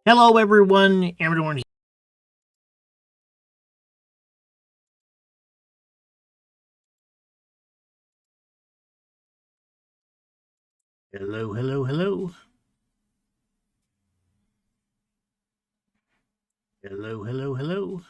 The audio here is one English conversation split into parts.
Hello everyone, Amradorn here. Hello, hello, hello. Hello, hello, hello.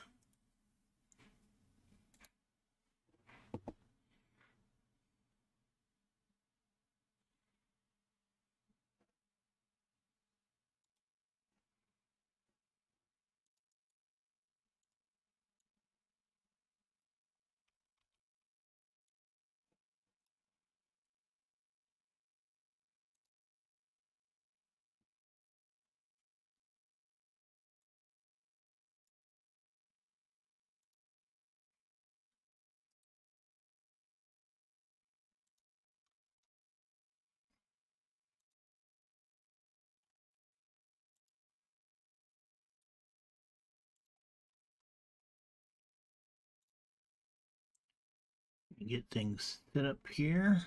Get things set up here.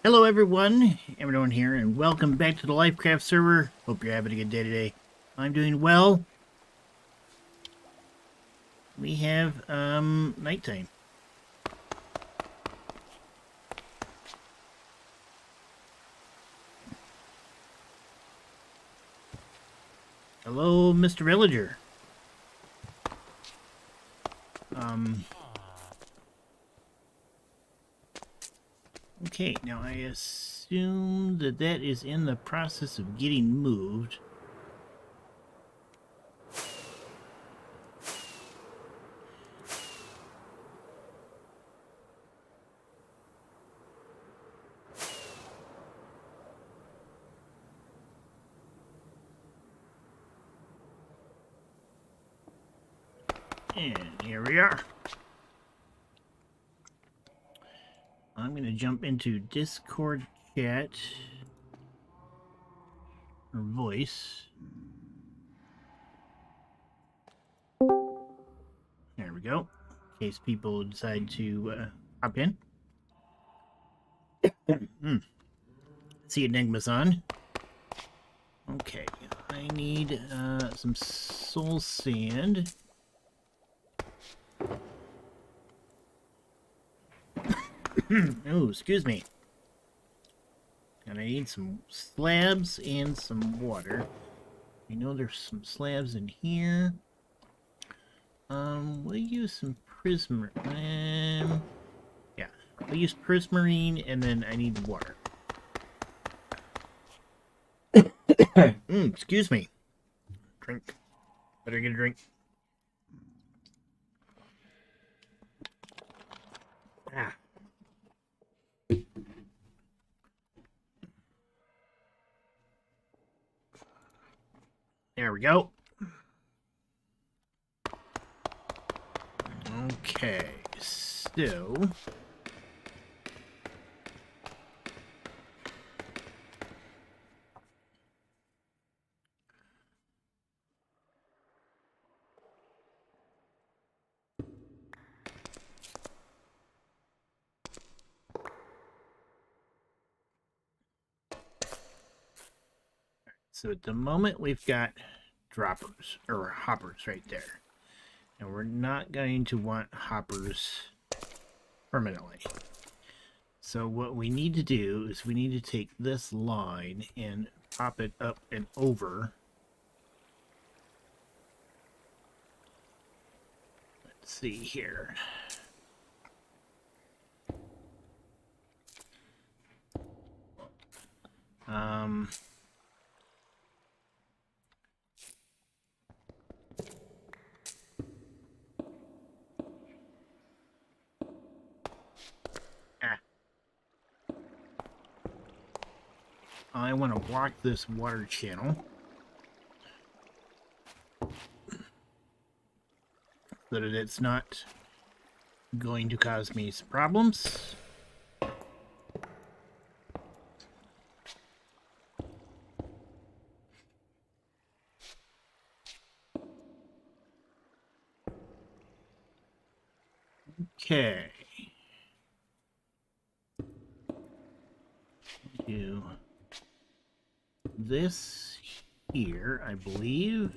Hello everyone, Amradorn here, and welcome back to the LyfCraft server. Hope you're having a good day today. I'm doing well. We have nighttime. Hello, Mr. Villager. Okay, now I assume that that is in the process of getting moved. And here we are. I'm going to jump into Discord chat or voice. There we go. In case people decide to hop in. See Enigma's on. Okay, I need some soul sand. Oh, excuse me. And I need some slabs and some water. We know there's some slabs in here. We'll use some yeah, we'll use prismarine, and then I need water. Excuse me. Drink. Better get a drink. Ah. There we go. Okay, so at the moment we've got droppers or hoppers right there. And we're not going to want hoppers permanently. So what we need to do is we need to take this line and pop it up and over. Let's see here. I want to block this water channel so that it's not going to cause me some problems. Okay. Do this here, I believe.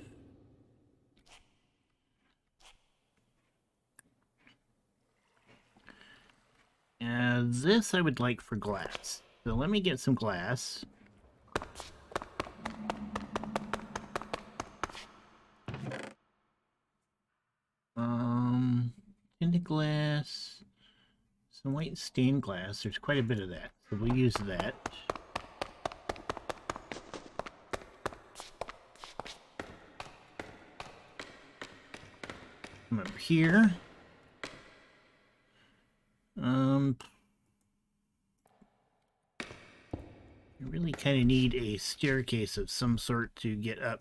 And this I would like for glass. So let me get some glass. Tinted glass. Some white stained glass. There's quite a bit of that. So we'll use that. Come over here. You really kind of need a staircase of some sort to get up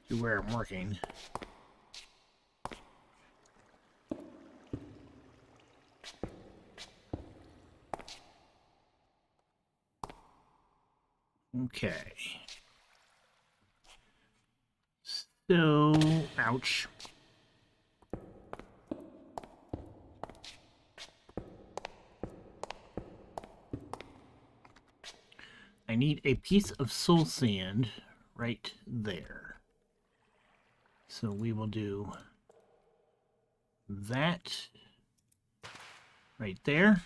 to where I'm working. Okay. So, ouch. I need a piece of soul sand right there. So we will do that right there.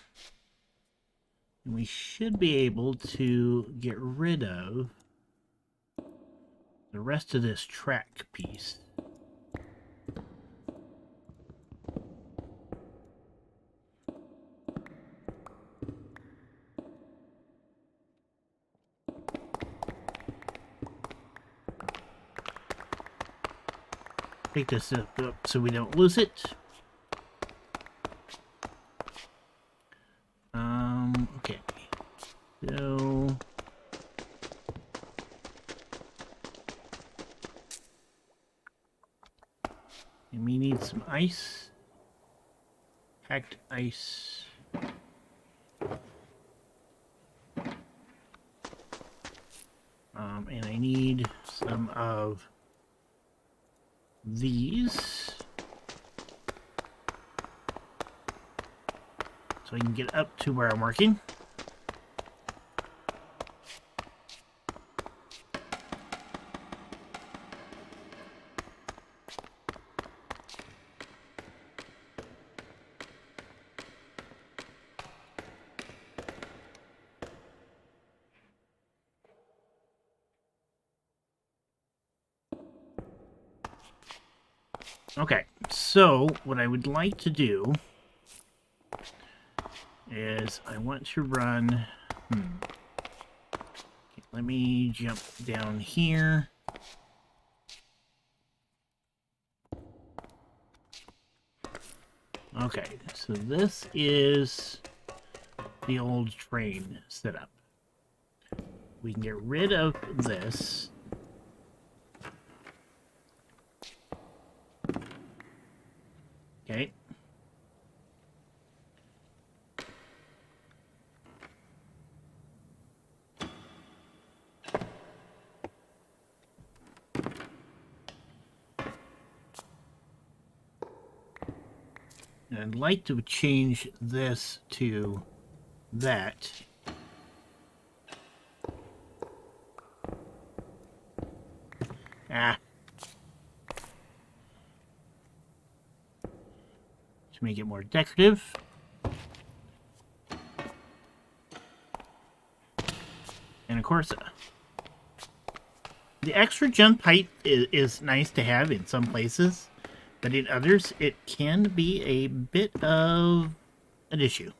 And we should be able to get rid of the rest of this track piece. Pick this up so we don't lose it. Okay. So and we need some ice. Packed ice. And I need some of these so I can get up to where I'm working. Okay, so what I would like to do is I want to run... Okay, let me jump down here. Okay, so this is the old train setup. We can get rid of this. Okay. And I'd like to change this to that. To make it more decorative. And of course, the extra jump height is nice to have in some places, but in others it can be a bit of an issue.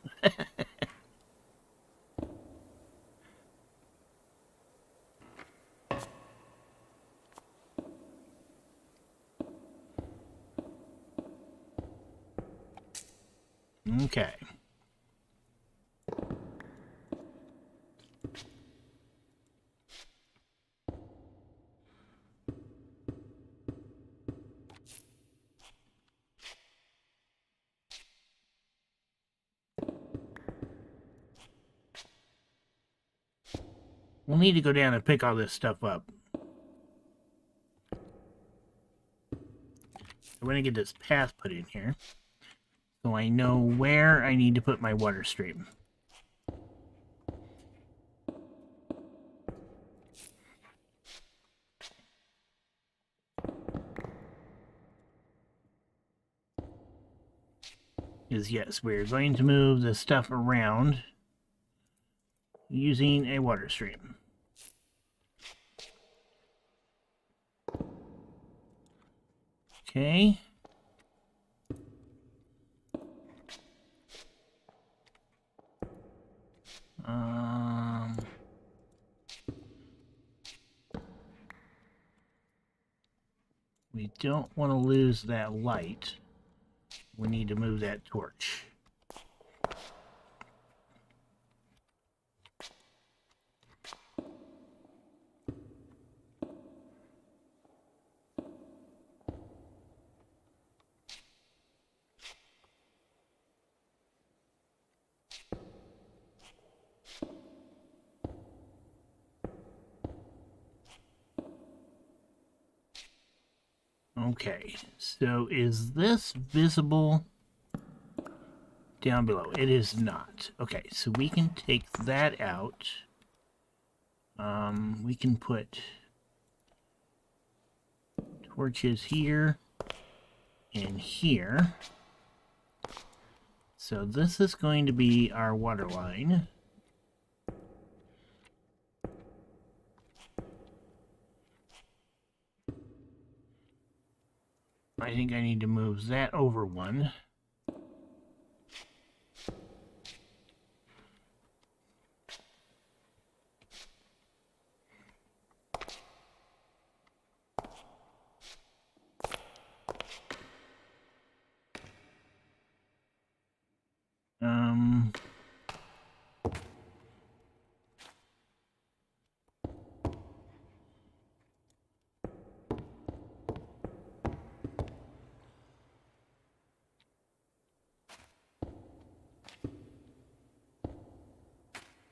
Okay. We'll need to go down and pick all this stuff up. I'm going to get this path put in here so I know where I need to put my water stream. Is yes, we're going to move the stuff around using a water stream. Okay. We don't want to lose that light. We need to move that torch. Okay, so is this visible down below? It is not. Okay, so we can take that out. We can put torches here and here. So this is going to be our water line. I think I need to move that over one.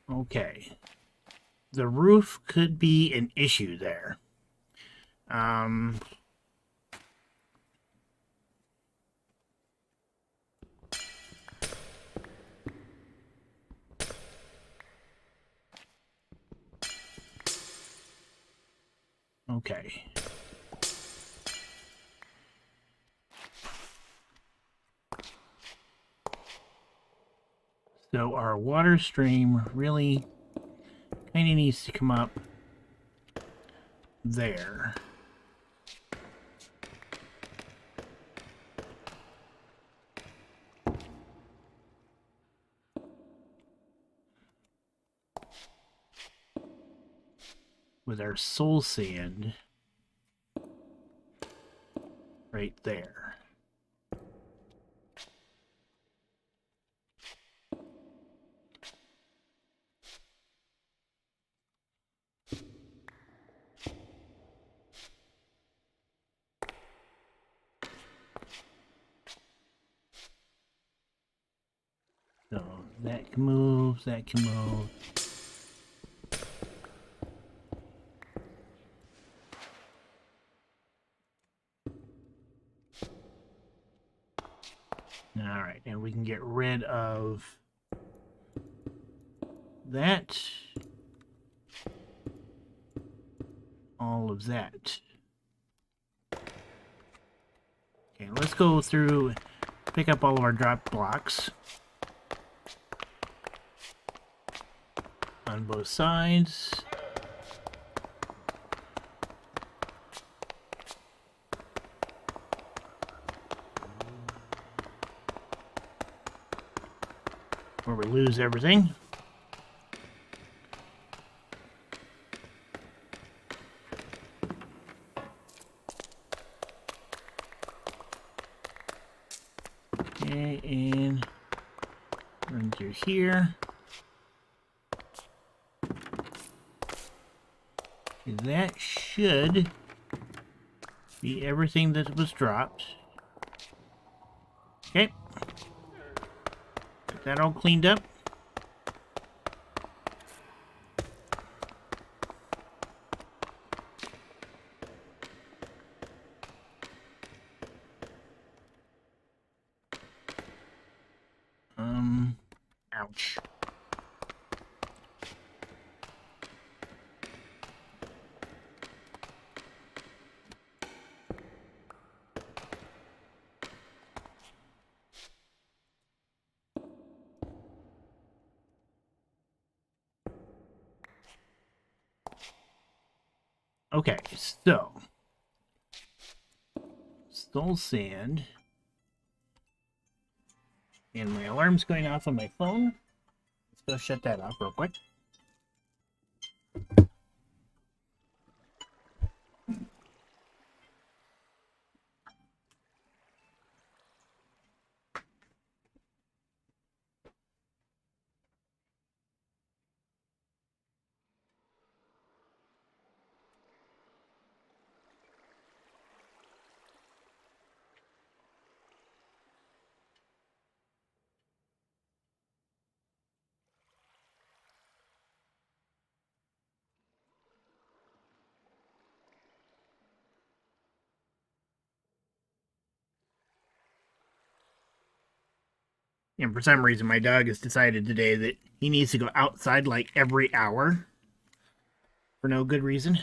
Okay. The roof could be an issue there. Okay. So our water stream really kind of needs to come up there. with our soul sand right there. So that can move, that can move. All right, and we can get rid of that. All of that. Okay, let's go through, pick up all of our drop blocks on both sides. Where we lose everything. Okay, and run through here. That should be everything that was dropped. Okay. Get that all cleaned up. Ouch. Okay, so soul sand, and my alarm's going off on my phone. Let's go shut that off real quick. And for some reason, my dog has decided today that he needs to go outside like every hour for no good reason.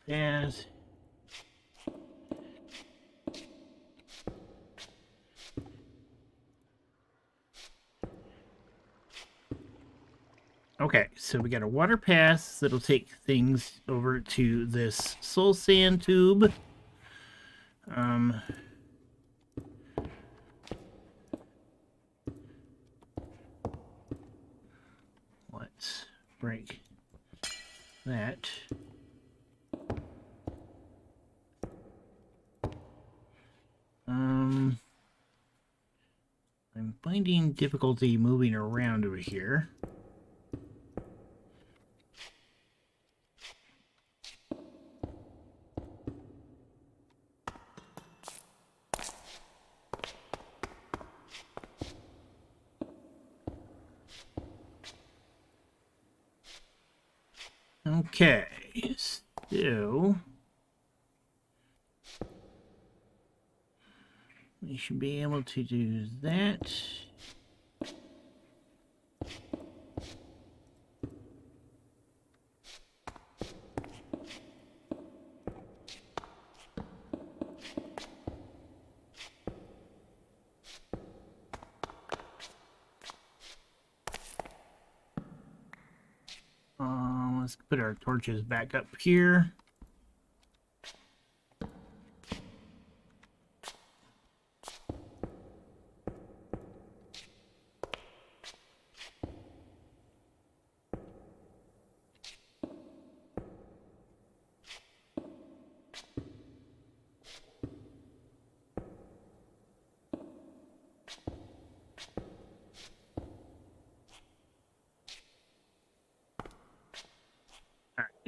Pass. Okay, so we got a water pass that'll take things over to this soul sand tube. Let's break that. I'm finding difficulty moving around over here. Okay, so we should be able to do that. Let's put our torches back up here.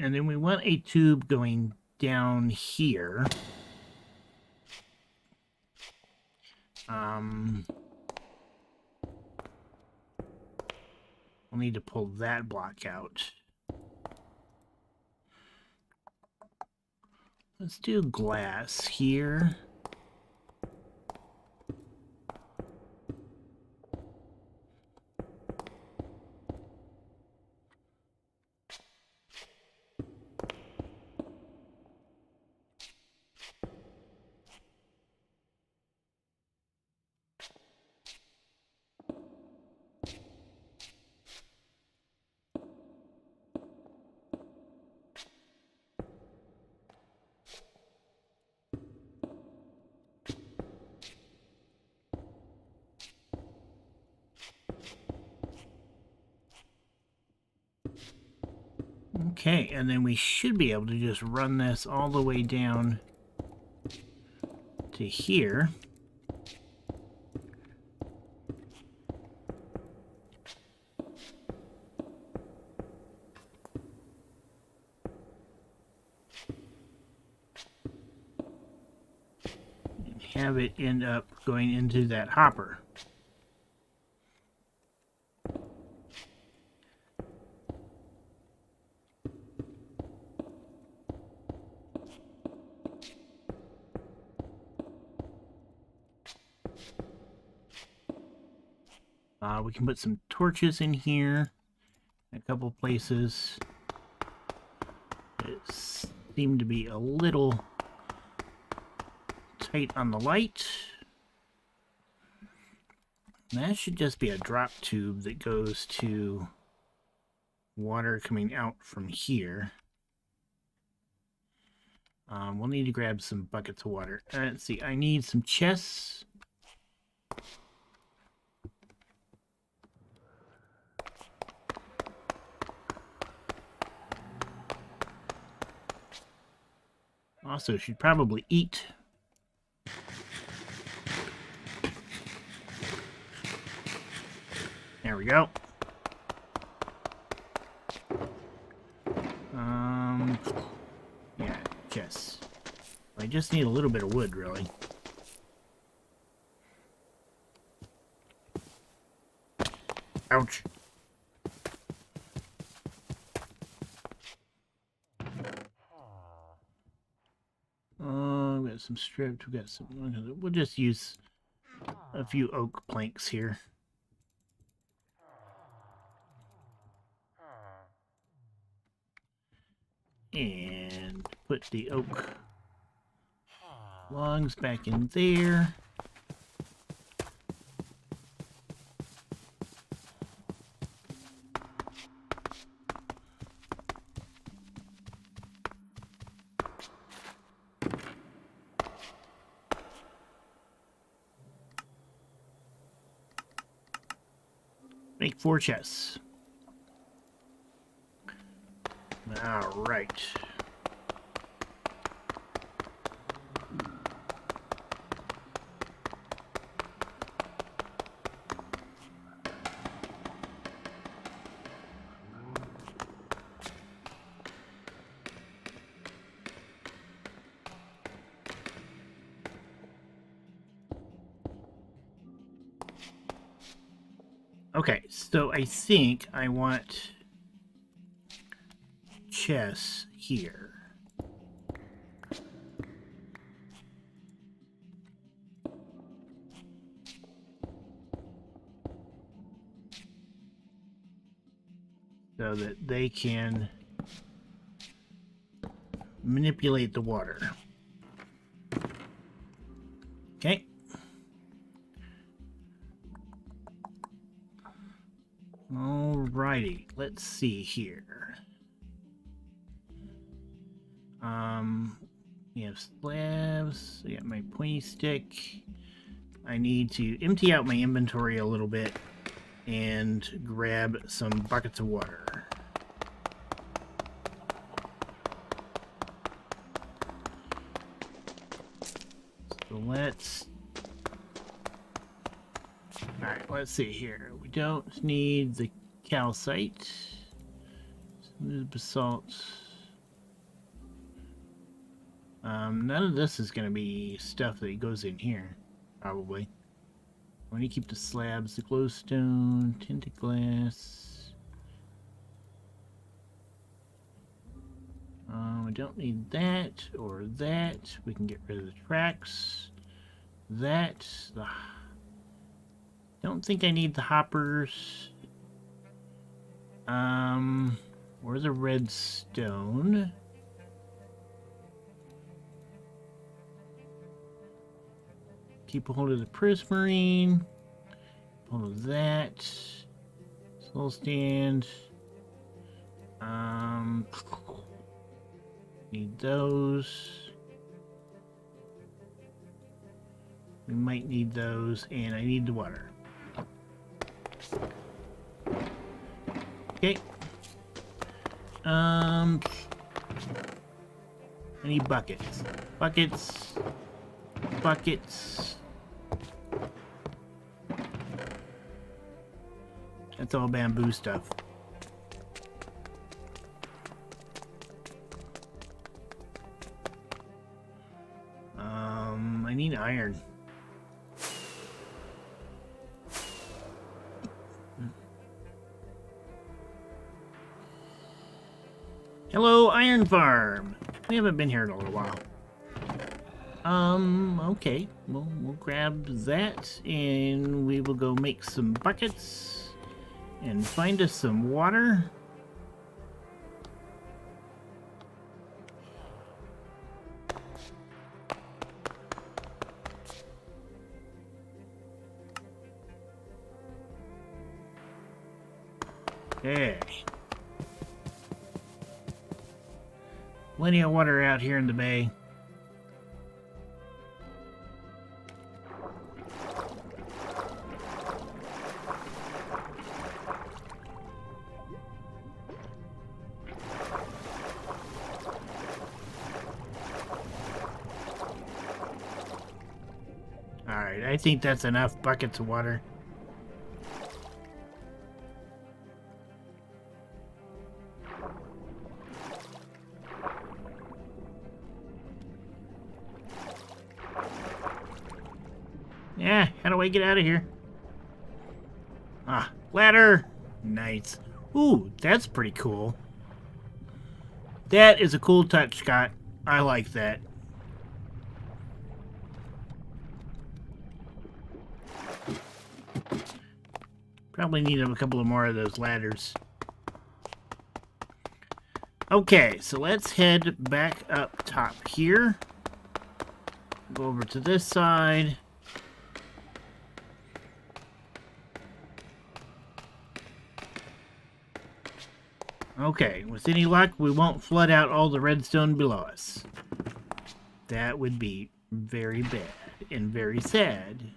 And then we want a tube going down here. We'll need to pull that block out. Let's do glass here. Okay, and then we should be able to just run this all the way down to here. And have it end up going into that hopper. We can put some torches in here, a couple places. It seemed to be a little tight on the light. That should just be a drop tube that goes to water coming out from here. We'll need to grab some buckets of water. Let's see, I need some chests. Also, should probably eat. There we go. Yeah, chests. I just need a little bit of wood, really. Ouch. We got some stripped. We got some. We'll just use a few oak planks here. And put the oak logs back in there. Make 4 chests. All right. Okay, so I think I want chests here. So that they can manipulate the water. Okay. Alrighty, let's see here. We have slabs. I got my pointy stick. I need to empty out my inventory a little bit and grab some buckets of water. So let's... Alright, let's see here. We don't need the calcite. Smooth basalt. None of this is going to be stuff that goes in here, probably. I want to keep the slabs, the glowstone, tinted glass. We don't need that or that. We can get rid of the tracks. That. Don't think I need the hoppers. Where's the redstone? Keep a hold of the prismarine. Hold of that. Soul stand. Need those. We might need those, and I need the water. Okay. I need buckets. Buckets. Buckets. That's all bamboo stuff. I need iron. Hello, Iron Farm. We haven't been here in a little while. Okay. We'll grab that and we will go make some buckets and find us some water. Okay. Plenty of water out here in the bay. Alright, I think that's enough buckets of water. Yeah, how do I get out of here? Ah, ladder! Nice. Ooh, that's pretty cool. That is a cool touch, Scott. I like that. Probably need a couple of more of those ladders. Okay, so let's head back up top here. Go over to this side. Okay, with any luck, we won't flood out all the redstone below us. That would be very bad and very sad.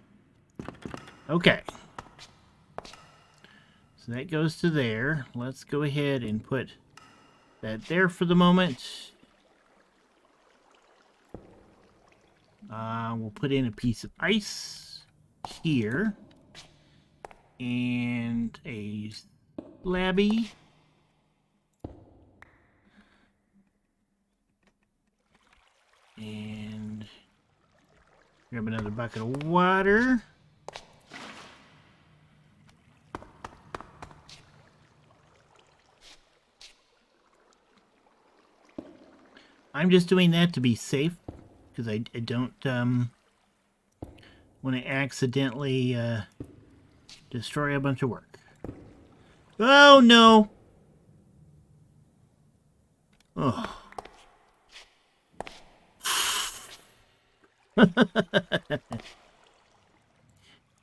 Okay. So that goes to there. Let's go ahead and put that there for the moment. We'll put in a piece of ice here. And a slabby. And grab another bucket of water. I'm just doing that to be safe because I don't want to accidentally destroy a bunch of work. Oh no! Oh.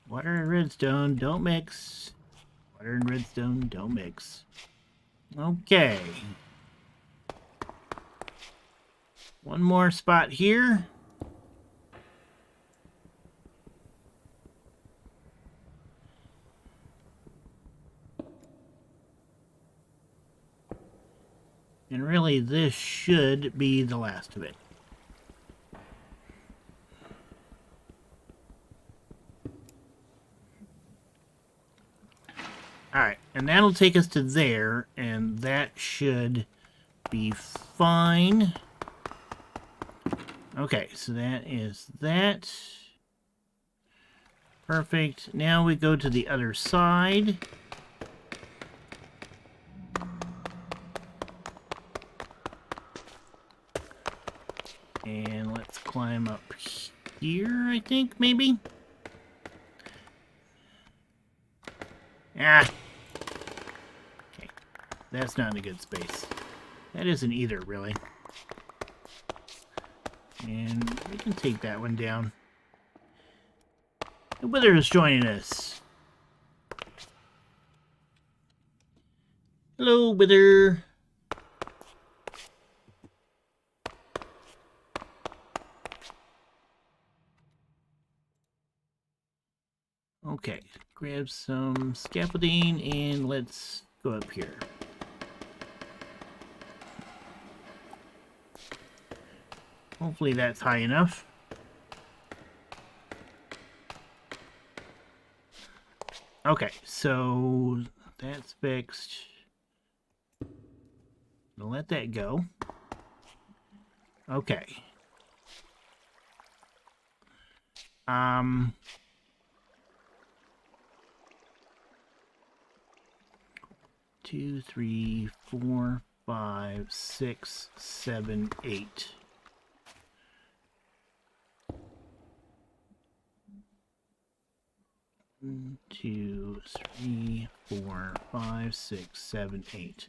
Water and redstone don't mix. Water and redstone don't mix. Okay. One more spot here. And really, this should be the last of it. Alright, and that'll take us to there, and that should be fine. Okay, so that is that. Perfect. Now we go to the other side. And let's climb up here, I think, maybe? Ah! Okay, that's not a good space. That isn't either, really. And we can take that one down. The Wither is joining us. Hello, Wither. Okay, grab some scaffolding and let's go up here. Hopefully that's high enough. Okay, so that's fixed. I'll let that go. Okay. 2, 3, 4, 5, 6, 7, 8. One, 2, 3, 4, 5, 6, 7, 8.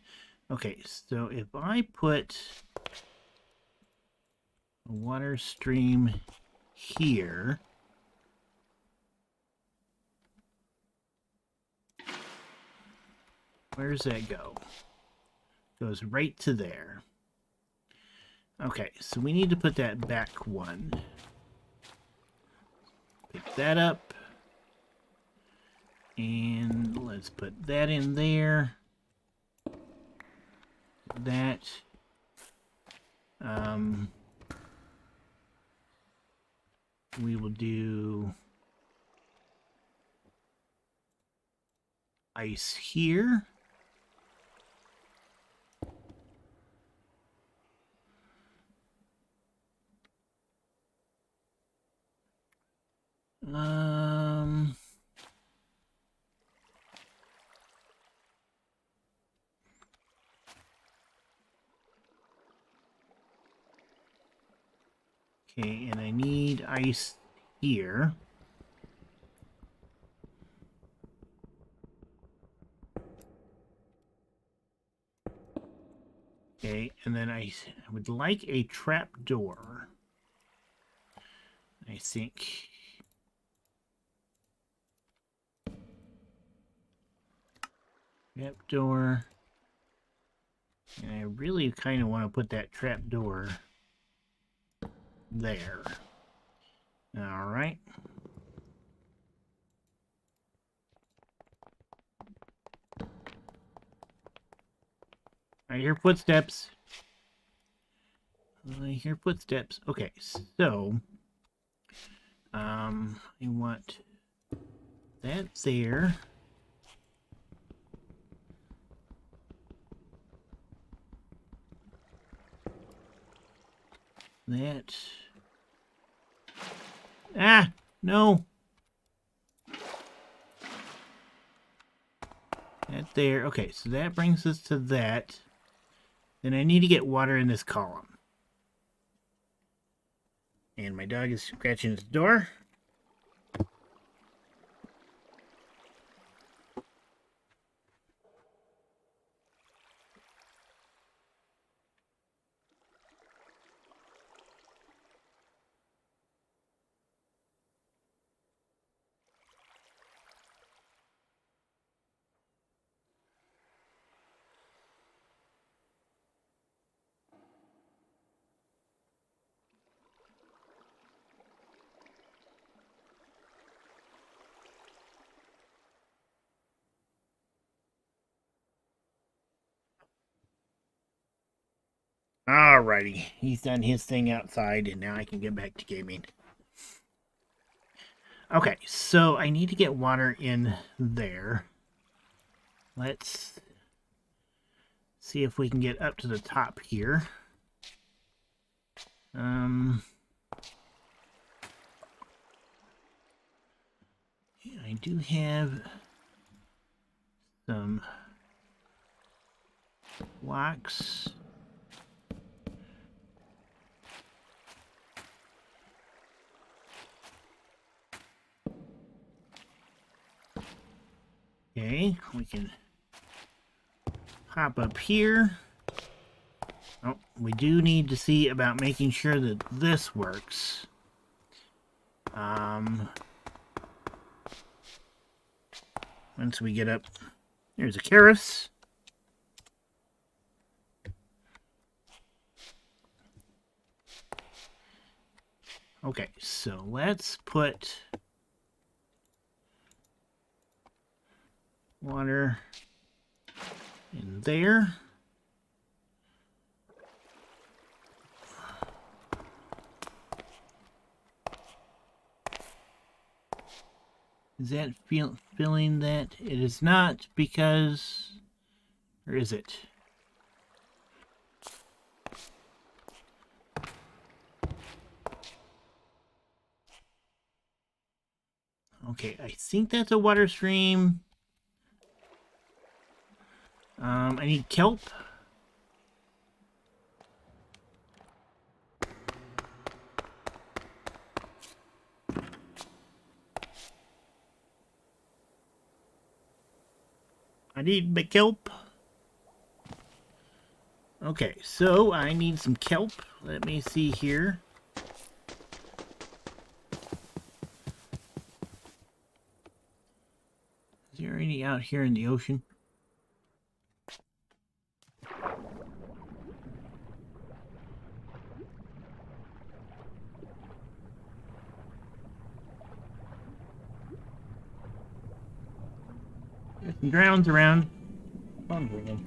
Okay, so if I put a water stream here, where does that go? Goes right to there. Okay, so we need to put that back one. Pick that up. And let's put that in there. That. We will do ice here. Okay, and I need ice here. Okay, and then I would like a trap door. I think. Trap door. And I really kind of want to put that trap door there. All right. I hear footsteps. I hear footsteps. Okay, so I want that there. That. Ah, no. That there. Okay, so that brings us to that. Then I need to get water in this column. And my dog is scratching his door. Alrighty, he's done his thing outside, and now I can get back to gaming. Okay, so I need to get water in there. Let's see if we can get up to the top here. I do have some blocks. Okay, we can hop up here. Oh, we do need to see about making sure that this works. Once we get up, there's a Keras. Okay, so let's put water in there. Is that filling that? It is not, because... Or is it? Okay, I think that's a water stream. I need kelp. I need kelp. Okay, so I need some kelp. Let me see here. Is there any out here in the ocean? There's some drowns around. I'm bringing.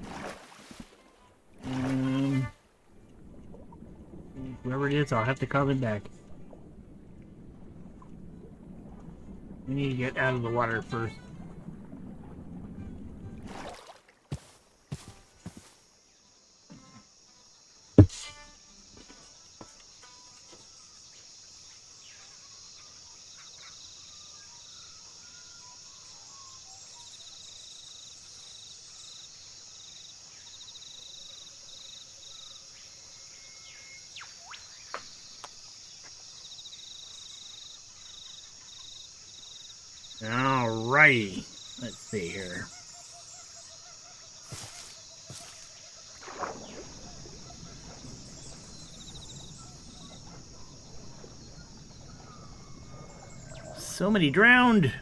Whoever it is, I'll have to call it back. We need to get out of the water first. Alrighty, let's see here. So many drowned.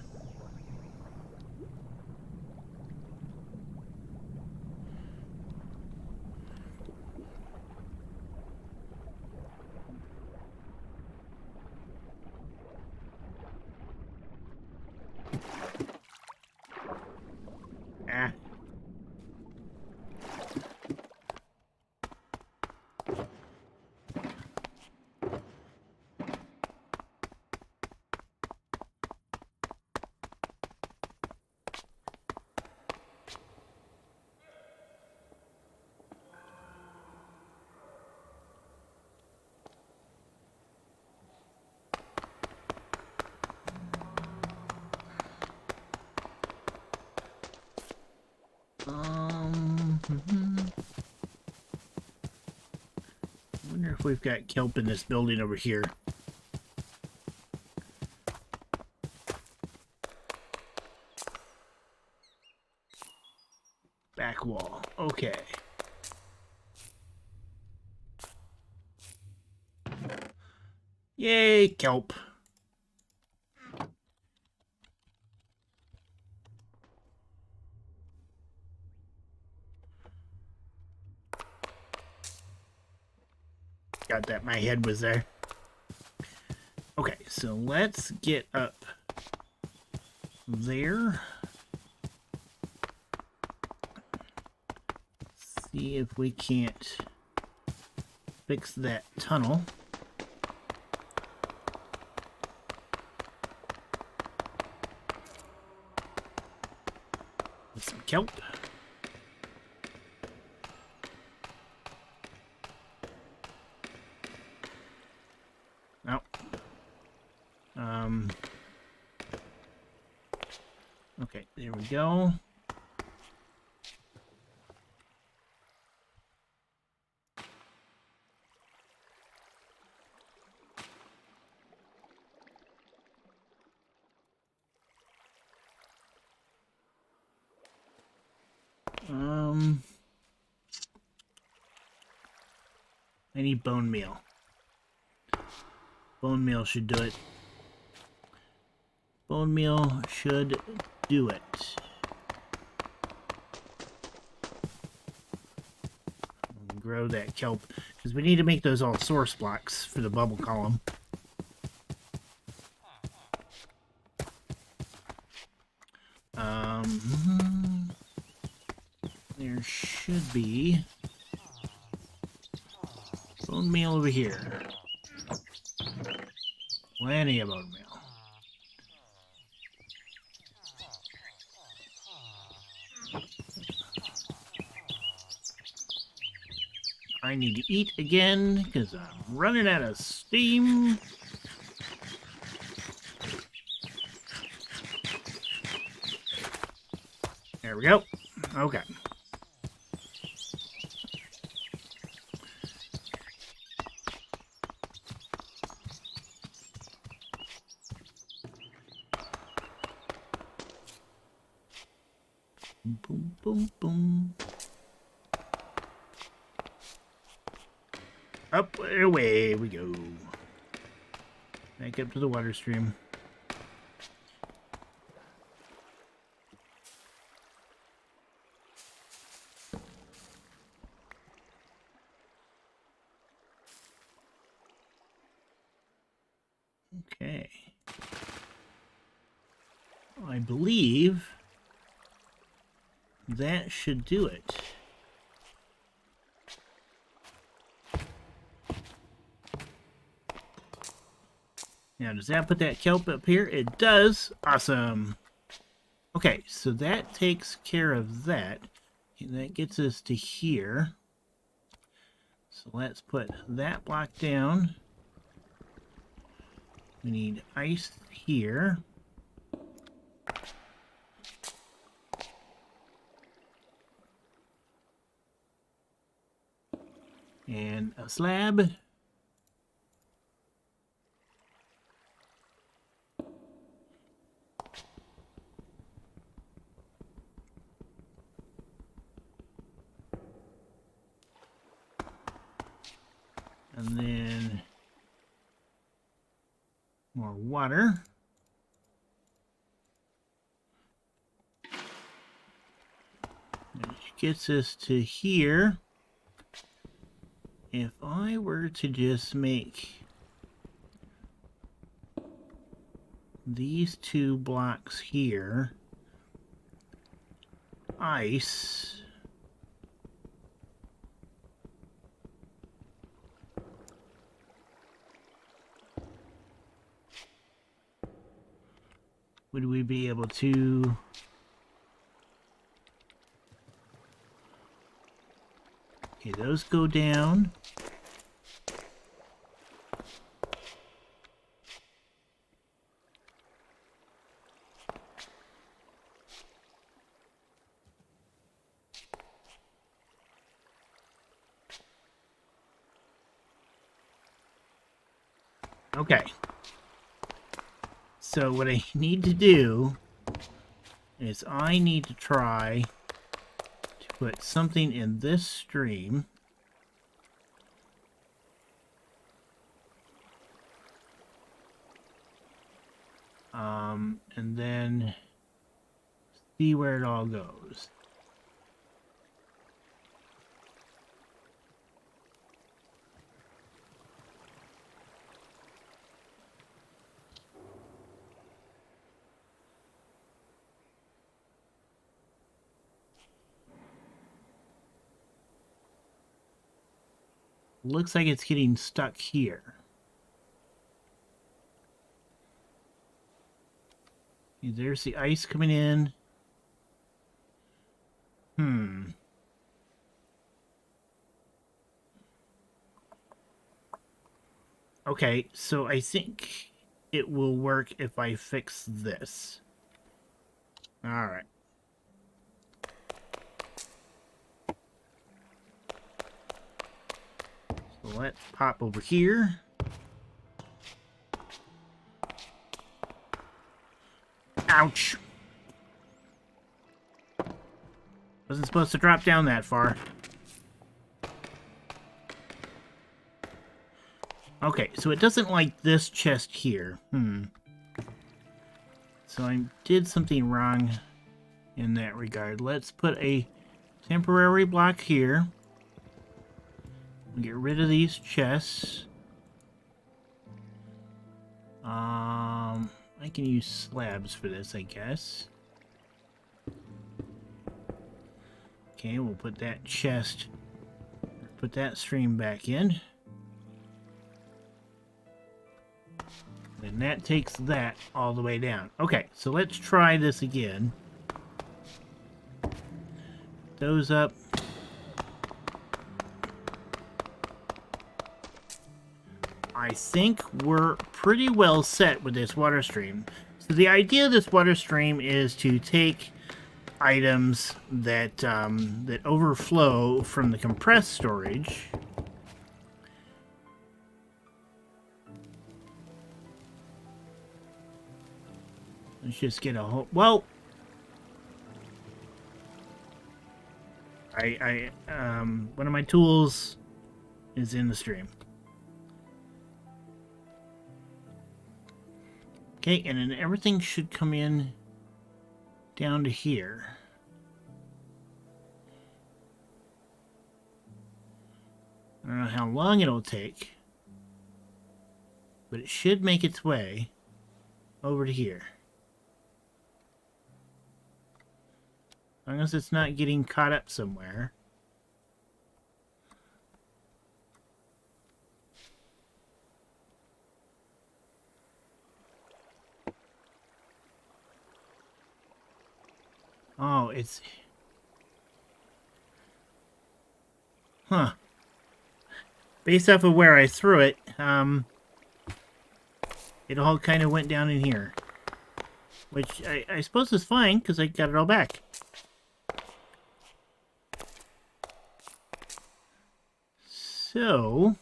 I wonder if we've got kelp in this building over here. Back wall. Okay. Yay, kelp. Got that, my head was there. Okay, so let's get up there. See if we can't fix that tunnel. With some kelp. Oh. Okay, there we go. I need bone meal. Bone meal should do it. Bone meal should do it. Grow that kelp, because we need to make those all source blocks for the bubble column. There should be bone meal over here. Plenty of bone meal. I need to eat again because I'm running out of steam. There we go. Okay. Boom, boom, boom. Up and away we go. Back up to the water stream. Okay. I believe that should do it. Now, does that put that kelp up here? It does. Awesome. Okay, so that takes care of that. And that gets us to here. So let's put that block down. We need ice here. And a slab. And then more water. Which gets us to here. If I were to just make these two blocks here ice, would we be able to okay, those go down. Okay. So what I need to do is I need to try to put something in this stream. And then see where it all goes. Looks like it's getting stuck here. There's the ice coming in. Okay, so I think it will work if I fix this. Alright. So let's pop over here. Ouch! Wasn't supposed to drop down that far. Okay, so it doesn't like this chest here. So I did something wrong in that regard. Let's put a temporary block here. Get rid of these chests. I can use slabs for this, I guess. Okay, we'll put that chest, put that stream back in. And that takes that all the way down. Okay, so let's try this again. Those up. I think we're pretty well set with this water stream. So the idea of this water stream is to take items that that overflow from the compressed storage. Let's just get a whole... Well, one of my tools is in the stream. Okay, and then everything should come in down to here. I don't know how long it'll take, but it should make its way over to here. As long as it's not getting caught up somewhere. Oh, it's... Huh. Based off of where I threw it, it all kind of went down in here. Which I suppose is fine, because I got it all back. So,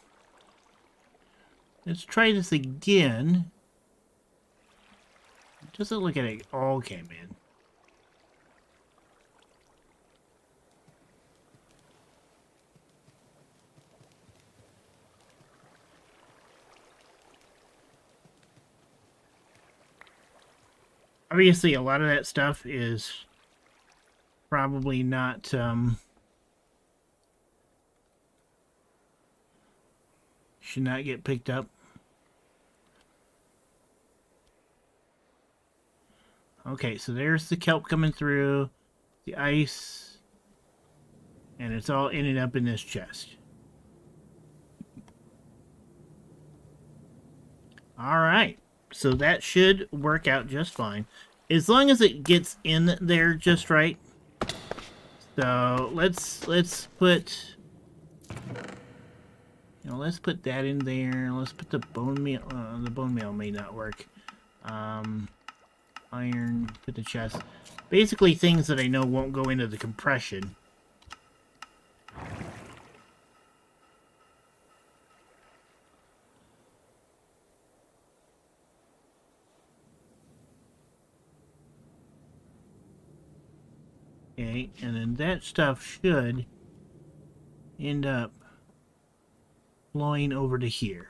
let's try this again. It doesn't look like it all came in. Obviously, a lot of that stuff is probably not, should not get picked up. Okay, so there's the kelp coming through, the ice, and it's all ended up in this chest. Alright, so that should work out just fine. As long as it gets in there just right. So let's put... You know, let's put that in there. Let's put the bone meal. The bone meal may not work. Iron, put the chest. Basically things that I know won't go into the compression. Okay, and then that stuff should end up flowing over to here.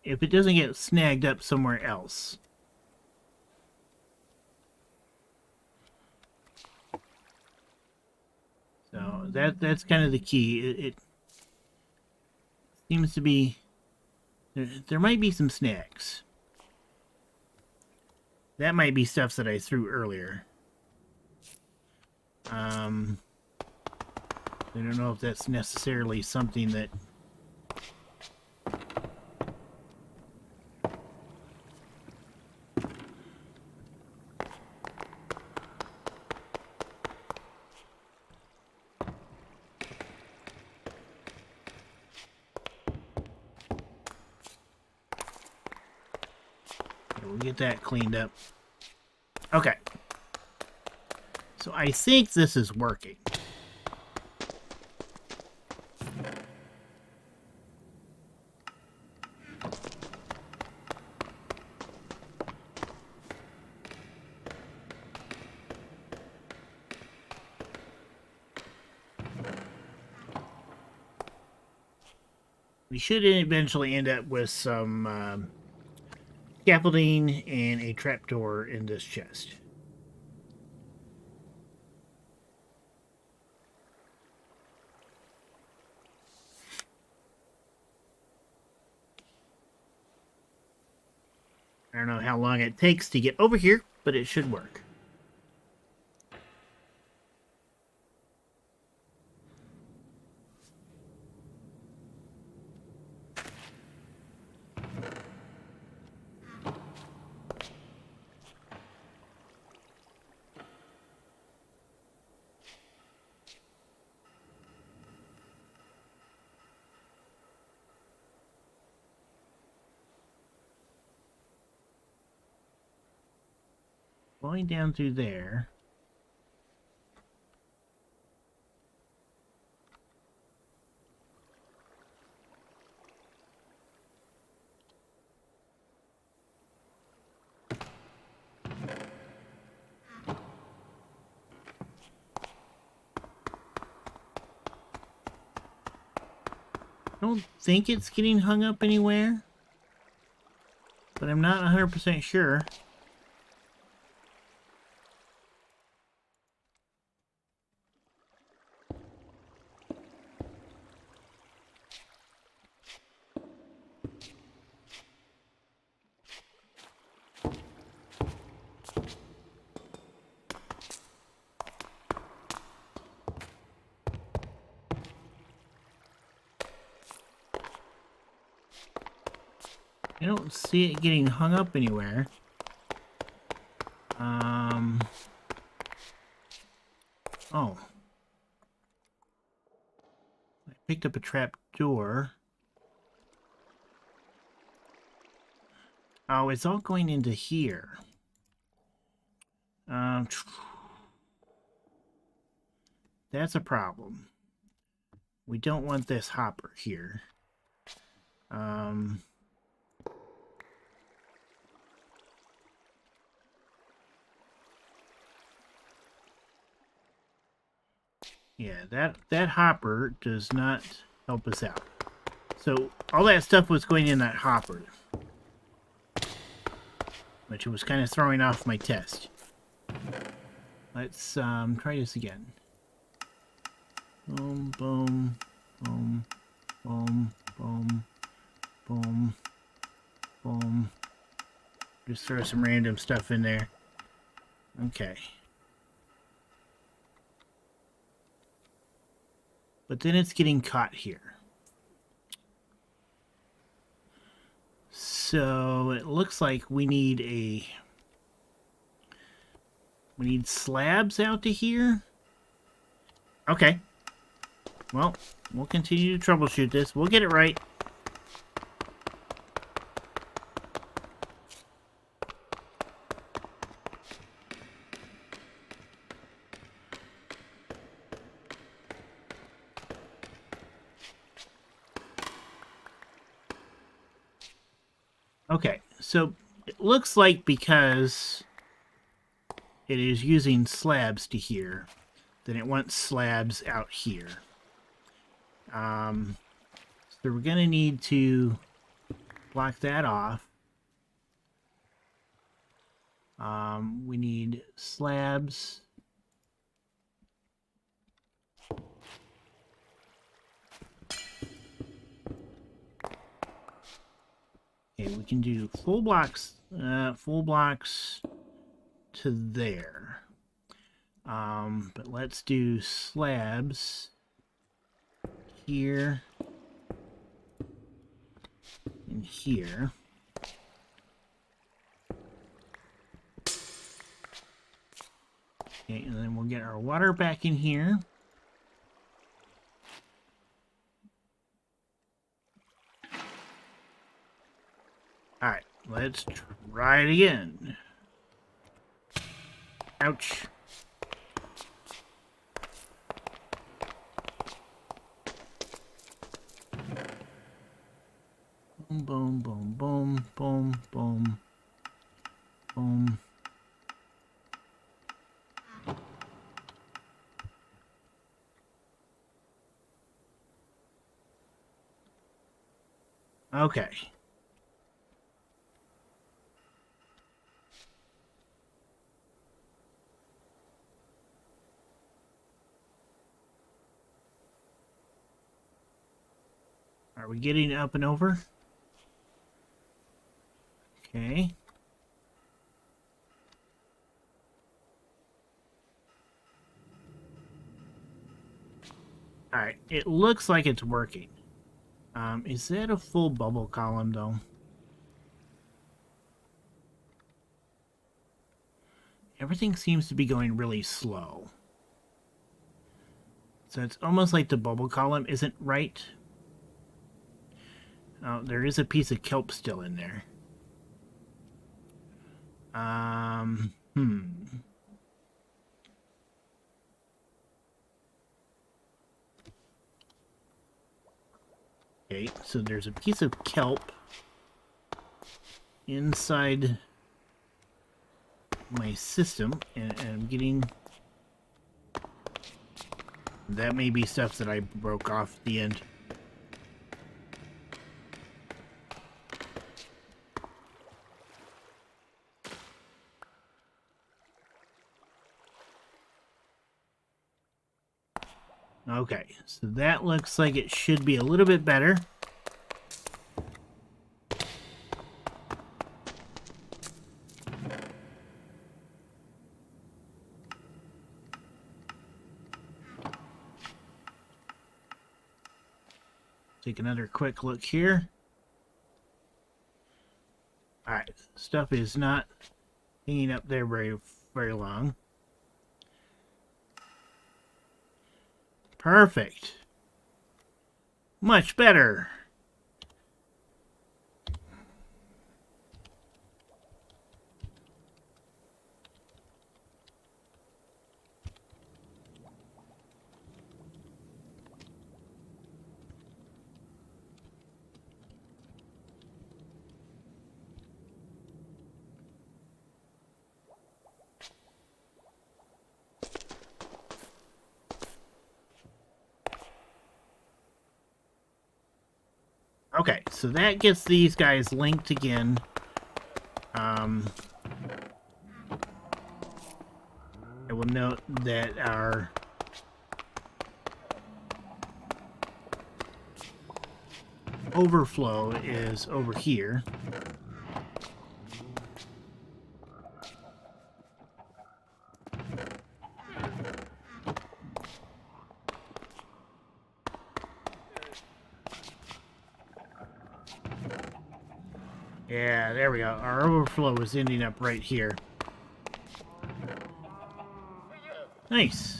If it doesn't get snagged up somewhere else. So that's kind of the key. It seems to be There might be some snacks. That might be stuff that I threw earlier. I don't know if that's necessarily something that... We'll get that cleaned up. Okay. So I think this is working. We should eventually end up with some scaffolding and a trapdoor in this chest. I don't know how long it takes to get over here, but it should work. Going down through there. I don't think it's getting hung up anywhere, but I'm not 100% sure. I don't see it getting hung up anywhere. Oh. I picked up a trap door. Oh, it's all going into here. That's a problem. We don't want this hopper here. Yeah, that hopper does not help us out. So all that stuff was going in that hopper, which was kind of throwing off my test. Let's try this again. Boom, boom, boom, boom, boom, boom, boom. Just throw some random stuff in there. Okay. But then it's getting caught here. So it looks like we need slabs out to here. Okay. Well, we'll continue to troubleshoot this. We'll get it right. Okay, so it looks like because it is using slabs to here, then it wants slabs out here. So we're going to need to block that off. We need slabs. Okay, we can do full blocks to there. But let's do slabs here and here. Okay, and then we'll get our water back in here. Alright, let's try it again. Ouch. Boom, boom, boom, boom, boom, boom, boom. Okay. Are we getting up and over? Okay. Alright, it looks like it's working. Is that a full bubble column, though? Everything seems to be going really slow. So it's almost like the bubble column isn't right. Oh, there is a piece of kelp still in there. Okay, so there's a piece of kelp inside my system, and I'm getting... That may be stuff that I broke off at the end. Okay, so that looks like it should be a little bit better. Take another quick look here. Alright, stuff is not hanging up there very long. Perfect. Much better. Okay, so that gets these guys linked again. I will note that our overflow is over here. Yeah, there we go. Our overflow is ending up right here. Nice.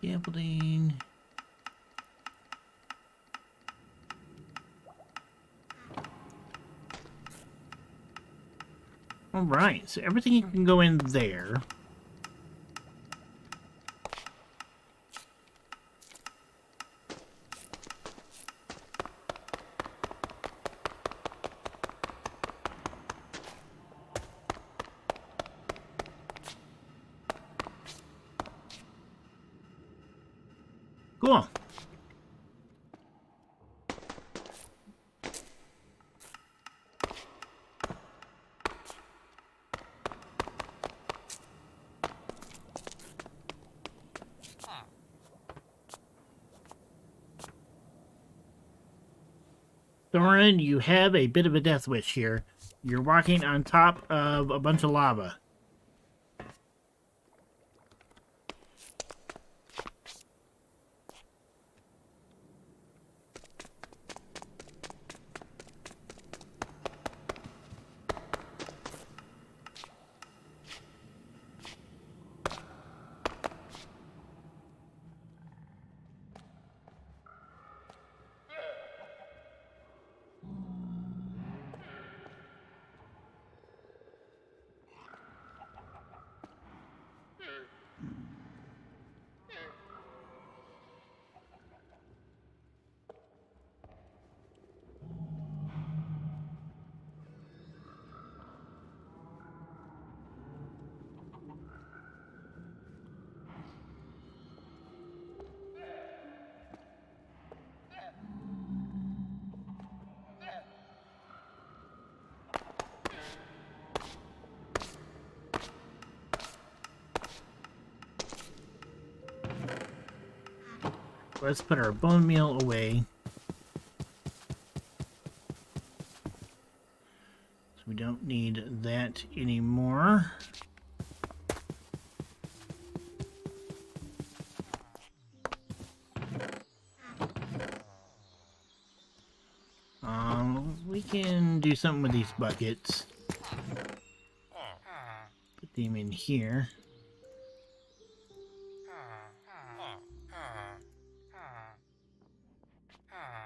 Scaffolding. Alright, so everything can go in there. Cool. Thorin, you have a bit of a death wish here. You're walking on top of a bunch of lava. Let's put our bone meal away. So we don't need that anymore. We can do something with these buckets. Put them in here.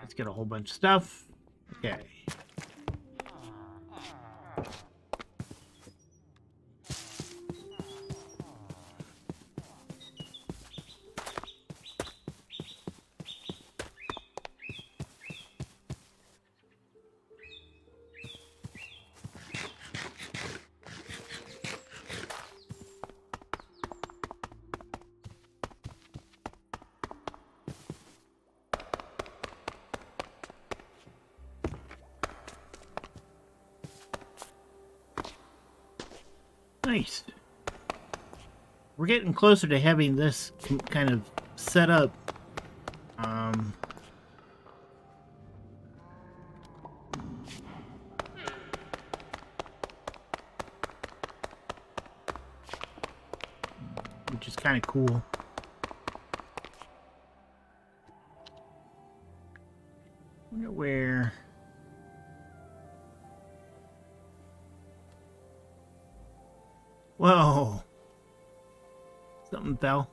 Let's get a whole bunch of stuff. Okay. Nice. We're getting closer to having this kind of set up. Which is kind of cool. Wonder where. Whoa! Something fell.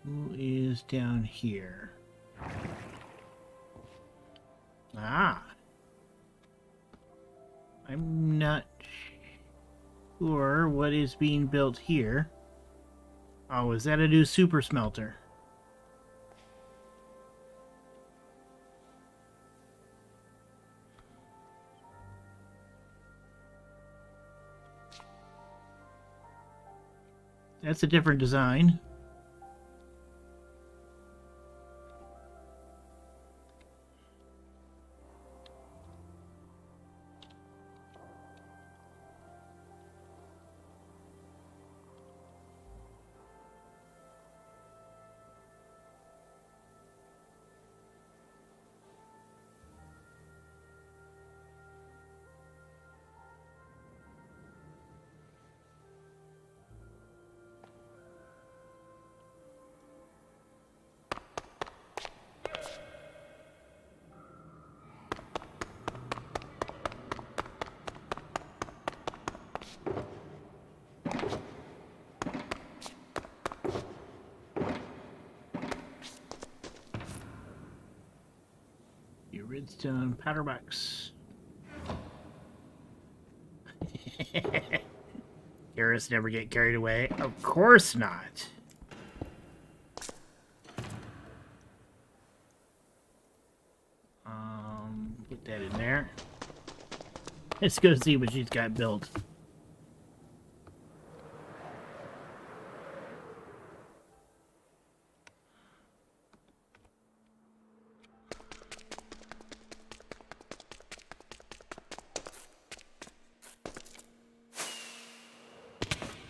Who is down here? Ah! I'm not sure what is being built here. Oh, is that a new super smelter? That's a different design. Redstone powder box. Garrus never get carried away. Of course not. Put that in there. Let's go see what she's got built.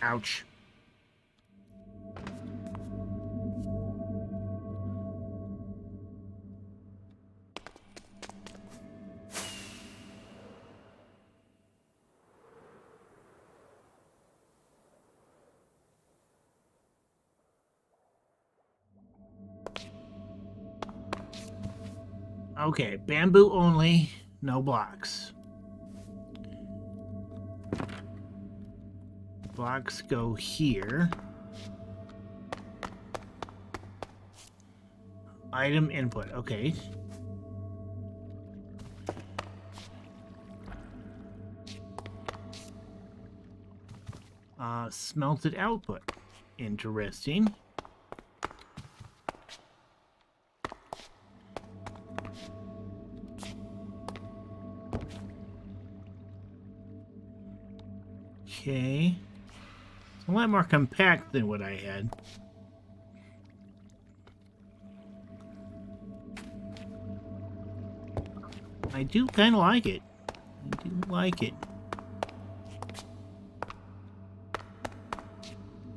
Ouch. Okay, bamboo only, no blocks. Blocks go here. Item input, okay. Smelted output. Interesting. Okay. It's a lot more compact than what I had. I do kind of like it. I do like it.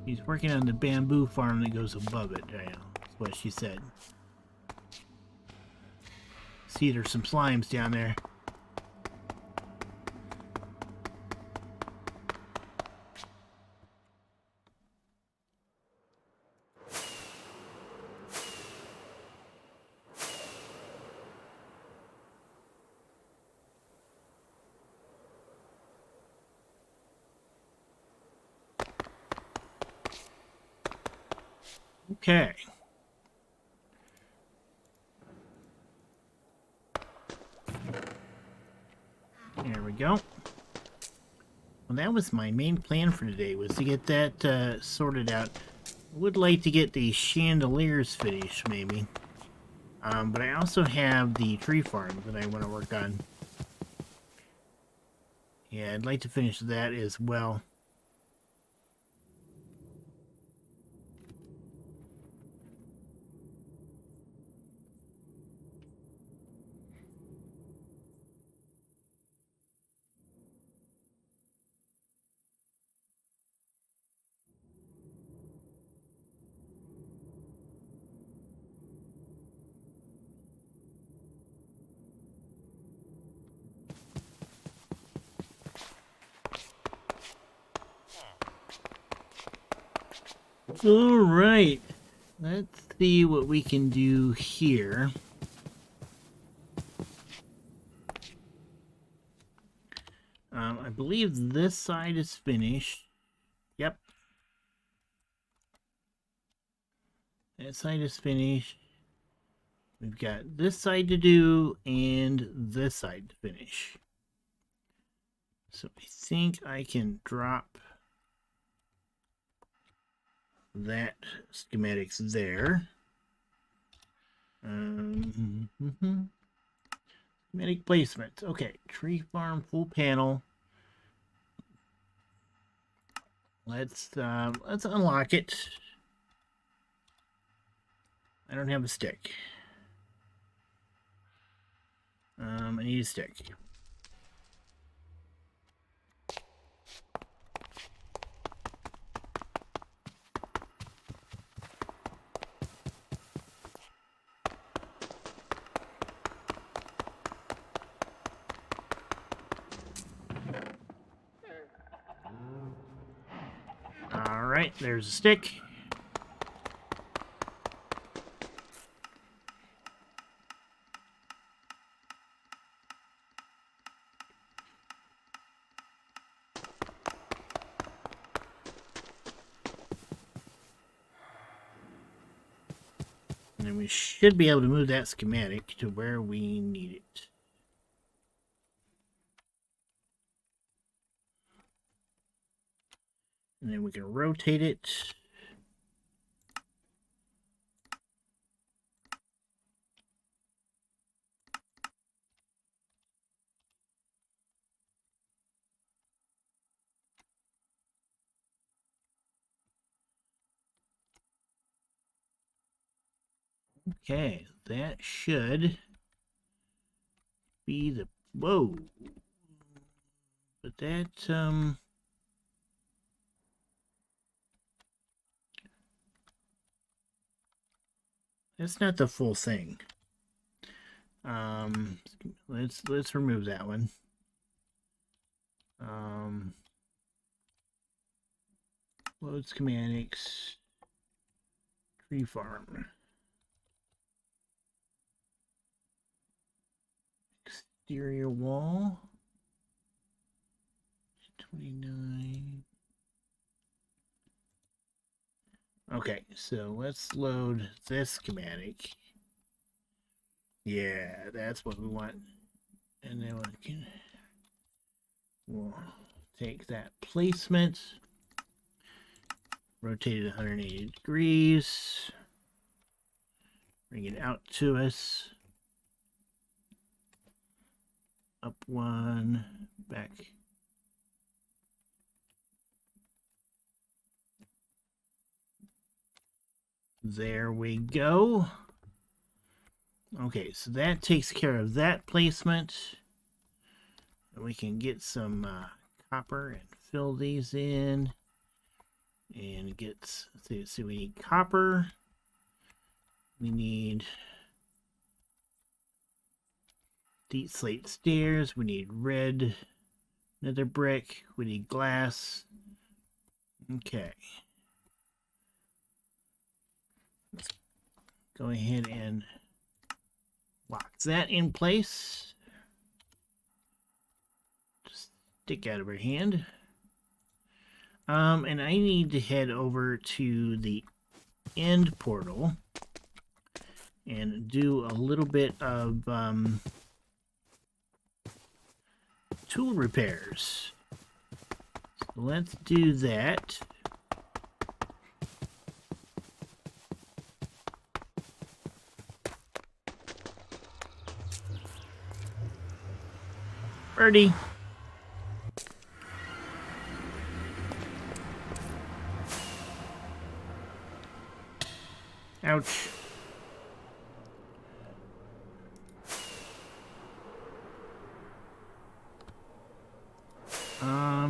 He's working on the bamboo farm that goes above it. That's what she said. See, there's some slimes down there. Okay. There we go. Well, that was my main plan for today, was to get that sorted out. I would like to get the chandeliers finished, maybe. But I also have the tree farm that I want to work on. Yeah, I'd like to finish that as well. All right, let's see what we can do here. I believe this side is finished. Yep. That side is finished. We've got this side to do and this side to finish. So I think I can drop that schematics there. Schematic placement. Okay, tree farm full panel. Let's unlock it. I don't have a stick. I need a stick. All right, there's a stick. And we should be able to move that schematic to where we need it. And then we can rotate it. Okay, that should be the... Whoa! But that, that's not the full thing. Let's remove that one. Load schematics, tree farm, exterior wall, 29. Okay, so let's load this schematic. Yeah, that's what we want. And then we'll take that placement, rotate it 180 degrees, bring it out to us, up one, back. There we go. Okay, so that takes care of that placement. And we can get some copper and fill these in. And get, so we need copper. We need deep slate stairs. We need red nether brick. We need glass. Okay. Let's go ahead and lock that in place. Just stick out of our hand. And I need to head over to the end portal and do a little bit of tool repairs. So let's do that. Birdie. Ouch.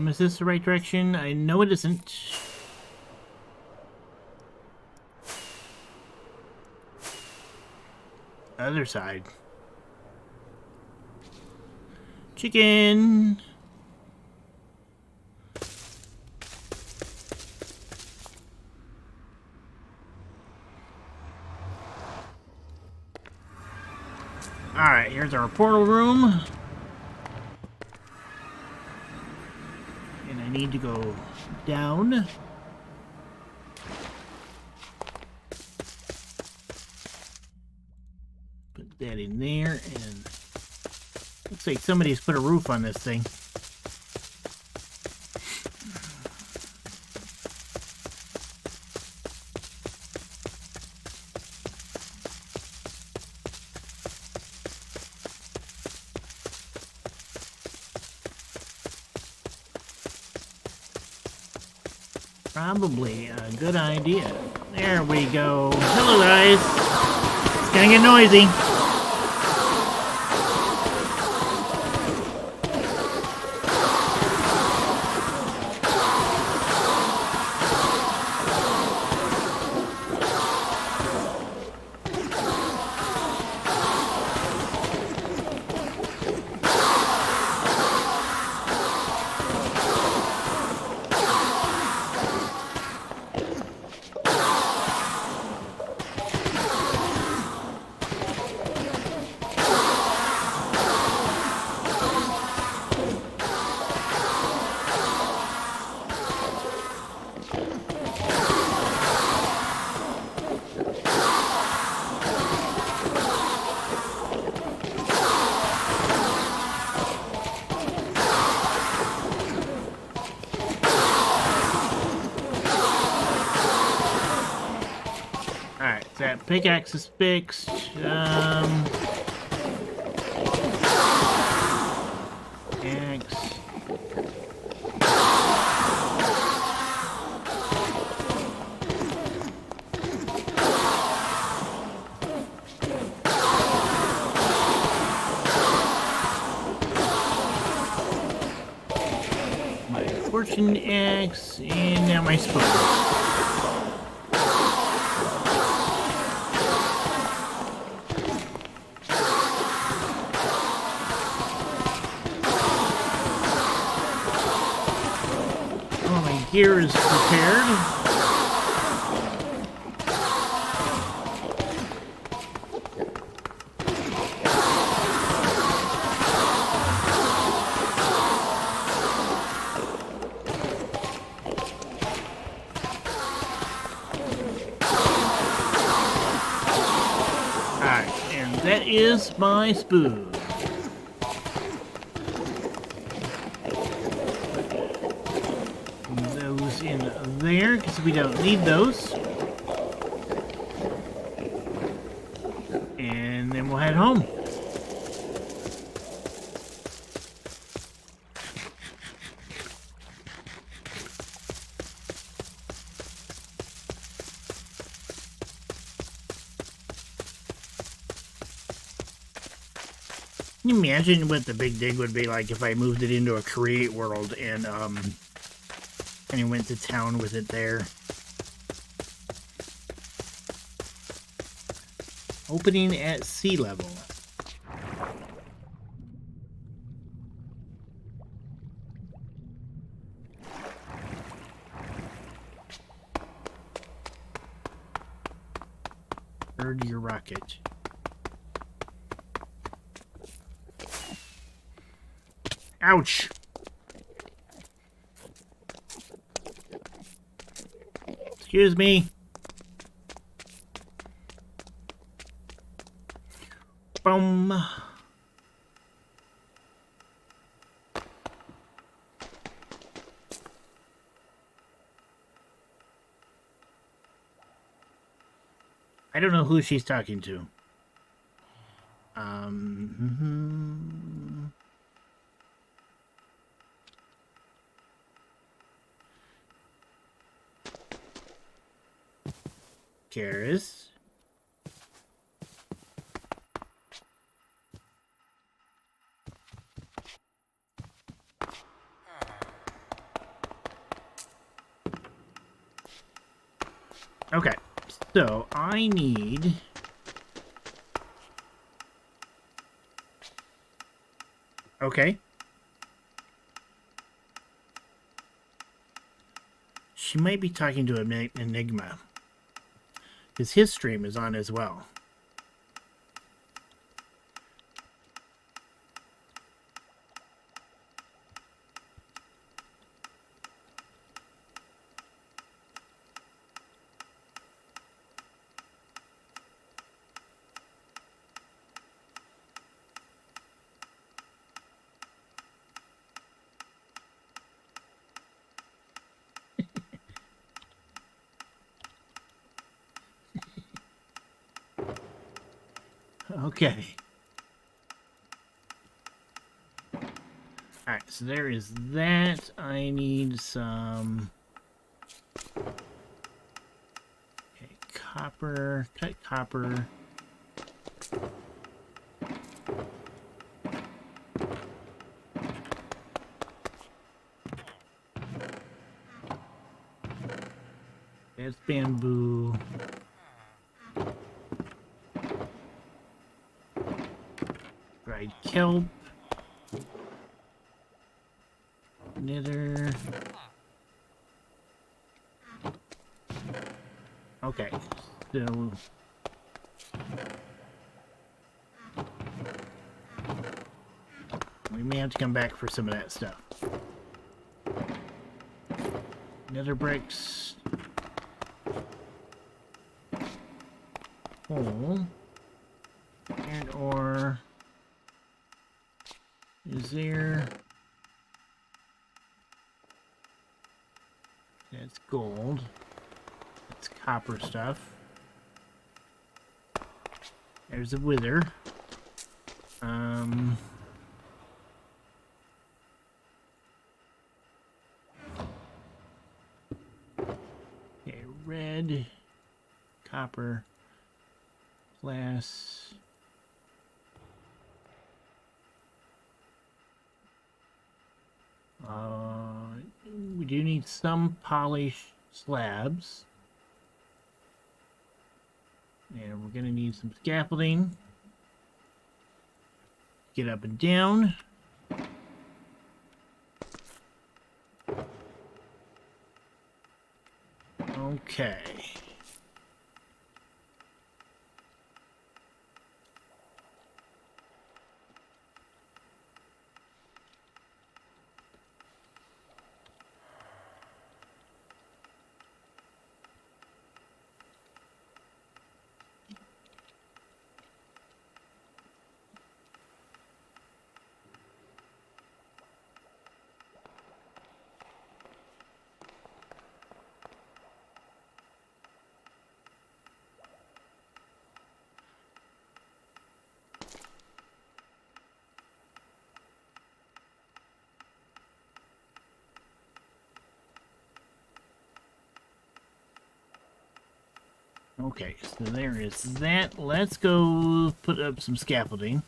Is this the right direction? I know it isn't. Other side. Chicken. Alright, here's our portal room. And I need to go down. Put that in there, and looks like somebody's put a roof on this thing. Probably a good idea. There we go. Hello, guys. It's gonna get noisy. That pickaxe is fixed. Axe. Fortune X, and now my spoon. All my gear is prepared. That is my spoon. Those in there, because we don't need those. And then we'll head home. Can you imagine what the big dig would be like if I moved it into a create world and I went to town with it there? Opening at sea level. Third year rocket. Ouch! Excuse me. Boom. I don't know who she's talking to. Karis. Okay, so I need... Okay. She might be talking to an Enigma. Because his stream is on as well. Okay. Alright, so there is that. I need some... Okay, copper. Cut copper. That's bamboo. Dried kelp. Nether. Okay, so we may have to come back for some of that stuff. Nether bricks. Coal. And ore. Is there... That's gold. That's copper stuff. There's a wither. Okay, red, copper, glass. do need some polished slabs. And we're going to need some scaffolding. Get up and down. Okay. Okay, so there is that. Let's go put up some scaffolding.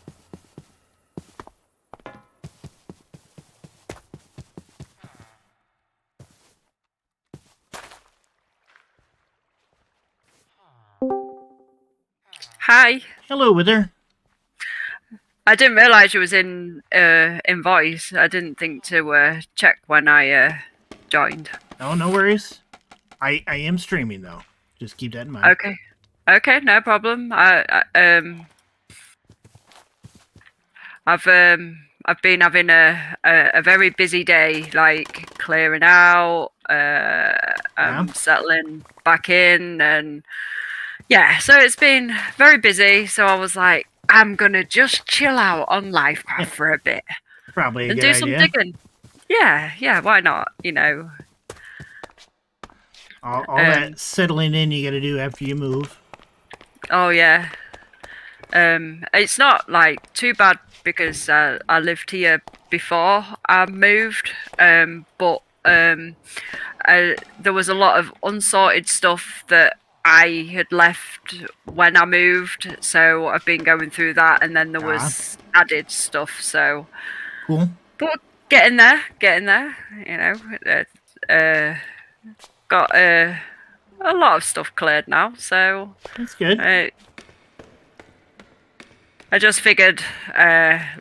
Hi. Hello, Wither. I didn't realise you was in voice. I didn't think to check when I joined. Oh, no worries. I am streaming though. Just keep that in mind. Okay. Okay, no problem. I've been having a very busy day, like clearing out, settling back in, and yeah. So it's been very busy. So I was like, I'm gonna just chill out on LyfCraft for a bit. Probably a and good do some idea. digging. Yeah, why not? You know. All that settling in you got to do after you move. Oh yeah. It's not like too bad because I lived here before I moved. But there was a lot of unsorted stuff that I had left when I moved, so I've been going through that, and then there was added stuff. So cool. But getting there. You know, got a lot of stuff cleared now, so that's good. I just figured, getting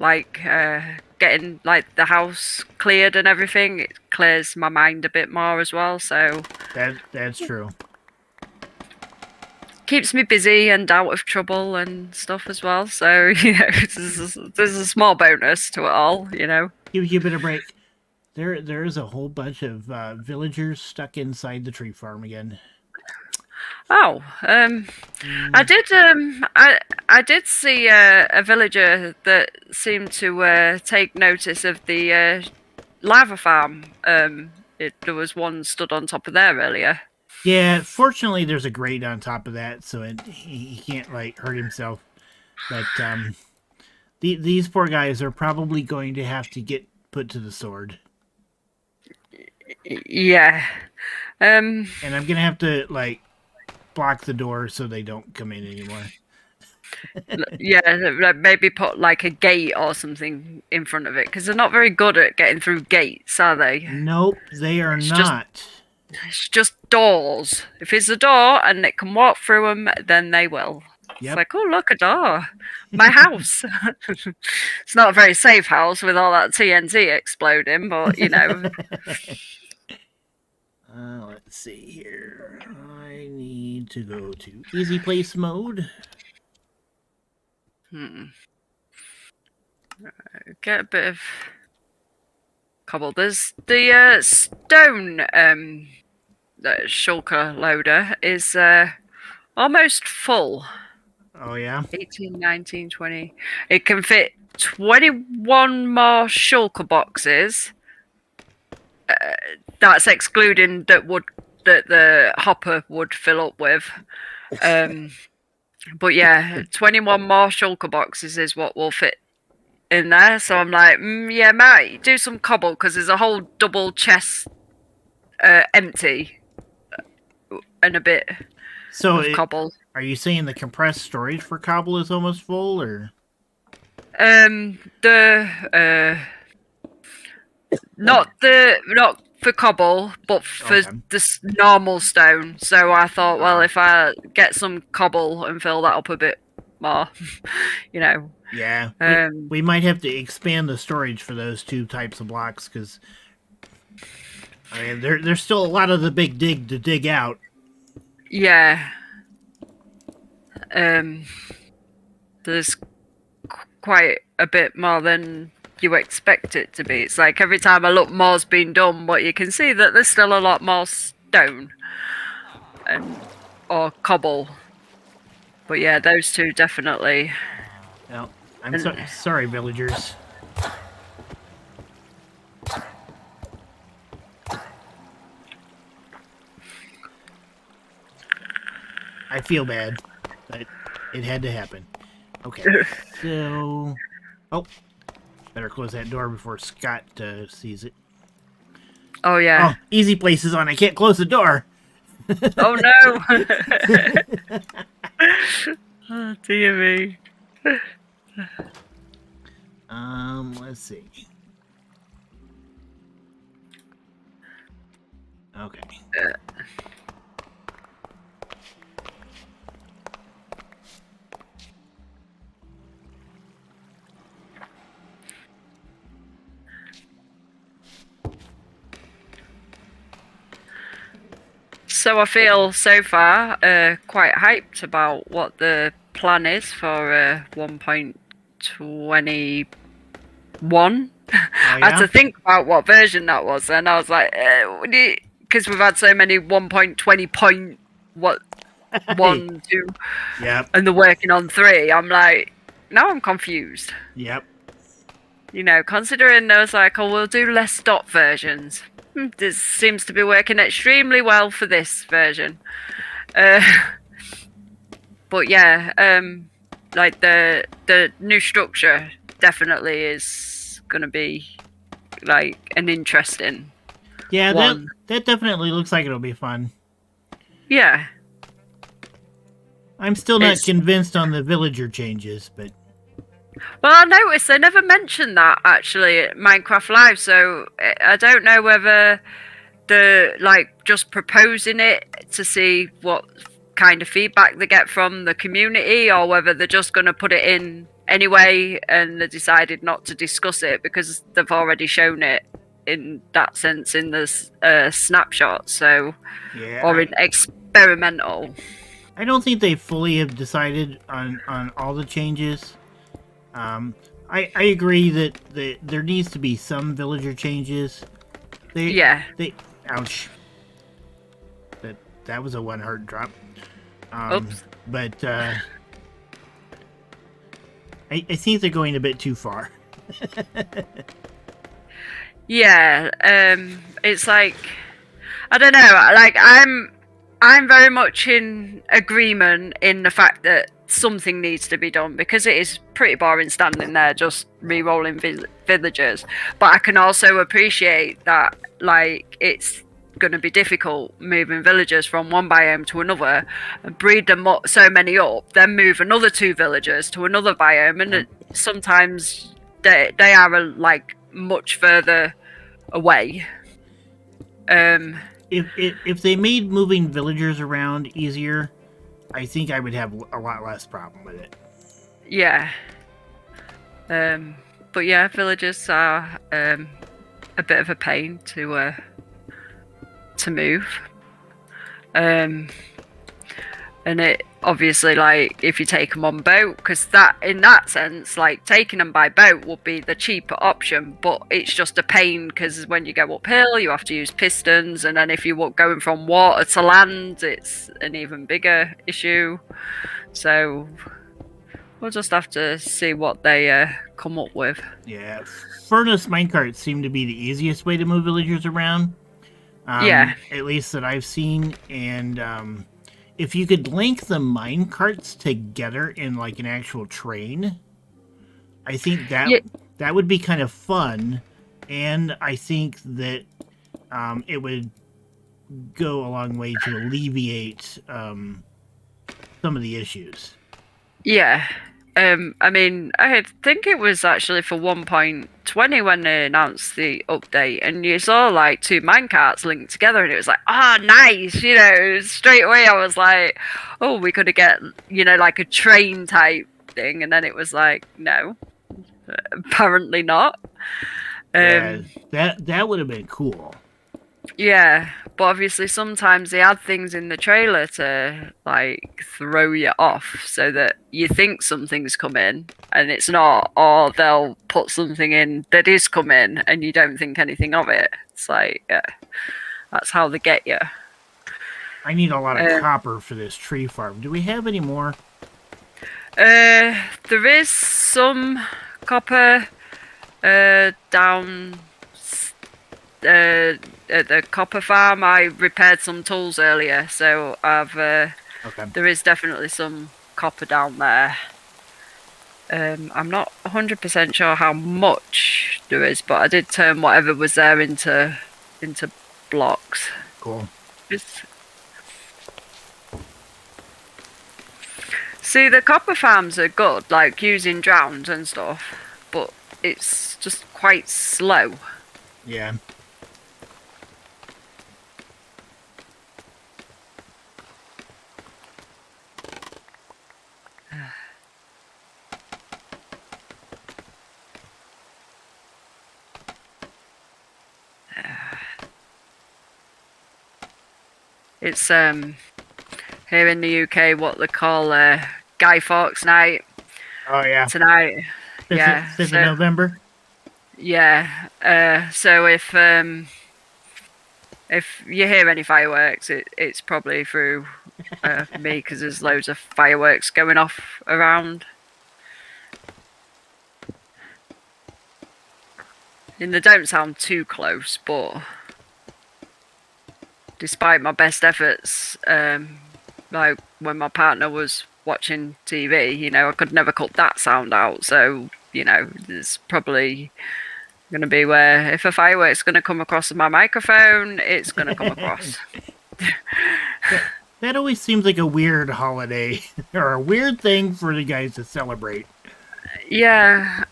like the house cleared and everything, it clears my mind a bit more as well. So that's true. Keeps me busy and out of trouble and stuff as well. So you know, there's a small bonus to it all. You know, Gives you a bit of break. There is a whole bunch of villagers stuck inside the tree farm again. Oh, I did see a villager that seemed to take notice of the lava farm. There was one stood on top of there earlier. Yeah, fortunately, there's a grate on top of that, so he can't like hurt himself. But these poor guys are probably going to have to get put to the sword. Yeah. And I'm gonna have to like block the door so they don't come in anymore. Yeah, maybe put like a gate or something in front of it, because they're not very good at getting through gates, are they? Nope, they are not. It's just doors. If it's a door and it can walk through them, then they will. Yep. It's like, oh, look, a door. My house. It's not a very safe house with all that TNT exploding, but, you know. Let's see here. I need to go to easy place mode. Get a bit of cobble. There's the stone shulker loader is almost full. Oh yeah? 18, 19, 20. It can fit 21 more shulker boxes. That's excluding that the hopper would fill up with. But yeah, 21 more shulker boxes is what will fit in there. So I'm like, yeah, mate, do some cobble, because there's a whole double chest empty and a bit of cobble. Are you saying the compressed storage for cobble is almost full, or? Not for cobble, but for Okay. this normal stone. So I thought, well, Uh-huh. if I get some cobble and fill that up a bit more, you know. Yeah, Um, we might have to expand the storage for those two types of blocks because I mean there's still a lot of the big dig to dig out. yeah. Um, there's quite a bit more than you expect it to be. It's like every time I look, more's been done, but you can see that there's still a lot more stone and or cobble. But yeah, those two definitely. Well, I'm And sorry, villagers. I feel bad, but it had to happen. Okay, so oh, better close that door before Scott sees it. oh Oh, yeah. easy place is on. I can't close the door. Oh no. Oh dear me. Let's see. Okay. So I feel so far quite hyped about what the plan is for 1.21. Oh I had yeah. to think about what version that was, and I was like, because we've had so many 1.20 point what Hey. 1, 2, Yep. and they're working on 3. I'm like, now I'm confused. Yep. You know, considering there was like, oh, we'll do less dot versions. This seems to be working extremely well for this version. Uh, but yeah, like the new structure definitely is gonna be like an interesting Yeah, one. that definitely looks like it'll be fun. Yeah, I'm still not it's convinced on the villager changes, but well, I noticed they never mentioned that actually at Minecraft Live, so I don't know whether the like just proposing it to see what kind of feedback they get from the community or whether they're just going to put it in anyway and they decided not to discuss it because they've already shown it in that sense in the snapshot, so yeah, or in experimental. I don't think they fully have decided on all the changes. I agree that there needs to be some villager changes. Yeah. They ouch. That was a one heart drop. Oops. But I think they're going a bit too far. Yeah, it's like I don't know. Like I'm very much in agreement in the fact that something needs to be done because it is pretty boring standing there just re-rolling villagers. But I can also appreciate that like it's going to be difficult moving villagers from one biome to another and breed them up, so many up, then move another 2 villagers to another biome, and sometimes they are like much further away. If they made moving villagers around easier, I think I would have a lot less problem with it. Yeah. But yeah, villagers are a bit of a pain to move. And it obviously, like, if you take them on boat, because that in that sense, like, taking them by boat would be the cheaper option, but it's just a pain because when you go uphill you have to use pistons, and then if you were going from water to land it's an even bigger issue. So we'll just have to see what they come up with. Yeah, furnace minecarts seem to be the easiest way to move villagers around. Yeah. At least that I've seen, and if you could link the mine carts together in like an actual train, I think that would be kind of fun, and I think that it would go a long way to alleviate some of the issues. Yeah. I mean, I think it was actually for 1.20 when they announced the update, and you saw like two minecarts linked together, and it was like, ah, oh, nice. Straight away I was like, oh, we could get, like a train type thing, and then it was like, no, apparently not. Yeah, that would have been cool. Yeah, but obviously sometimes they add things in the trailer to like throw you off so that you think something's coming and it's not, or they'll put something in that is coming and you don't think anything of it. It's like, yeah, that's how they get you. I need a lot of copper for this tree farm. Do we have any more? There is some copper down at the copper farm. I repaired some tools earlier, so I've Okay. there is definitely some copper down there. I'm not 100% sure how much there is, but I did turn whatever was there into blocks. Cool. See, the copper farms are good, like using drowns and stuff, but it's just quite slow. Yeah. It's here in the UK what they call Guy Fawkes Night. Oh yeah. Tonight. 5th of November. Yeah. So if you hear any fireworks, it's probably through me because there's loads of fireworks going off around. And they don't sound too close, but despite my best efforts, like when my partner was watching TV, I could never cut that sound out. So, there's probably going to be where if a firework's going to come across my microphone, it's going to come across. That always seems like a weird holiday or a weird thing for the guys to celebrate. Yeah,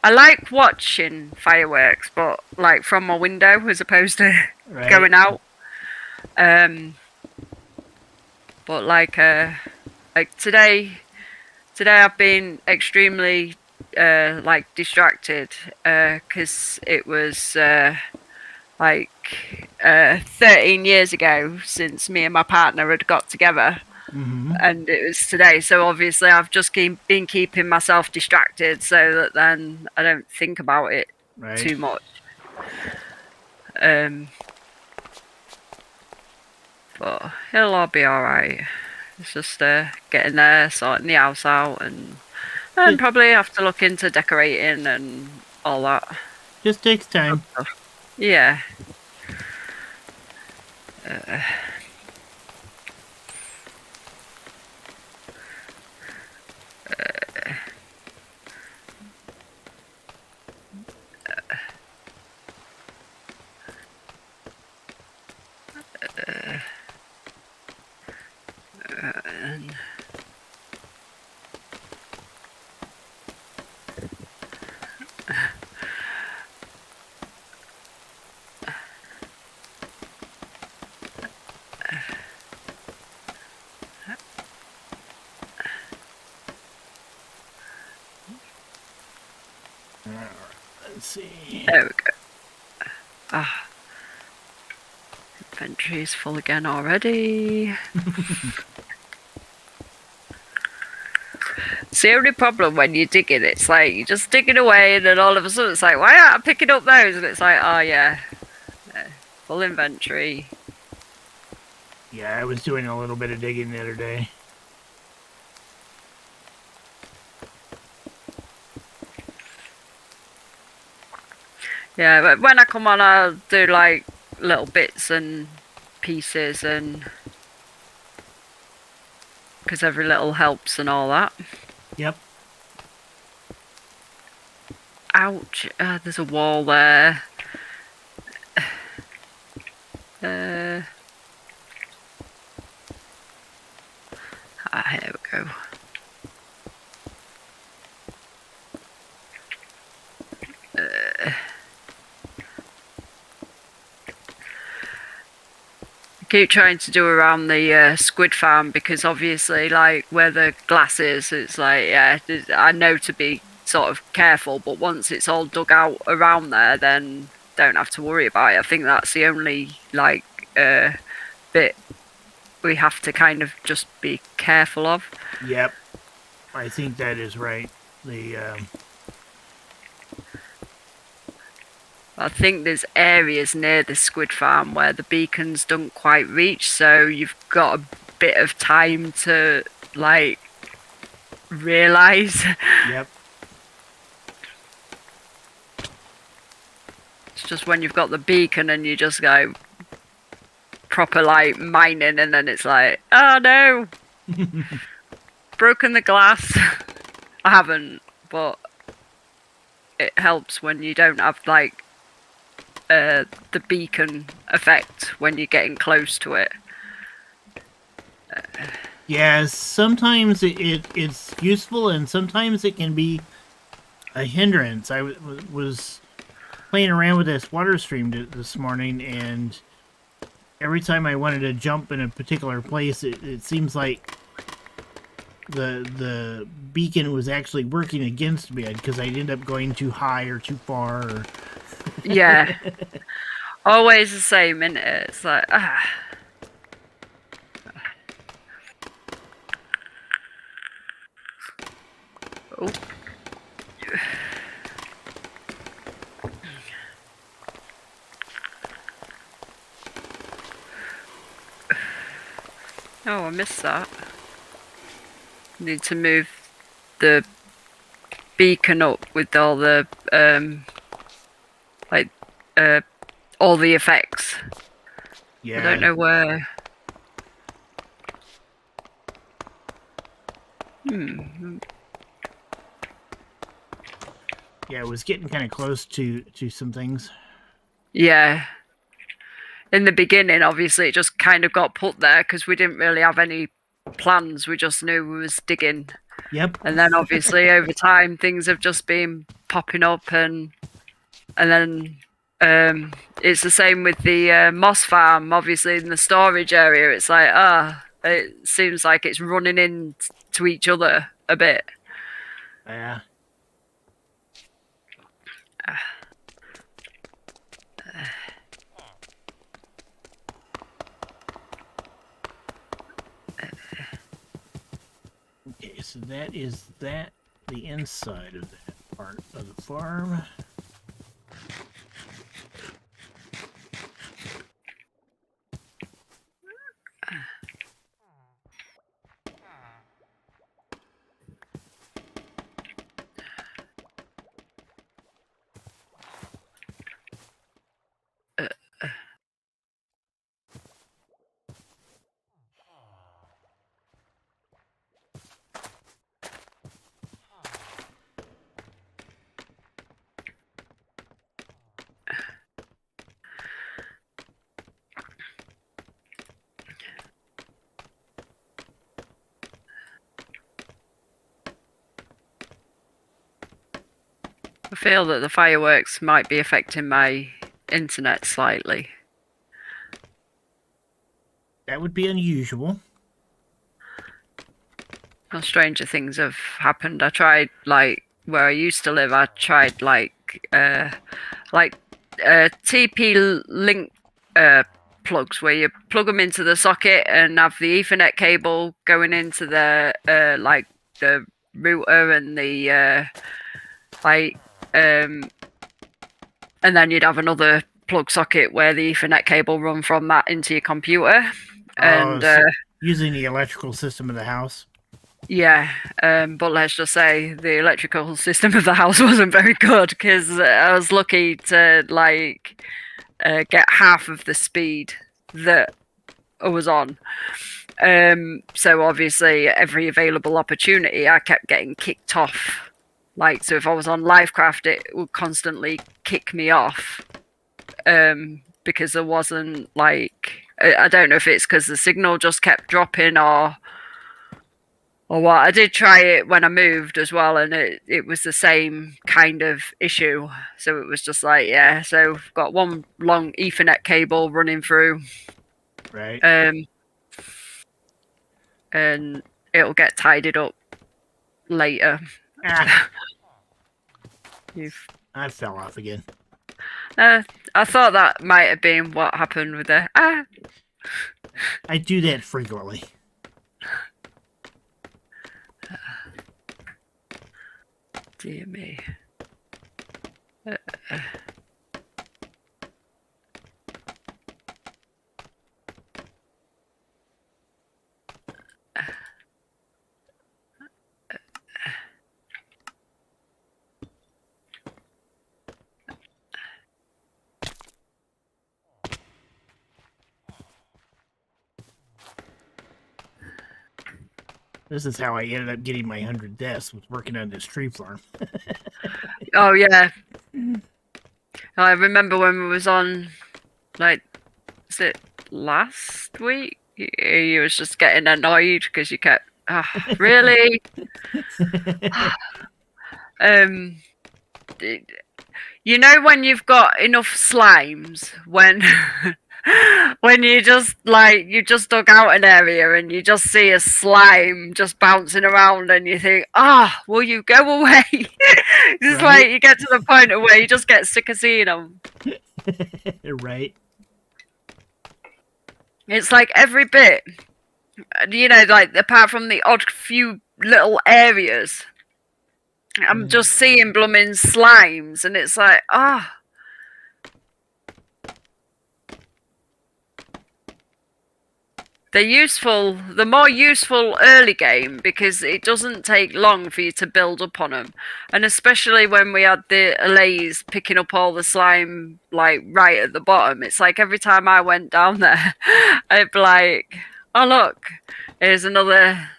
I like watching fireworks, but like from my window as opposed to going out. But like today I've been extremely like distracted because it was 13 years ago since me and my partner had got together. Mm-hmm. And it was today, so obviously I've just been keeping myself distracted so that then I don't think about it too much. But it'll all be alright. It's just getting there, sorting the house out, and probably have to look into decorating and all that. Just takes time. Yeah. Let's see. There we go. Inventory is full again already. It's the only problem when you're digging. It's like you're just digging away, and then all of a sudden it's like, why aren't I picking up those? And it's like, oh yeah, full inventory. Yeah, I was doing a little bit of digging the other day. Yeah, but when I come on, I'll do like little bits and pieces, and because every little helps and all that. Yep. Ouch! There's a wall there. keep trying to do around the squid farm, because obviously, like where the glass is, it's like, yeah, I know to be sort of careful, but once it's all dug out around there, then don't have to worry about it. I think that's the only like bit we have to kind of just be careful of. Yep, I think that is right. I think there's areas near the squid farm where the beacons don't quite reach, so you've got a bit of time to like realize. Yep. It's just when you've got the beacon and you just go proper like mining, and then it's like, oh no, broken the glass. I haven't, but it helps when you don't have like the beacon effect when you're getting close to it. Yeah, sometimes it's useful, and sometimes it can be a hindrance. I was playing around with this water stream this morning, and every time I wanted to jump in a particular place, it seems like the beacon was actually working against me because I'd end up going too high or too far. Or... Yeah. Always the same, isn't it? It's like, Oh. Oh, I missed that. Need to move the beacon up with all the all the effects. Yeah. I don't know where. Yeah, it was getting kind of close to some things. Yeah. In the beginning, obviously, it just kind of got put there because we didn't really have any plans. We just knew we was digging. Yep. And then, obviously, over time, things have just been popping up, and then it's the same with the moss farm. Obviously, in the storage area, it's like, it seems like it's running into each other a bit. Yeah. Okay, so that is the inside of that part of the farm. I feel that the fireworks might be affecting my internet slightly. That would be unusual. Well, stranger things have happened. I tried, like, where I used to live, I tried, like TP link plugs, where you plug them into the socket and have the Ethernet cable going into the, the router and the, and then you'd have another plug socket where the Ethernet cable run from that into your computer. And so using the electrical system of the house. Yeah, but let's just say the electrical system of the house wasn't very good, because I was lucky to get half of the speed that I was on. So obviously, every available opportunity, I kept getting kicked off. Like, so if I was on LyfCraft, it would constantly kick me off, because there wasn't, like, I don't know if it's because the signal just kept dropping or what. I did try it when I moved as well, and it was the same kind of issue. So it was just like, yeah, so I've got one long Ethernet cable running through Right. And it'll get tidied up later. Ah, You've I fell off again. I thought that might have been what happened with the I do that frequently. Dear me. This is how I ended up getting my 100 deaths, was working on this tree farm. Oh yeah. I remember when we was on, like, was it last week? You was just getting annoyed because you kept, really? You know when you've got enough slimes, when when you just dug out an area and you just see a slime just bouncing around and you think, will you go away? It's Right. like you get to the point of where you just get sick of seeing them. Right. It's like every bit, like apart from the odd few little areas, I'm just seeing blooming slimes, and it's like, they're useful. They're more useful early game because it doesn't take long for you to build up on them, and especially when we had the allays picking up all the slime like right at the bottom. It's like every time I went down there, I'd be like, "Oh look, here's another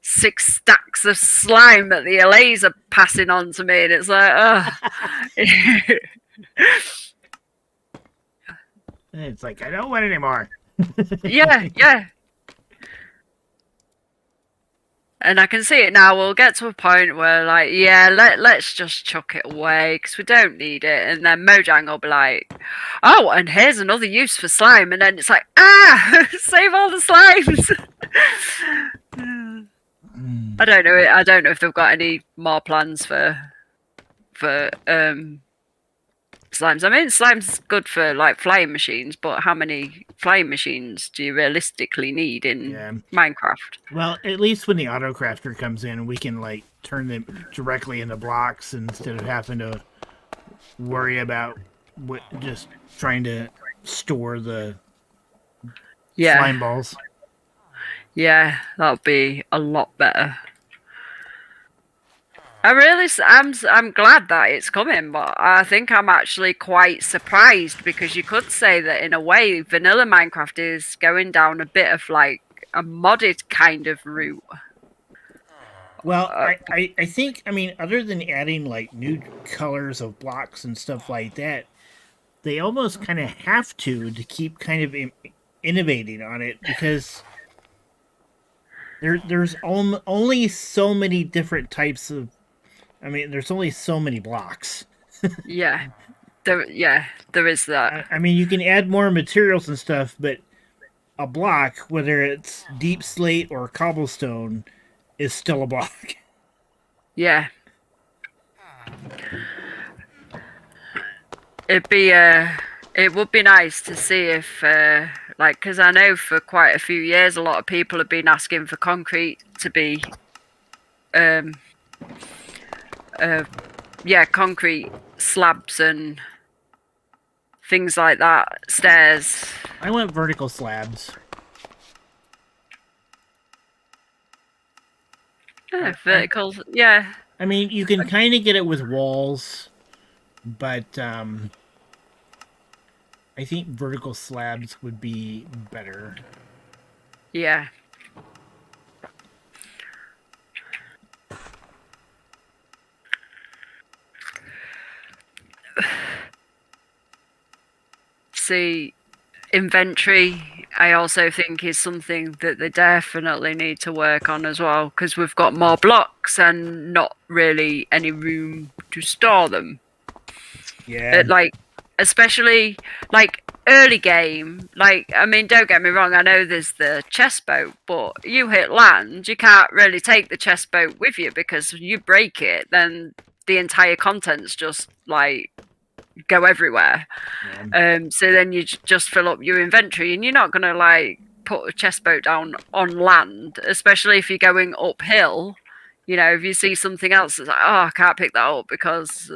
6 stacks of slime that the allays are passing on to me," and it's like, It's like, I don't want it anymore. yeah. And I can see it now. We'll get to a point where, like, let's just chuck it away because we don't need it. And then Mojang will be like, "Oh, and here's another use for slime." And then it's like, save all the slimes. I don't know. I don't know if they've got any more plans for slimes. I mean, slime's good for like flying machines, but how many flying machines do you realistically need in Minecraft? Well, at least when the auto crafter comes in, we can like turn them directly into blocks instead of having to worry about just trying to store the slime balls. Yeah, that'll be a lot better. I'm glad that it's coming, but I think I'm actually quite surprised because you could say that in a way, vanilla Minecraft is going down a bit of like a modded kind of route. Well, I think, I mean, other than adding like new colors of blocks and stuff like that, they almost kind of have to keep kind of innovating on it because there's only so many different types of. I mean, there's only so many blocks. Yeah, there is that. I mean, you can add more materials and stuff, but a block, whether it's deep slate or cobblestone, is still a block. Yeah. It would be nice to see if, because I know for quite a few years, a lot of people have been asking for concrete to be, concrete slabs and things like that, stairs. I want vertical slabs. Yeah, verticals, yeah. I mean, you can kind of get it with walls, but I think vertical slabs would be better. Yeah. See, inventory, I also think is something that they definitely need to work on as well, because we've got more blocks and not really any room to store them. Yeah. Like, especially, like, early game, like, I mean, don't get me wrong, I know there's the chest boat, but you hit land, you can't really take the chest boat with you because you break it, then the entire contents just like go everywhere. So then you just fill up your inventory, and you're not gonna like put a chest boat down on land, especially if you're going uphill. You know, if you see something else, it's like, oh, I can't pick that up because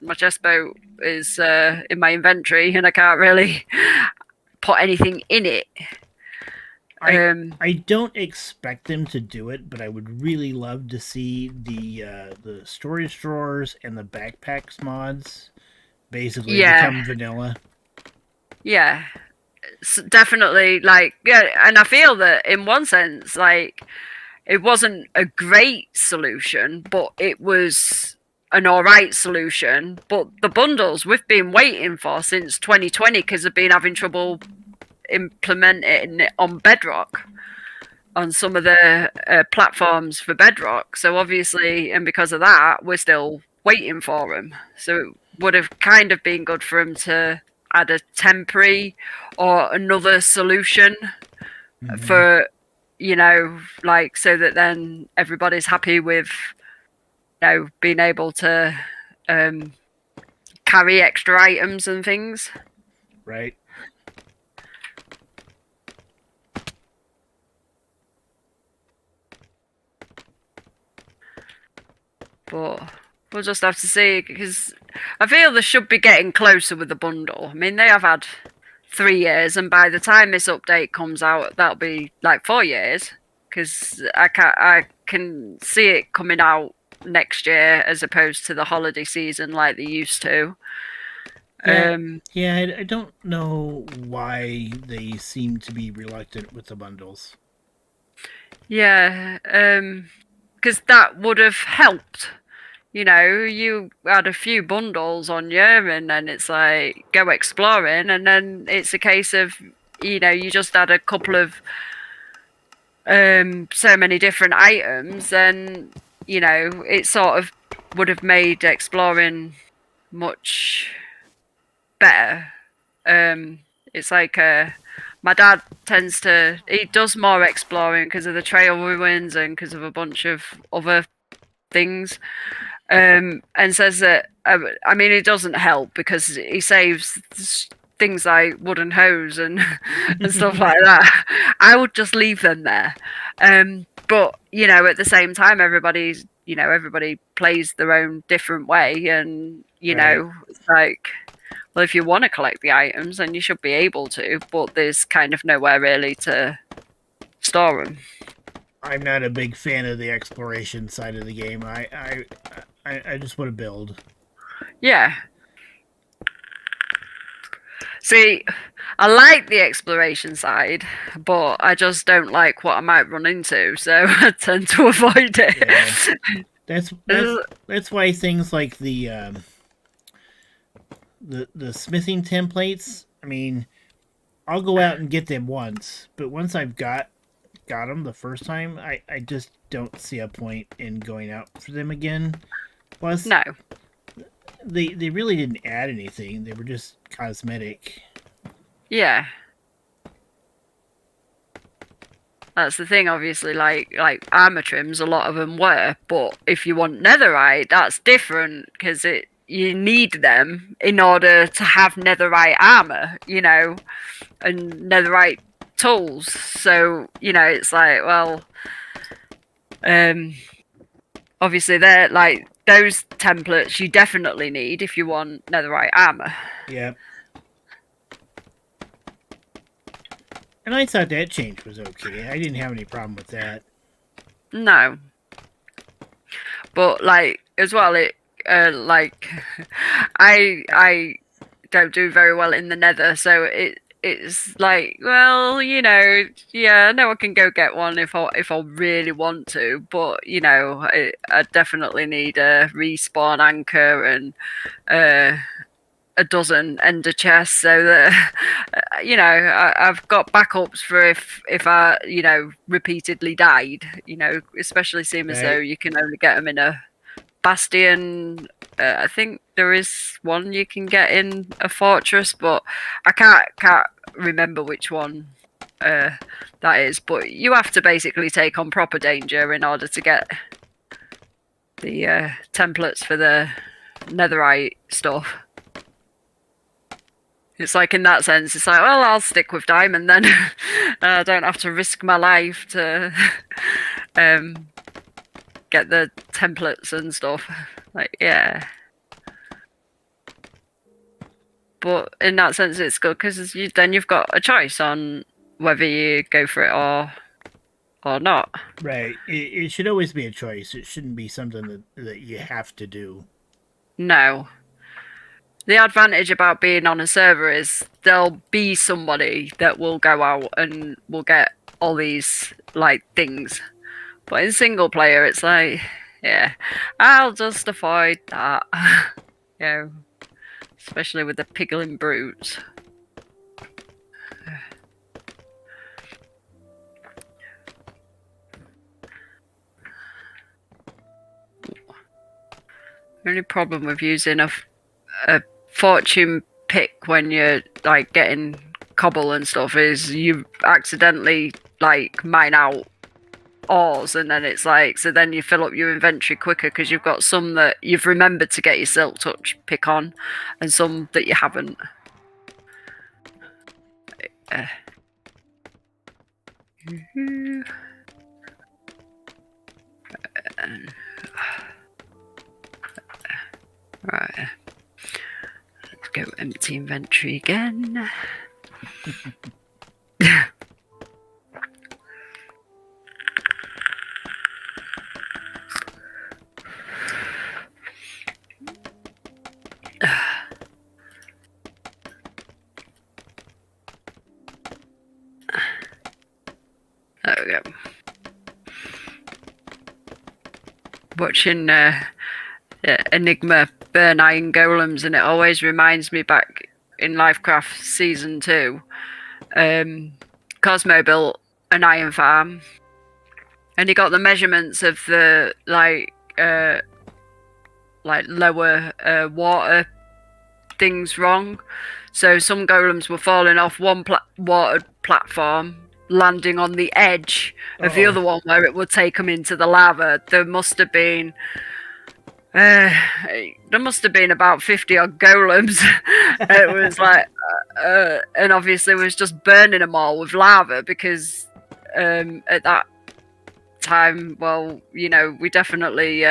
my chest boat is in my inventory and I can't really put anything in it. I don't expect them to do it, but I would really love to see the storage drawers and the backpacks mods basically become vanilla. Yeah, definitely. Like, yeah, and I feel that in one sense, like, it wasn't a great solution, but it was an alright solution. But the bundles we've been waiting for since 2020 because they've been having trouble implementing it on Bedrock, on some of the platforms for Bedrock. So obviously, and because of that, we're still waiting for them. So it would have kind of been good for them to add a temporary or another solution for, you know, like, so that then everybody's happy with, you know, being able to carry extra items and things. Right. But we'll just have to see, because I feel they should be getting closer with the bundle. I mean, they have had 3 years, and by the time this update comes out, that'll be like 4 years. Because I can see it coming out next year as opposed to the holiday season like they used to. Yeah, I don't know why they seem to be reluctant with the bundles. Yeah, because that would have helped. You know, you had a few bundles on you, and then it's like, go exploring, and then it's a case of, you know, you just had a couple of so many different items, and, you know, it sort of would have made exploring much better. It's like my dad he does more exploring because of the trail ruins and because of a bunch of other things. And says that, I mean, it doesn't help because he saves things like wooden hose and and stuff like that. I would just leave them there. But, you know, at the same time, everybody plays their own different way, and, you know, it's like, well, if you want to collect the items, then you should be able to, but there's kind of nowhere really to store them. I'm not a big fan of the exploration side of the game. I just want to build. Yeah. See, I like the exploration side, but I just don't like what I might run into, so I tend to avoid it. Yeah. That's why things like the smithing templates. I mean, I'll go out and get them once, but once I've got them the first time, I just don't see a point in going out for them again. Plus, no, they really didn't add anything. They were just cosmetic. Yeah. That's the thing, obviously, like armor trims, a lot of them were, but if you want netherite, that's different, because you need them in order to have netherite armor, you know, and netherite tools. So, you know, it's like, well, obviously they're like, those templates you definitely need if you want netherite armor. Yeah. And I thought that change was okay. I didn't have any problem with that. No. But, like, as well, like, I don't do very well in the nether, so it's like, well, you know, yeah, I know I can go get one if I really want to, but, you know, I definitely need a respawn anchor and a dozen ender chests, so that, you know, I've got backups for if I, you know, repeatedly died, you know, especially seeing as though you can only get them in a bastion. I think there is one you can get in a fortress, but I can't remember which one that is. But you have to basically take on proper danger in order to get the templates for the netherite stuff. It's like, in that sense, it's like, well, I'll stick with diamond then. I don't have to risk my life to get the templates and stuff. Like, yeah. But in that sense, it's good because then you've got a choice on whether you go for it or not. Right. It should always be a choice. It shouldn't be something that you have to do. No. The advantage about being on a server is there'll be somebody that will go out and will get all these like things. But in single player, it's like, yeah, I'll just avoid that. You know, especially with the piggling brutes. The only problem with using a fortune pick when you're like getting cobble and stuff is you accidentally like mine out ores, and then it's like, so then you fill up your inventory quicker because you've got some that you've remembered to get your silk touch pick on and some that you haven't. Right, let's go empty inventory again. There we go. Watching Enigma burn iron golems, and it always reminds me back in LyfCraft Season 2. Cosmo built an iron farm, and he got the measurements of the like lower water things wrong. So some golems were falling off one water platform, landing on the edge of the other one where it would take them into the lava. There must have been about 50 odd golems. It was like, and obviously it was just burning them all with lava because at that time, well, you know, we definitely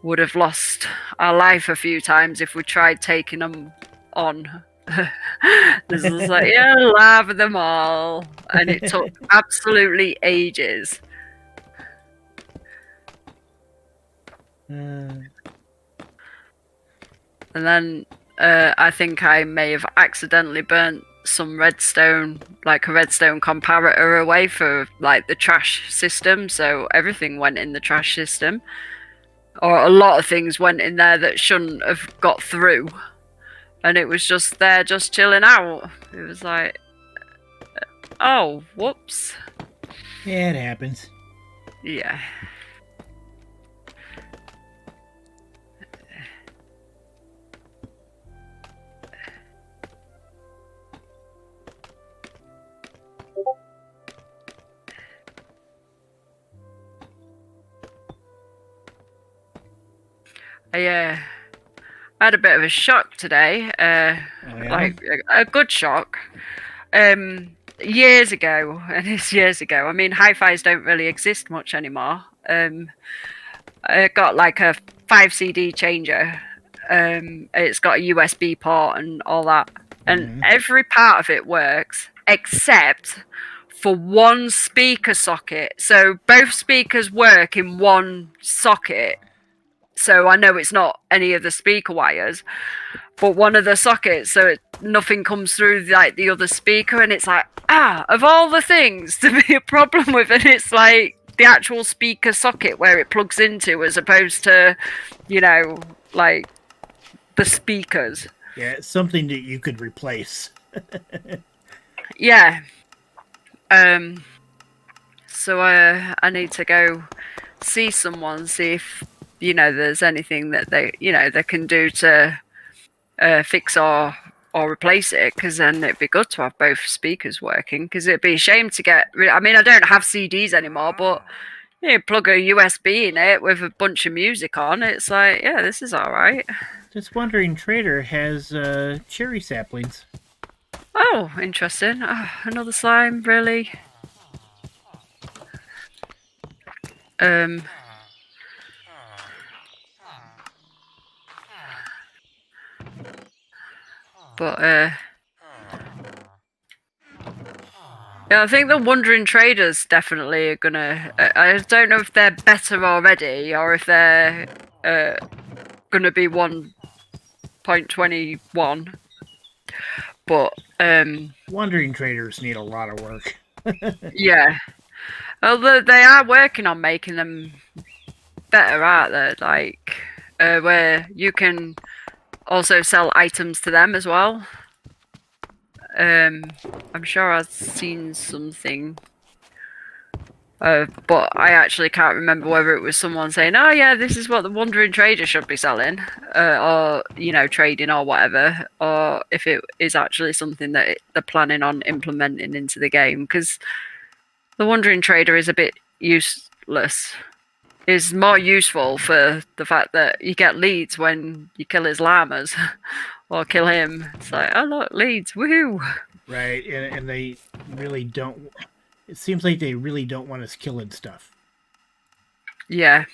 would have lost our life a few times if we tried taking them on. This was like, yeah, lava them all, and it took absolutely ages. And then I think I may have accidentally burnt some redstone, like a redstone comparator away for like the trash system, so everything went in the trash system, or a lot of things went in there that shouldn't have got through, and it was just there just chilling out. It was like, oh, whoops. Yeah, it happens. Yeah. I had a bit of a shock today. Like a good shock. Years ago, and it's years ago. I mean, hi-fis don't really exist much anymore. I got like a 5 CD changer. It's got a USB port and all that, and every part of it works except for one speaker socket. So both speakers work in one socket. So I know it's not any of the speaker wires, but one of the sockets, so nothing comes through like the other speaker, and it's like, of all the things to be a problem with, and it's like the actual speaker socket where it plugs into, as opposed to, you know, like the speakers. Yeah, it's something that you could replace. Yeah. So I need to go see someone, see if there's anything that they can do to fix or replace it, because then it'd be good to have both speakers working, because it'd be a shame to get I mean, I don't have CDs anymore, but you plug a USB in it with a bunch of music on, it's like, yeah, this is all right. This Wandering Trader has cherry saplings. Oh, interesting. Oh, another slime, really? But yeah, I think the Wandering Traders definitely are gonna. I don't know if they're better already or if they're gonna be 1.21. But Wandering Traders need a lot of work. yeah, although they are working on making them better, aren't they? Like where you can also sell items to them as well. I'm sure I've seen something, but I actually can't remember whether it was someone saying, "Oh yeah, this is what the Wandering Trader should be selling," or trading or whatever, or if it is actually something that they're planning on implementing into the game. Because the Wandering Trader is a bit useless. Is more useful for the fact that you get leads when you kill his llamas or kill him. It's like, oh look, leads, woohoo! Right, and they really don't. It seems like they really don't want us killing stuff. Yeah.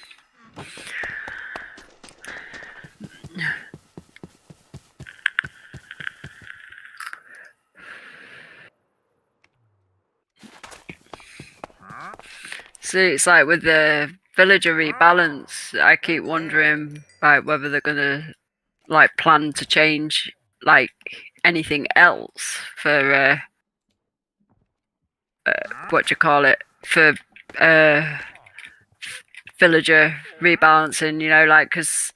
See, it's like with the villager rebalance, I keep wondering like whether they're gonna like plan to change like anything else for what do you call it, for villager rebalancing, like, because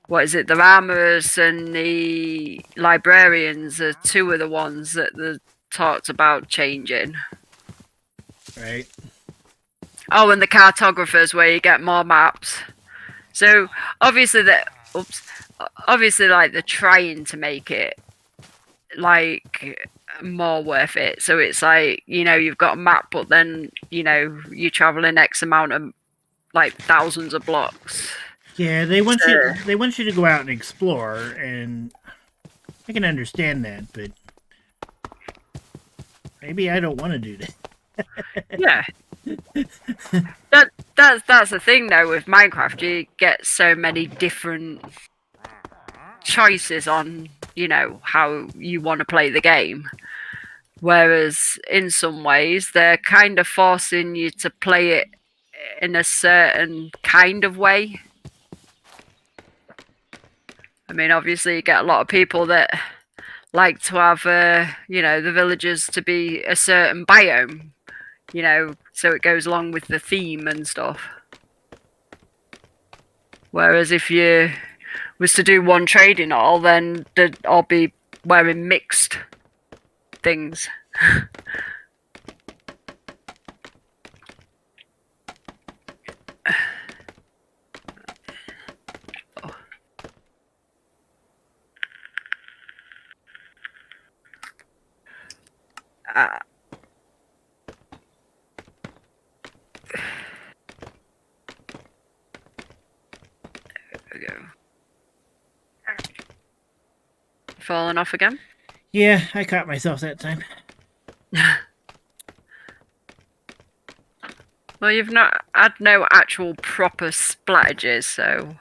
what is it, the armorers and the librarians are two of the ones that they talked about changing. Right. Oh, and the cartographers, where you get more maps. So obviously like they're trying to make it like more worth it. So it's like, you've got a map, but then you're traveling X amount of like thousands of blocks. Yeah, they want you. They want you to go out and explore, and I can understand that, but maybe I don't want to do that. Yeah. That's the thing though with Minecraft. You get so many different choices on how you want to play the game, whereas in some ways they're kind of forcing you to play it in a certain kind of way. I mean, obviously you get a lot of people that like to have the villagers to be a certain biome, so it goes along with the theme and stuff. Whereas if you was to do one trading all, then they'd all be wearing mixed things. Falling off again? Yeah, I caught myself that time. Well, you've not had no actual proper splattages, so...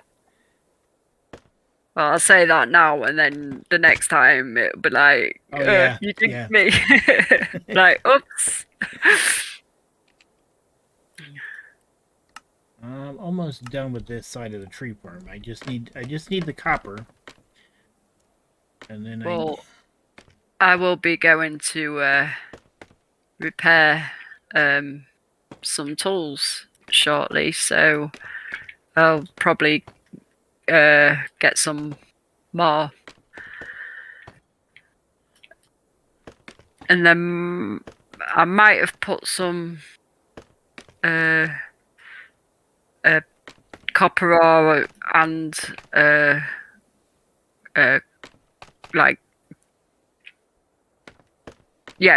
Well, I'll say that now, and then the next time it'll be like, oh, yeah. You did me. Like, oops. I'm almost done with this side of the tree farm. I just need the copper. And then I will be going to repair some tools shortly, so I'll probably get some more. And then I might have put some copper ore and like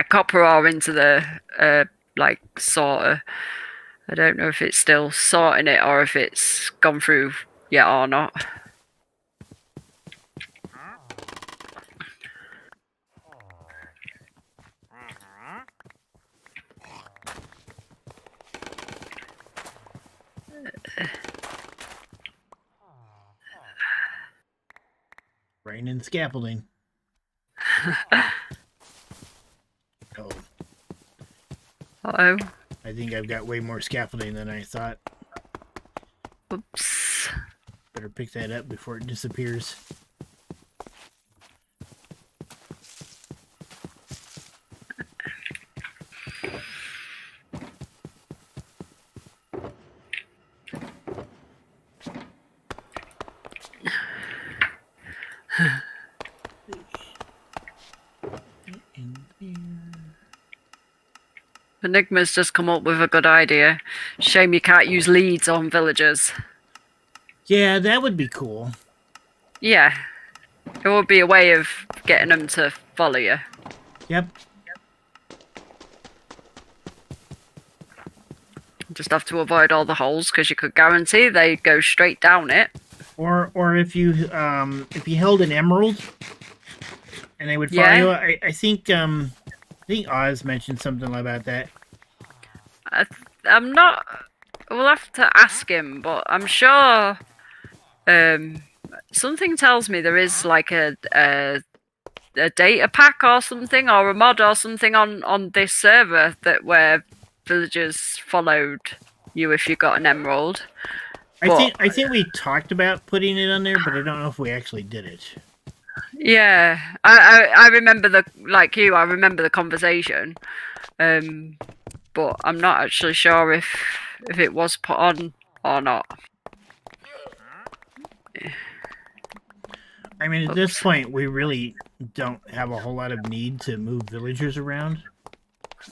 copper ore into the like sorter. I don't know if it's still sorting it or if it's gone through yet or not. Rain and scaffolding. Oh. Uh-oh. I think I've got way more scaffolding than I thought. Oops. Better pick that up before it disappears. Enigma's just come up with a good idea. Shame you can't use leads on villagers. Yeah, that would be cool. Yeah. It would be a way of getting them to follow you. Yep. Just have to avoid all the holes because you could guarantee they go straight down it. Or if you held an emerald and they would follow you. I think Oz mentioned something about that. I'm not. We'll have to ask him, but I'm sure. Something tells me there is like a data pack or something, or a mod or something on this server where villagers followed you if you got an emerald. I think we talked about putting it on there, but I don't know if we actually did it. Yeah, I remember I remember the conversation, but I'm not actually sure if it was put on or not. I mean, at this point, we really don't have a whole lot of need to move villagers around.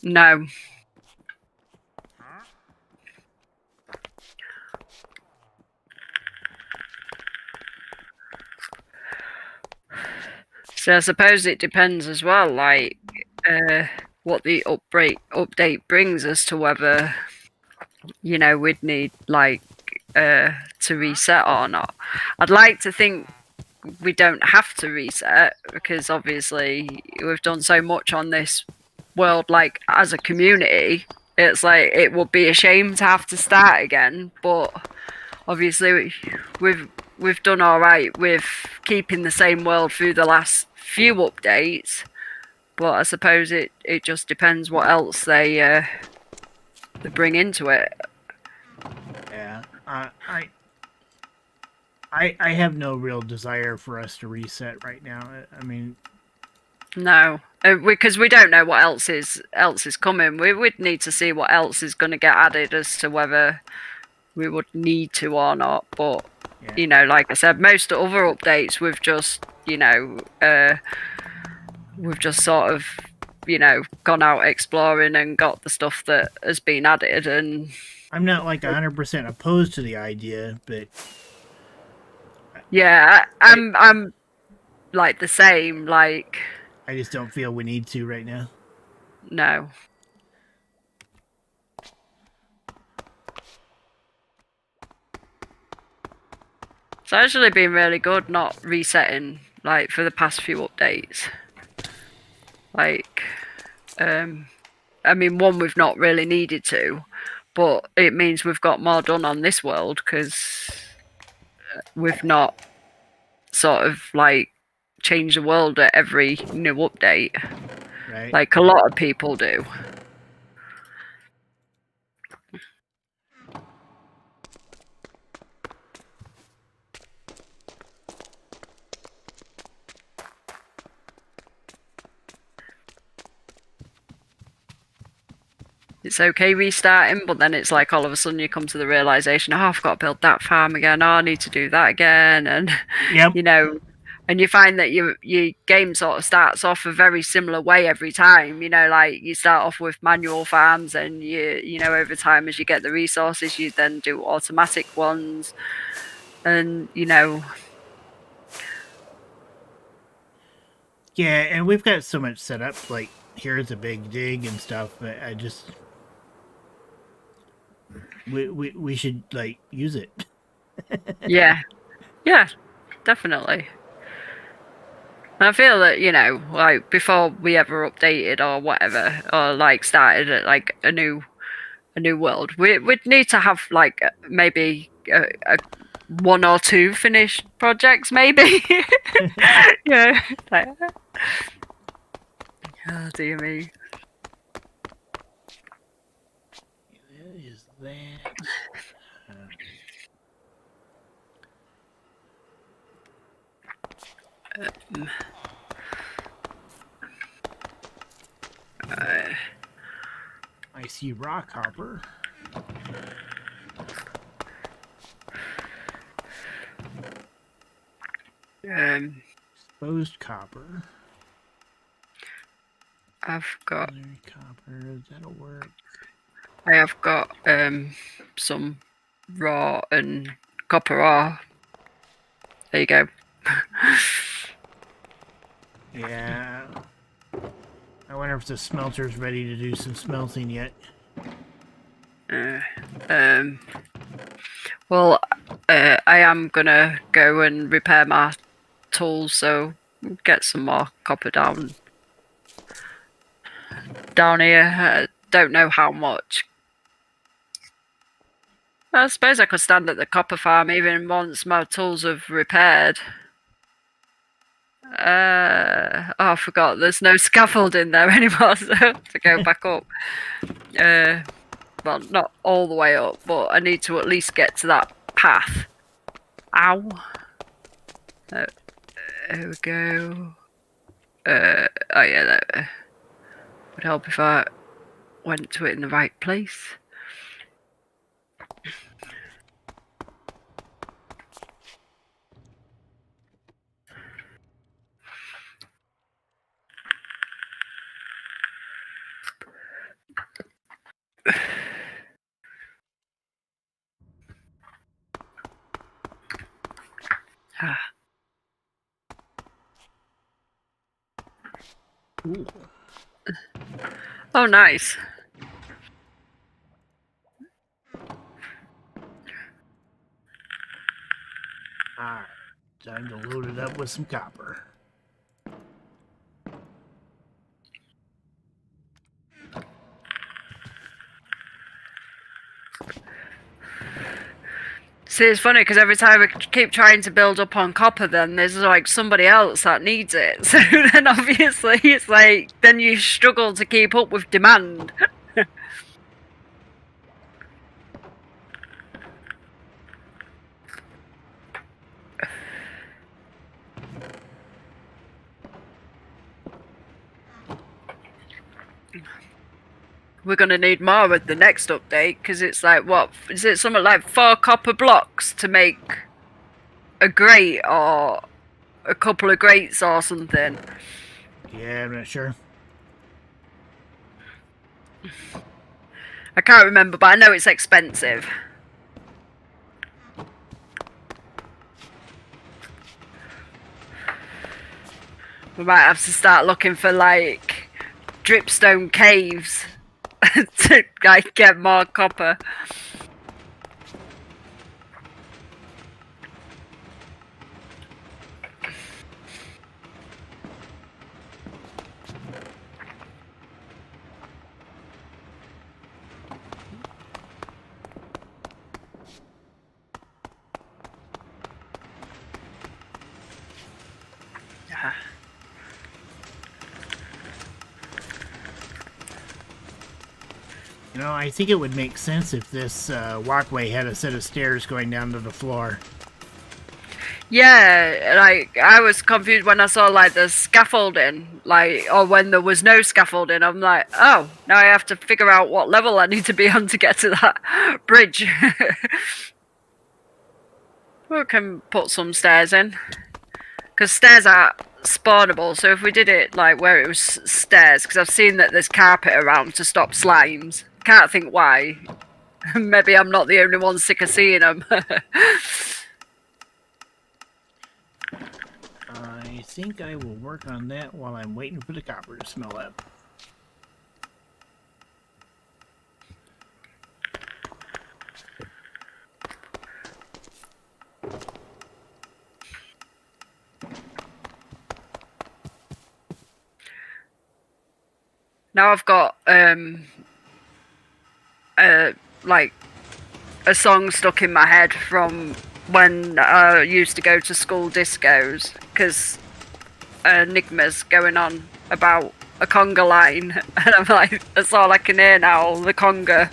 No. So I suppose it depends as well, like what the update brings as to whether we'd need to reset or not. I'd like to think we don't have to reset because obviously we've done so much on this world, like as a community. It's like it would be a shame to have to start again, but obviously we've done all right with keeping the same world through the last few updates, but I suppose it just depends what else they bring into it. Yeah, I have no real desire for us to reset right now. I mean, no, because we don't know what else is coming. We'd need to see what else is going to get added as to whether we would need to or not. But like I said, most other updates we've just sort of gone out exploring and got the stuff that has been added. And I'm not like 100% opposed to the idea, but yeah, I'm like the same. Like I just don't feel we need to right now. No. It's actually been really good not resetting like for the past few updates. Like, I mean, one, we've not really needed to, but it means we've got more done on this world because we've not sort of like changed the world at every new update, right? Like a lot of people do. It's okay restarting, but then it's like all of a sudden you come to the realization, oh, I've got to build that farm again. Oh, I need to do that again, and Yep. and you find that your game sort of starts off a very similar way every time. You know, like you start off with manual farms, and you know, over time as you get the resources, you then do automatic ones, and you know. Yeah, and we've got so much set up. Like here's a big dig and stuff. But I just we should like use it. Yeah, yeah, definitely. And I feel that, you know, like before we ever updated or whatever, or like started at like a new world, we'd need to have like maybe a one or two finished projects, maybe. Yeah. Like, oh dear me. Is that? I see rock hopper. Exposed copper. I've got. Copper. That'll work. I have got some raw and copper ore. There you go. Yeah. I wonder if the smelter's ready to do some smelting yet. Well, I am gonna go and repair my tools, so get some more copper down here. I don't know how much. I suppose I could stand at the copper farm even once my tools have repaired. I forgot. There's no scaffolding there anymore, so to go back up. Well, not all the way up, but I need to at least get to that path. Ow. There we go. Oh yeah, that would help if I went to it in the right place. Ooh. Oh, nice. Alright, time to load it up with some copper. See, it's funny because every time I keep trying to build up on copper, then there's like somebody else that needs it. So then obviously it's like, then you struggle to keep up with demand. We're going to need more with the next update because it's like, what is it, something like 4 copper blocks to make a grate or a couple of grates or something. Yeah, I'm not sure. I can't remember, but I know it's expensive. We might have to start looking for like dripstone caves to like get more copper. You know, I think it would make sense if this walkway had a set of stairs going down to the floor. Yeah, like I was confused when I saw like the scaffolding, like, or when there was no scaffolding. I'm like, oh, now I have to figure out what level I need to be on to get to that bridge. We can put some stairs in, because stairs are spawnable. So if we did it like where it was stairs, because I've seen that there's carpet around to stop slimes. Can't think why. Maybe I'm not the only one sick of seeing them. I think I will work on that while I'm waiting for the copper to smell up. Now I've got like a song stuck in my head from when I used to go to school discos, because Enigma's going on about a conga line, and I'm like, that's all I can hear now, the conga.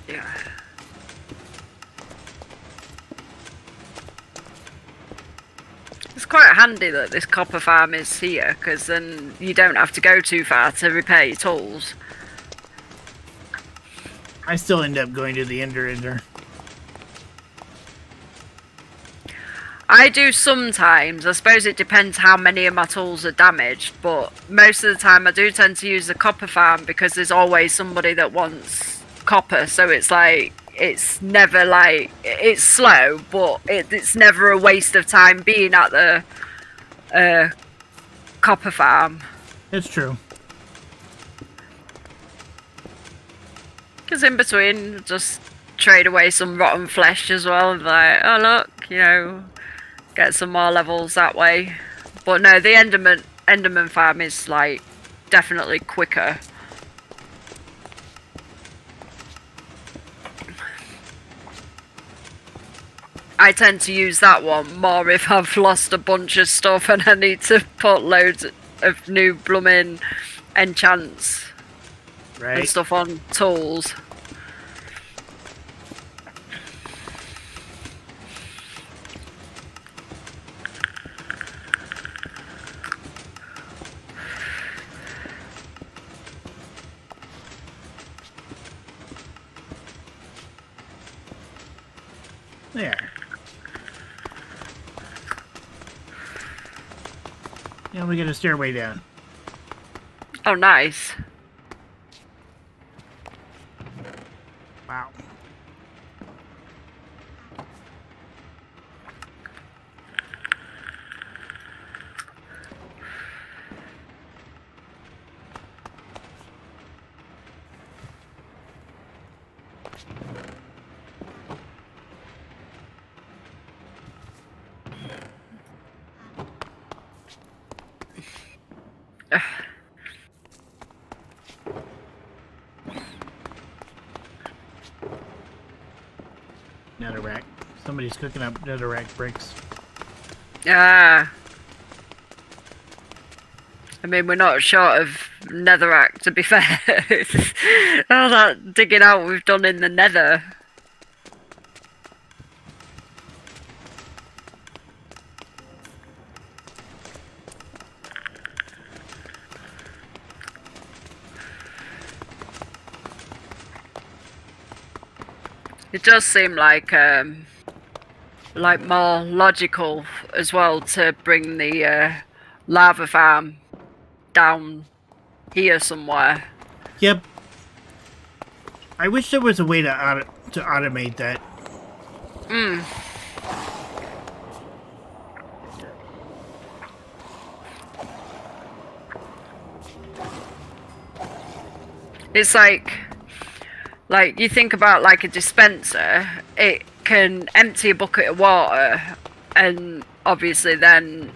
Yeah. It's quite handy that this copper farm is here, because then you don't have to go too far to repair your tools. I still end up going to the Ender. I do sometimes. I suppose it depends how many of my tools are damaged, but most of the time I do tend to use the copper farm because there's always somebody that wants copper, so it's like, it's never like, it's slow, but it's never a waste of time being at the copper farm. It's true. Because in between, just trade away some rotten flesh as well, and like, oh look, you know, get some more levels that way. But no, the Enderman farm is like definitely quicker. I tend to use that one more if I've lost a bunch of stuff and I need to put loads of new blooming enchants and stuff on tools. There. And we get a stairway down. Oh, nice. Wow. Netherrack. Somebody's cooking up netherrack bricks. Ah. I mean, we're not short of netherrack, to be fair. All that digging out we've done in the nether. It does seem like more logical as well to bring the lava farm down here somewhere. Yep. I wish there was a way to automate that. It's like you think about like a dispenser, it can empty a bucket of water and obviously then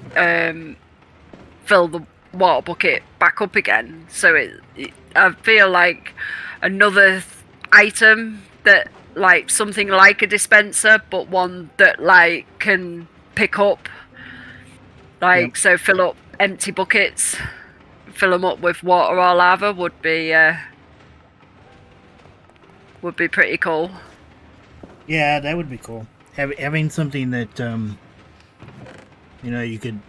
fill the water bucket back up again. So I feel like another item that like something like a dispenser, but one that like can pick up, like Yep. so fill up empty buckets, fill them up with water or lava would be pretty cool. Yeah, that would be cool. Having something that you could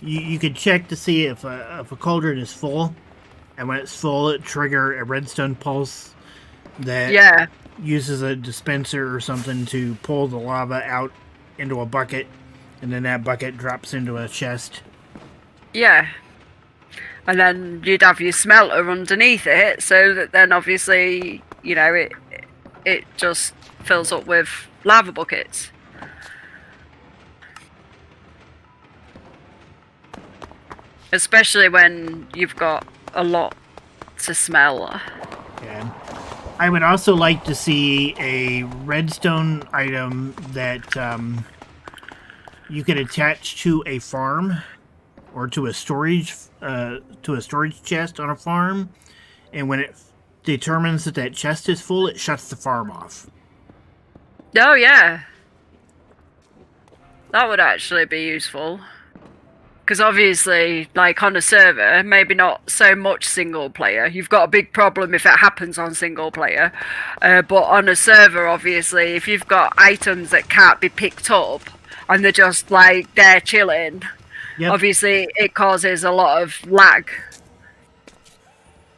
you could check to see if a cauldron is full, and when it's full, it trigger a redstone pulse that uses a dispenser or something to pull the lava out into a bucket, and then that bucket drops into a chest. Yeah. And then you'd have your smelter underneath it, so that then obviously, it just fills up with lava buckets. Especially when you've got a lot to smell. Yeah. I would also like to see a redstone item that you could attach to a farm or to a storage chest on a farm, and when it determines that chest is full, it shuts the farm off. Oh yeah, that would actually be useful. Because obviously, like on a server, maybe not so much single player. You've got a big problem if it happens on single player. But on a server, obviously, if you've got items that can't be picked up and they're just like there chilling, obviously it causes a lot of lag.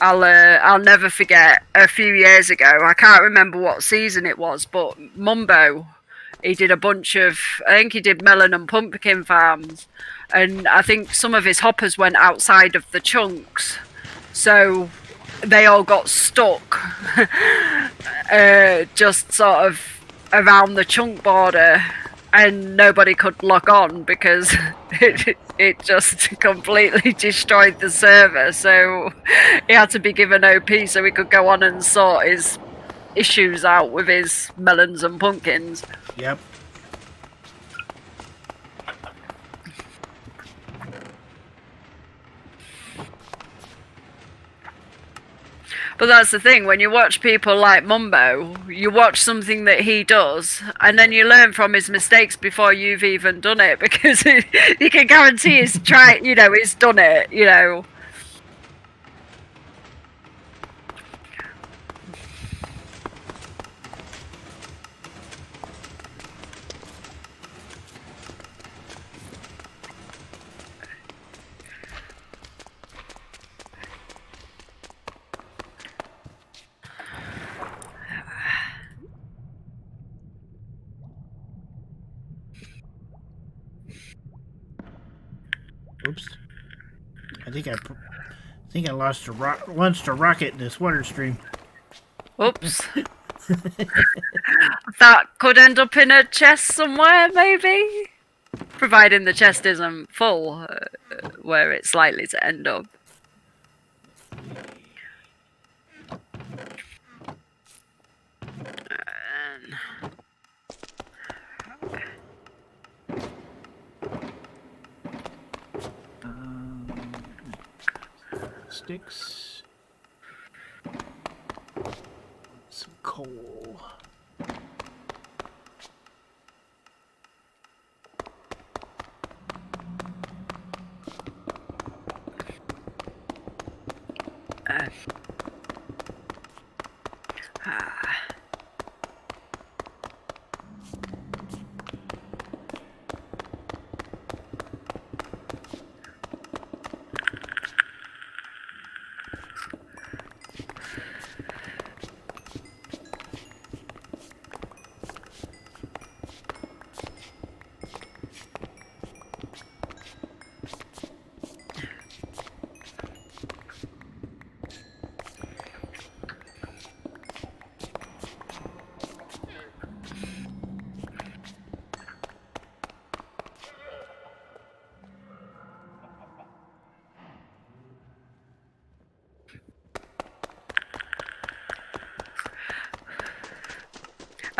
I'll never forget a few years ago. I can't remember what season it was, but Mumbo, he did a bunch of. I think he did melon and pumpkin farms. And I think some of his hoppers went outside of the chunks, so they all got stuck just sort of around the chunk border, and nobody could log on because it just completely destroyed the server. So he had to be given OP so he could go on and sort his issues out with his melons and pumpkins. Yep. But that's the thing, when you watch people like Mumbo, you watch something that he does, and then you learn from his mistakes before you've even done it, because you can guarantee he's he's done it, Oops. I think I launched a rocket in this water stream. Oops. That could end up in a chest somewhere, maybe? Providing the chest isn't full, where it's likely to end up. Sticks. Some coal.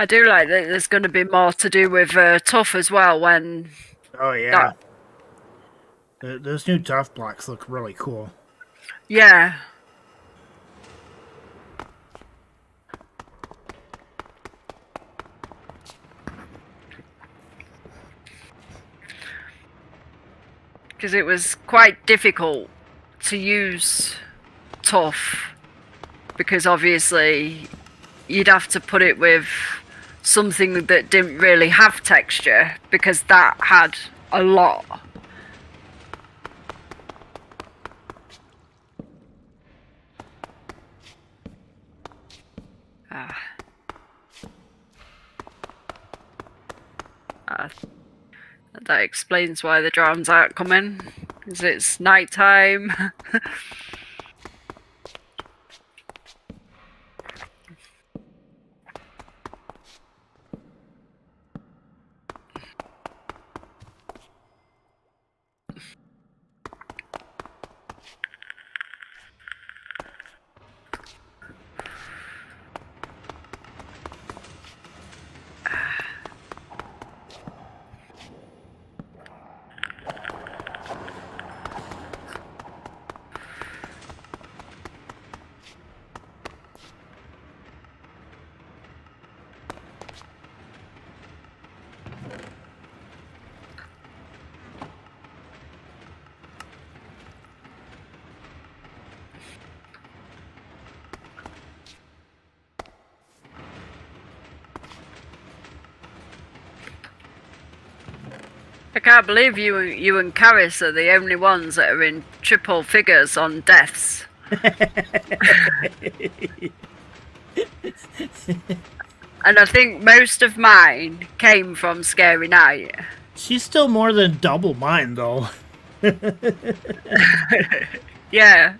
I do like that there's going to be more to do with tough as well when Oh yeah. Those new tough blocks look really cool. yeah. Because it was quite difficult to use tough because obviously you'd have to put it with something that didn't really have texture because that had a lot. Uh, that explains why the drones aren't coming, because it's night time. I can't believe you and Karis are the only ones that are in triple figures on deaths. And I think most of mine came from Scary Night. She's still more than double mine, though. Yeah.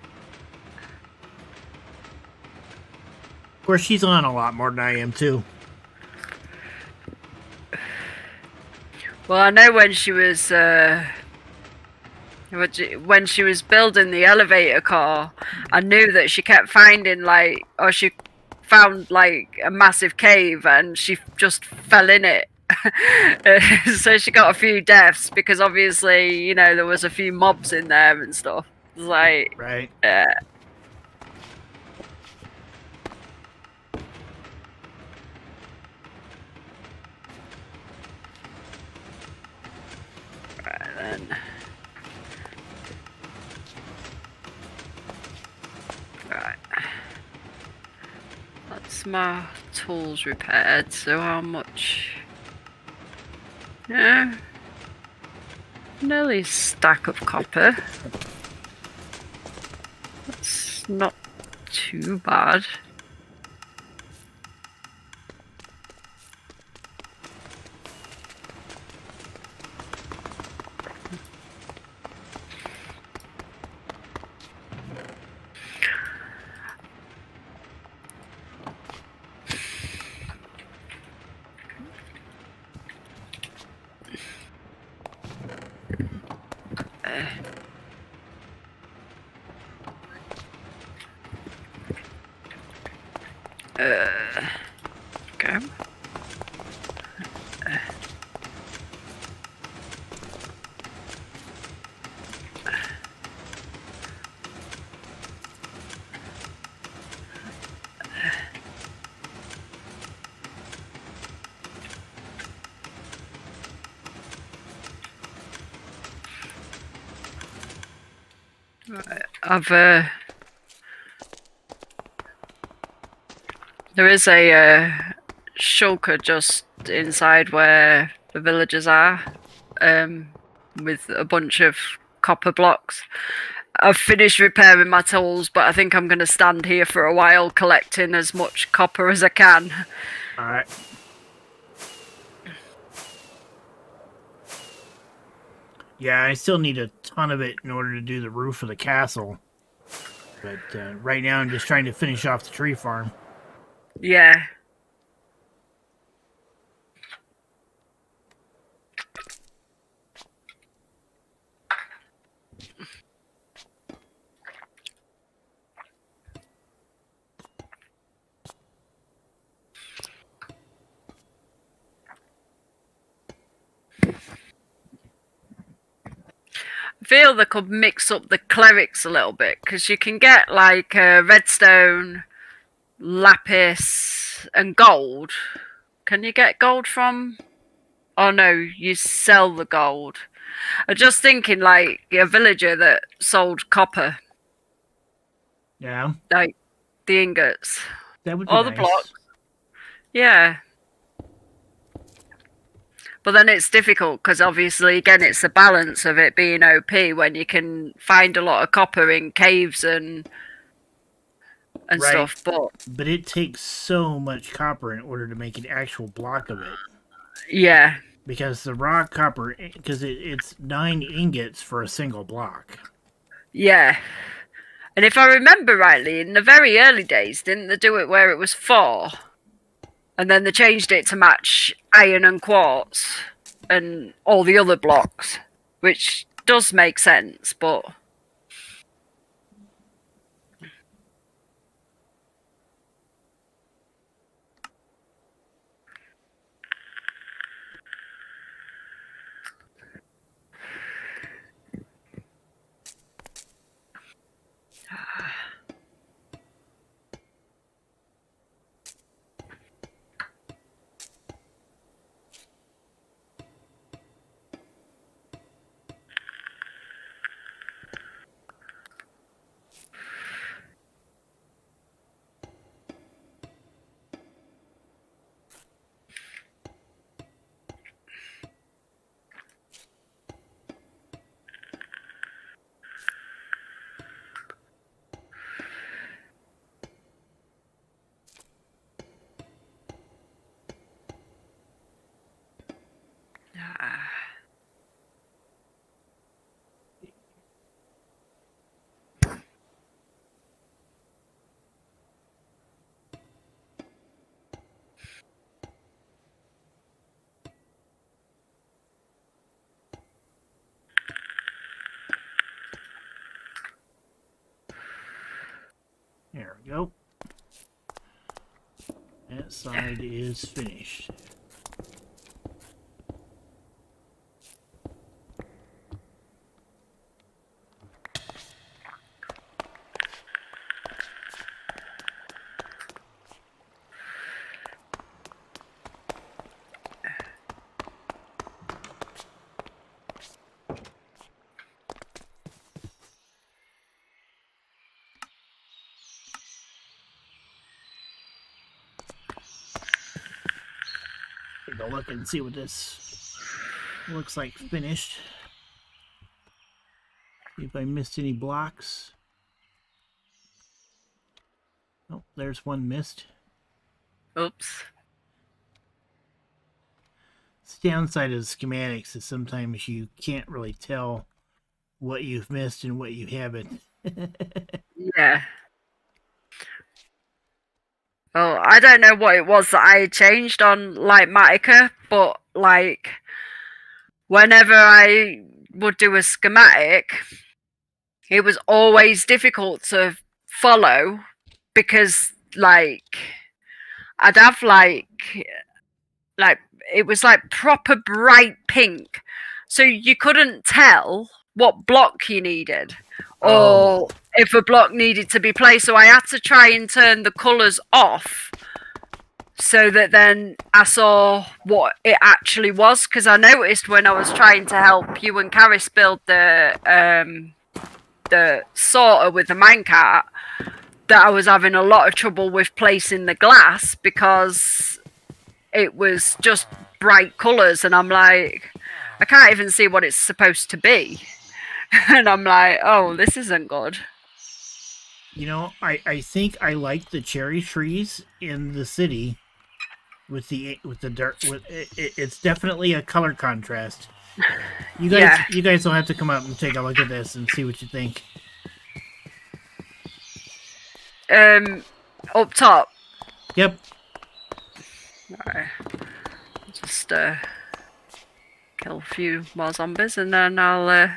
Of course, she's on a lot more than I am, too. Well, I know when she was building the elevator car, I knew that she kept finding she found like a massive cave and she just fell in it. So she got a few deaths because obviously, you know, there was a few mobs in there and stuff. It was like, right. Right then. Right. That's my tools repaired, so how much? Yeah. Nearly a stack of copper. That's not too bad. Okay. There is a shulker just inside where the villagers are, with a bunch of copper blocks. I've finished repairing my tools, but I think I'm going to stand here for a while collecting as much copper as I can. Alright. Yeah, I still need a ton of it in order to do the roof of the castle. But right now I'm just trying to finish off the tree farm. Yeah. feel they could mix up the clerics a little bit, because you can get like redstone, lapis, and gold. Can you get gold from? Oh no, you sell the gold. I'm just thinking like a villager that sold copper, Yeah, like the ingots that would be or the nice. blocks. Yeah. But then it's difficult because obviously, again, it's the balance of it being OP when you can find a lot of copper in caves and Right. stuff. But it takes so much copper in order to make an actual block of it. Yeah, Because the raw copper, because it's 9 ingots for a single block. yeah. And if I remember rightly, in the very early days, didn't they do it where it was 4? And then they changed it to match iron and quartz and all the other blocks, which does make sense, but... There we go. That side is finished. Take a look and see what this looks like finished. See if I missed any blocks. Oh, there's one missed. Oops. The downside of schematics is sometimes you can't really tell what you've missed and what you haven't. Yeah. Well, I don't know what it was that I changed on like Matica, but like whenever I would do a schematic, it was always difficult to follow because like I'd have like it was like proper bright pink, so you couldn't tell what block you needed or if a block needed to be placed. So I had to try and turn the colours off so that then I saw what it actually was, because I noticed when I was trying to help you and Karis build the sorter with the minecart that I was having a lot of trouble with placing the glass because it was just bright colours, and I'm like, I can't even see what it's supposed to be. And I'm like, oh, this isn't good. You know, I think I like the cherry trees in the city with the dirt. It's definitely a color contrast. You guys will have to come out and take a look at this and see what you think. Up top. Yep. Alright. Just kill a few more zombies and then I'll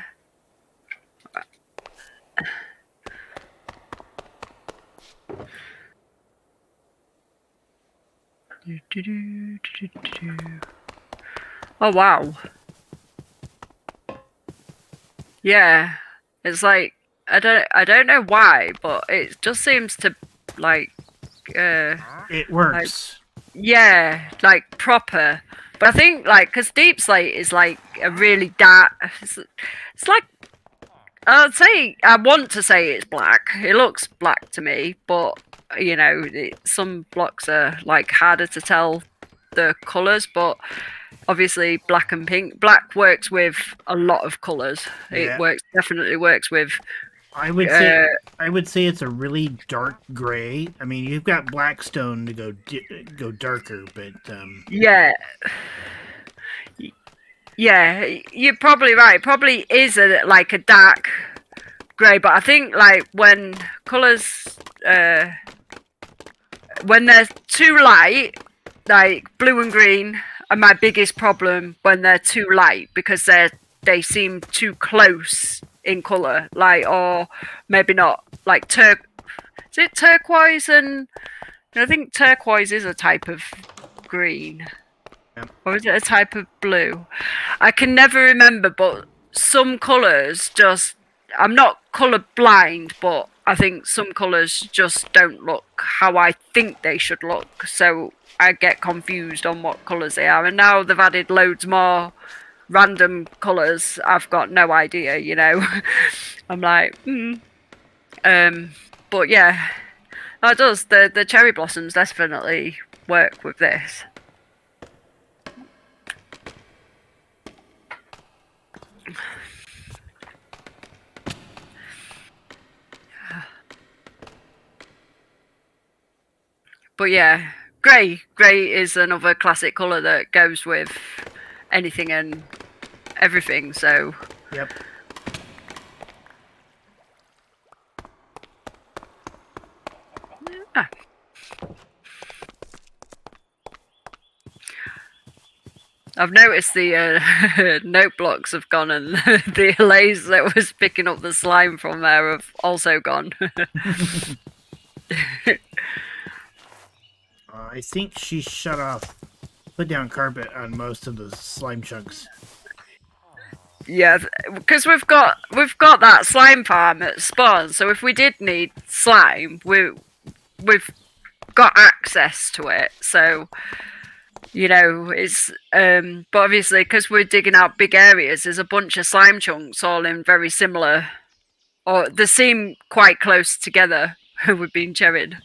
Oh wow. Yeah, it's like I don't know why, but it just seems to like It like works. yeah, like proper. But I think like because Deep Slate is like a really dark. It's like I want to say it's black. It looks black to me, but you know, some blocks are like harder to tell the colours, but obviously black and pink. Black works with a lot of colours. It Yeah. works definitely works with I would say uh I would say it's a really dark gray. I mean, you've got blackstone to go darker, but yeah. Yeah, you're probably right. It probably is like a dark grey, but I think like when colours when they're too light, like blue and green are my biggest problem when they're too light because they seem too close in colour, like or maybe not like is it turquoise and I think turquoise is a type of green. yeah. Or is it a type of blue? I can never remember, but some colours just. I'm not colour blind, but I think some colours just don't look how I think they should look. So I get confused on what colours they are. And now they've added loads more random colours. I've got no idea, you know. I'm like, But yeah, that does. The cherry blossoms definitely work with this. But yeah, grey. Grey is another classic colour that goes with anything and everything. So Yep. ah. I've noticed the note blocks have gone, and the allays that was picking up the slime from there have also gone. I think she shut off put down carpet on most of the slime chunks. Yeah, because we've got that slime farm at spawn. So if we did need slime, we've got access to it. So you know, it's but obviously because we're digging out big areas, there's a bunch of slime chunks all in very similar, or they seem quite close together. We've been cherried.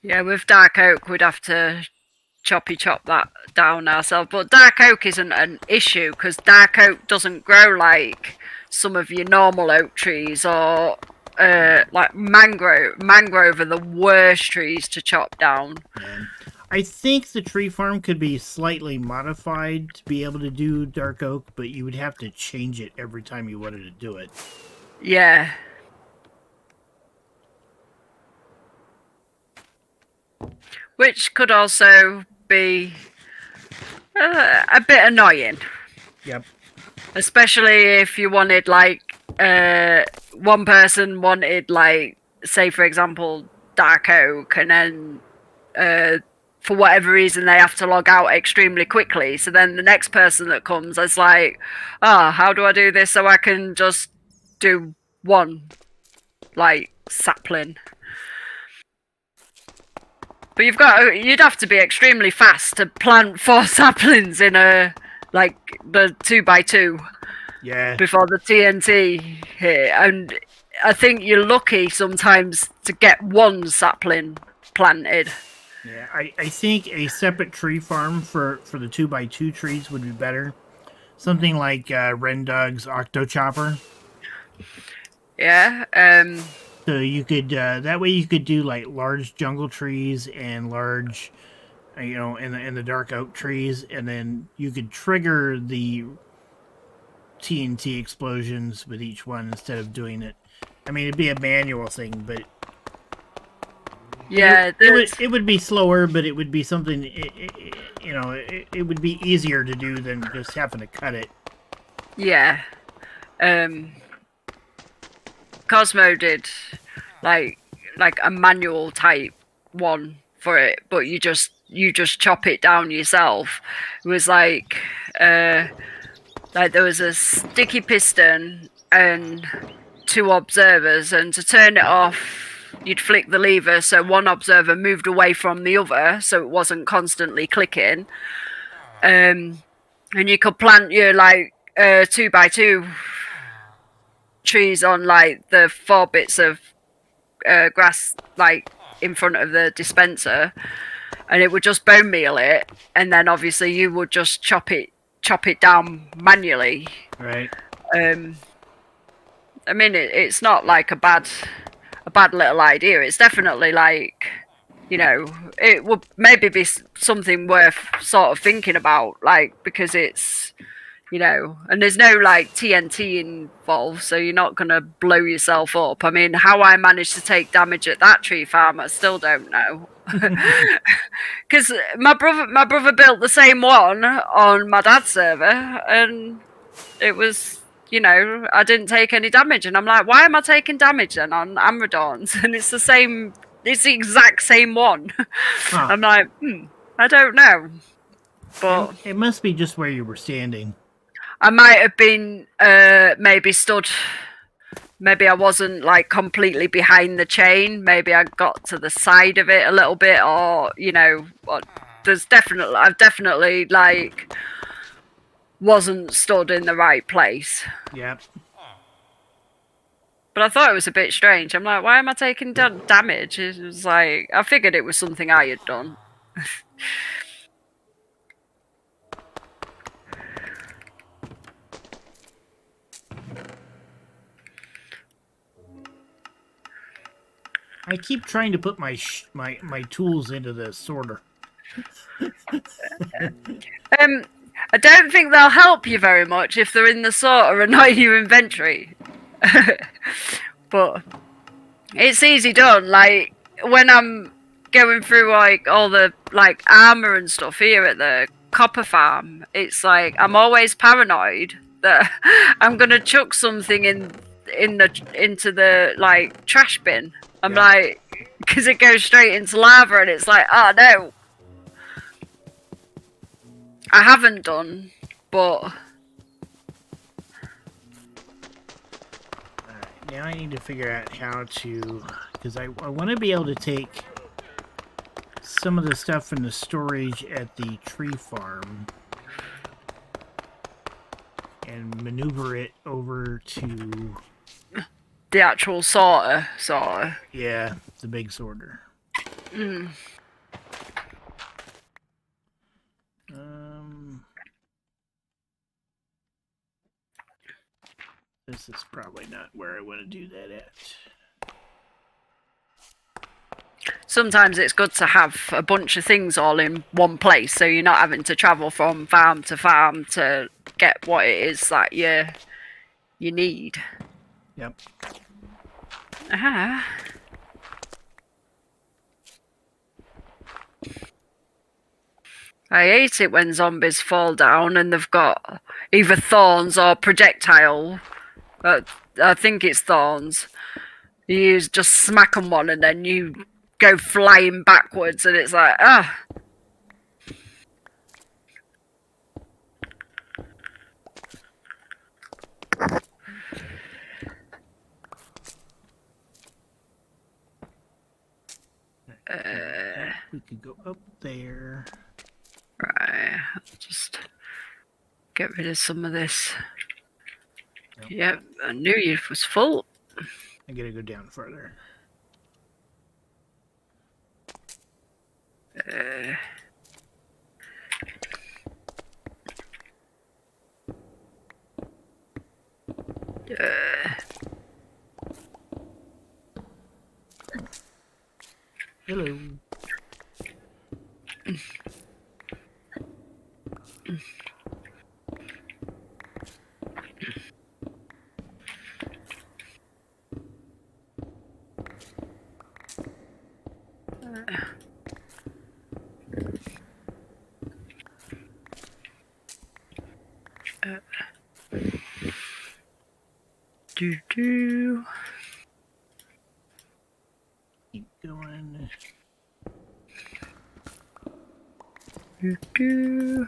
Yeah, with dark oak, we'd have to chop that down ourselves. But dark oak isn't an issue because dark oak doesn't grow like some of your normal oak trees or like mangrove. Mangrove are the worst trees to chop down. And I think the tree farm could be slightly modified to be able to do dark oak, but you would have to change it every time you wanted to do it. Yeah. Which could also be a bit annoying. Yep. Especially if you wanted like one person wanted like say for example dark oak and then for whatever reason they have to log out extremely quickly, so then the next person that comes is like, how do I do this so I can just do one like sapling? But you'd have to be extremely fast to plant 4 saplings in a like the 2x2 Yeah. before the TNT hit, and I think you're lucky sometimes to get one sapling planted. Yeah, I think a separate tree farm for the 2x2 trees would be better. Something like Rendug's Octo Chopper. Yeah. So you could that way you could do like large jungle trees and large, in the dark oak trees, and then you could trigger the TNT explosions with each one instead of doing it. I mean, it'd be a manual thing, but Yeah. it would be slower, but it would be something. It would be easier to do than just having to cut it. Yeah. Um, Cosmo did like a manual type one for it, but you just chop it down yourself. It was like there was a sticky piston and two observers, and to turn it off, you'd flick the lever so one observer moved away from the other, so it wasn't constantly clicking. And you could plant your 2x2 trees on like the 4 bits of grass like in front of the dispenser, and it would just bone meal it, and then obviously you would just chop it down manually. Right. I mean, it's not like a bad little idea. It's definitely like, it would maybe be something worth sort of thinking about, like, because it's, and there's no like TNT involved, so you're not gonna blow yourself up. I mean, how I managed to take damage at that tree farm, I still don't know. Because my brother built the same one on my dad's server, and it was, I didn't take any damage, and I'm like, why am I taking damage then on Amradorns? And it's the exact same one. Huh. I'm like, I don't know, but it must be just where you were standing. I might have been maybe stood. Maybe I wasn't like completely behind the chain. Maybe I got to the side of it a little bit, or I've definitely like wasn't stood in the right place. Yep. But I thought it was a bit strange. I'm like, why am I taking damage? It was like, I figured it was something I had done. I keep trying to put my tools into the sorter. I don't think they'll help you very much if they're in the sorter and not in your inventory. But it's easy done. Like when I'm going through like all the like armor and stuff here at the copper farm, it's like I'm always paranoid that I'm gonna chuck something into the like trash bin. I'm like, because it goes straight into lava, and it's like, oh no. I haven't done, but now I need to figure out how to, because I want to be able to take some of the stuff from the storage at the tree farm and maneuver it over to the actual sorter. Yeah, the big sorter. This is probably not where I want to do that at. Sometimes it's good to have a bunch of things all in one place, so you're not having to travel from farm to get what it is that you need. Yep. I hate it when zombies fall down and they've got either thorns or projectile. I think it's thorns. You just smack them one and then you go flying backwards, and it's like, ah. We could go up there. Right, just get rid of some of this. Yep, I knew you was full. I gotta go down further. Hello. Do. Keep going. Do.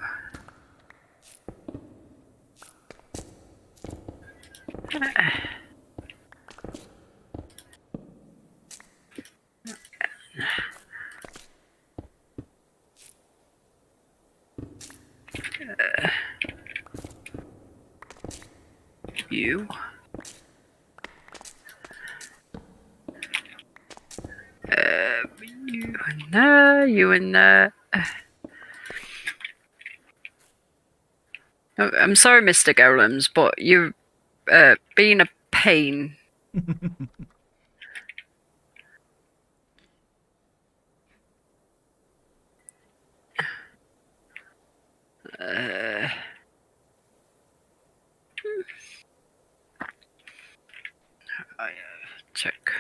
You. You in there, you in there. Oh, I'm sorry, Mr. Golems, but you've been a pain. Check.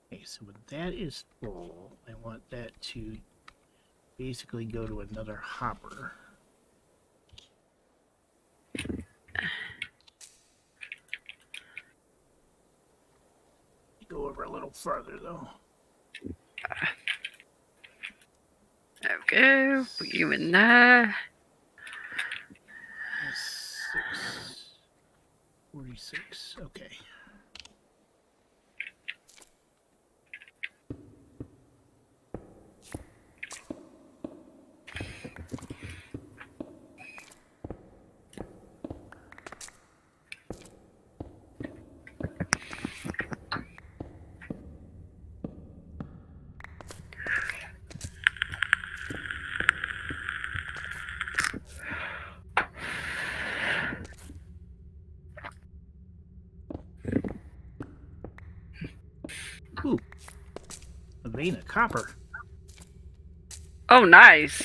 Okay, so when that is full, I want that to basically go to another hopper. Go over a little farther though. There we go. Put you in there. 46. Okay. Ooh, a vein of copper. Oh, nice.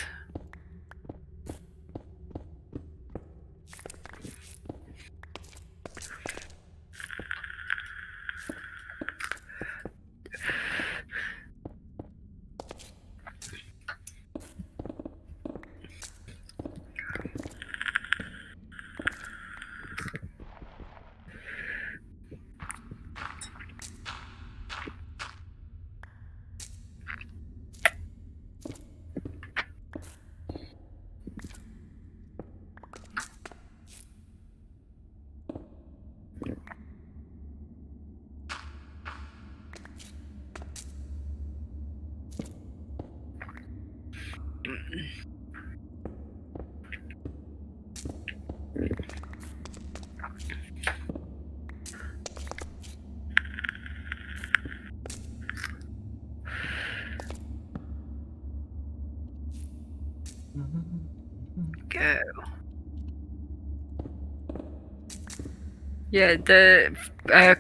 Go. Yeah, the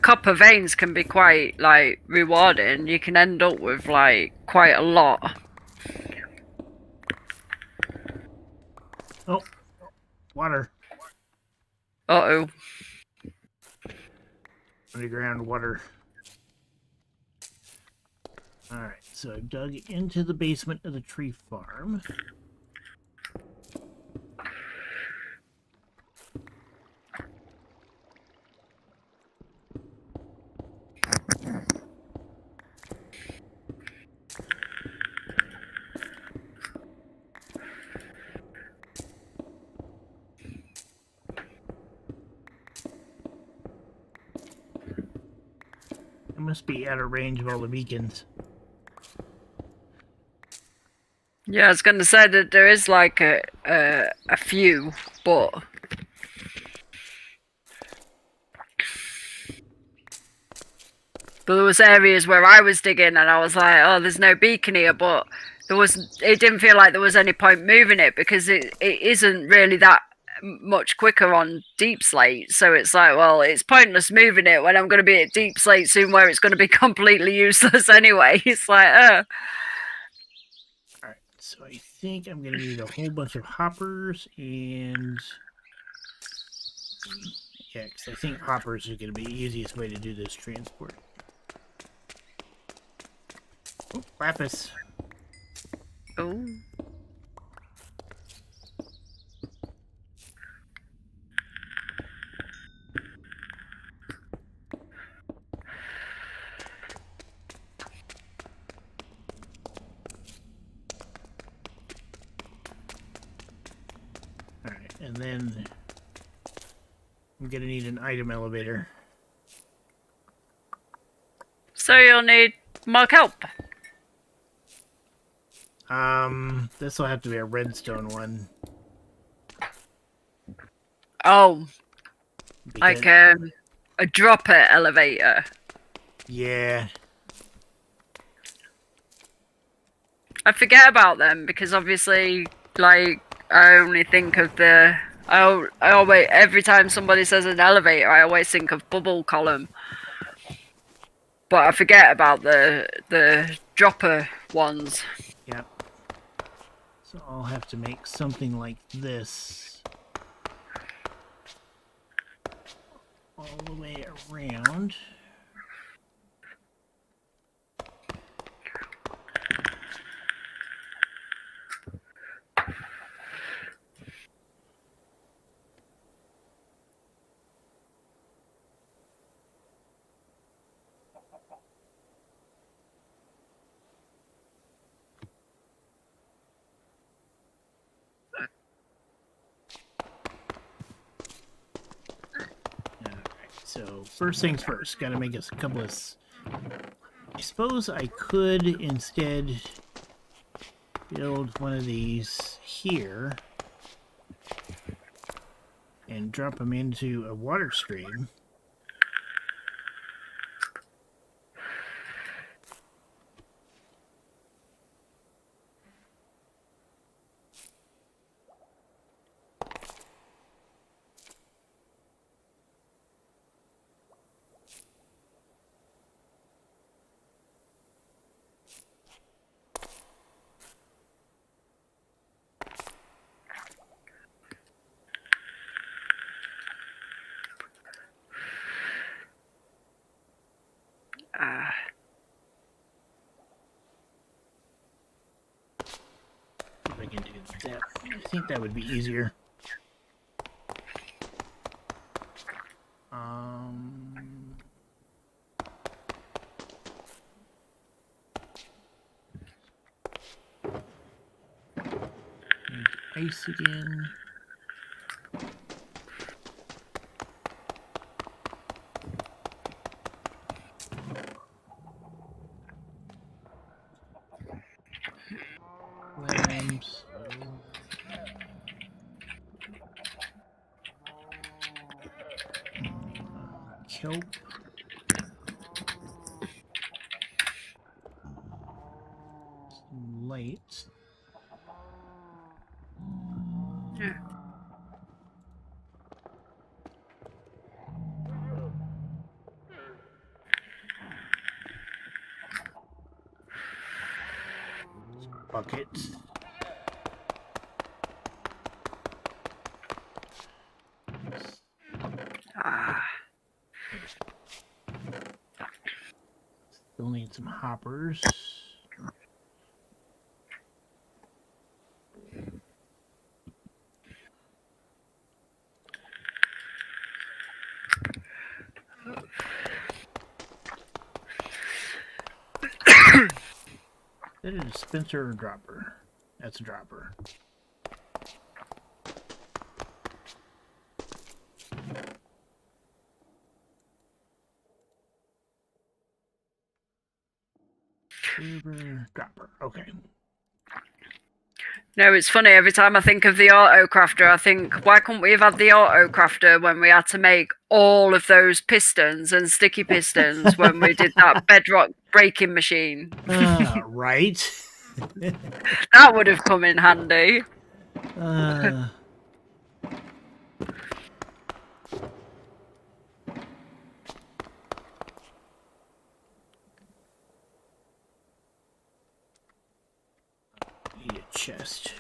copper veins can be quite like rewarding. You can end up with like quite a lot. Oh, water. Uh-oh. Underground water. Alright, so I've dug into the basement of the tree farm. I must be out of range of all the beacons. Yeah, I was going to say that there is like a few, but But there was areas where I was digging, and I was like, "Oh, there's no beacon here," but there was. It didn't feel like there was any point moving it because it isn't really that much quicker on deep slate. So it's like, well, it's pointless moving it when I'm going to be at deep slate soon, where it's going to be completely useless anyway. It's like, All right, so I think I'm gonna need a whole bunch of hoppers and yeah, because I think hoppers are gonna be the easiest way to do this transport. Oh, lapis. oh. All right, and then I'm gonna need an item elevator. So you'll need more kelp. This will have to be a redstone one. Oh, Because, like a dropper elevator. yeah. I forget about them because obviously, like, I only think of the. I always, every time somebody says an elevator, I always think of bubble column. But I forget about the dropper ones. Yep. So I'll have to make something like this all the way around. So first things first, gotta make us a couple of... I suppose I could instead build one of these here and drop them into a water stream. If I can do that, I think that would be easier. Ice again. Lambs. Kelp. Some lights. Yeah. Buckets. Still need some hoppers. Is it a dispenser or a dropper? That's a dropper. Server, dropper. Okay. No, it's funny. Every time I think of the auto crafter, I think, why couldn't we have had the auto crafter when we had to make all of those pistons and sticky pistons when we did that bedrock breaking machine? Right. That would have come in handy. Need a chest.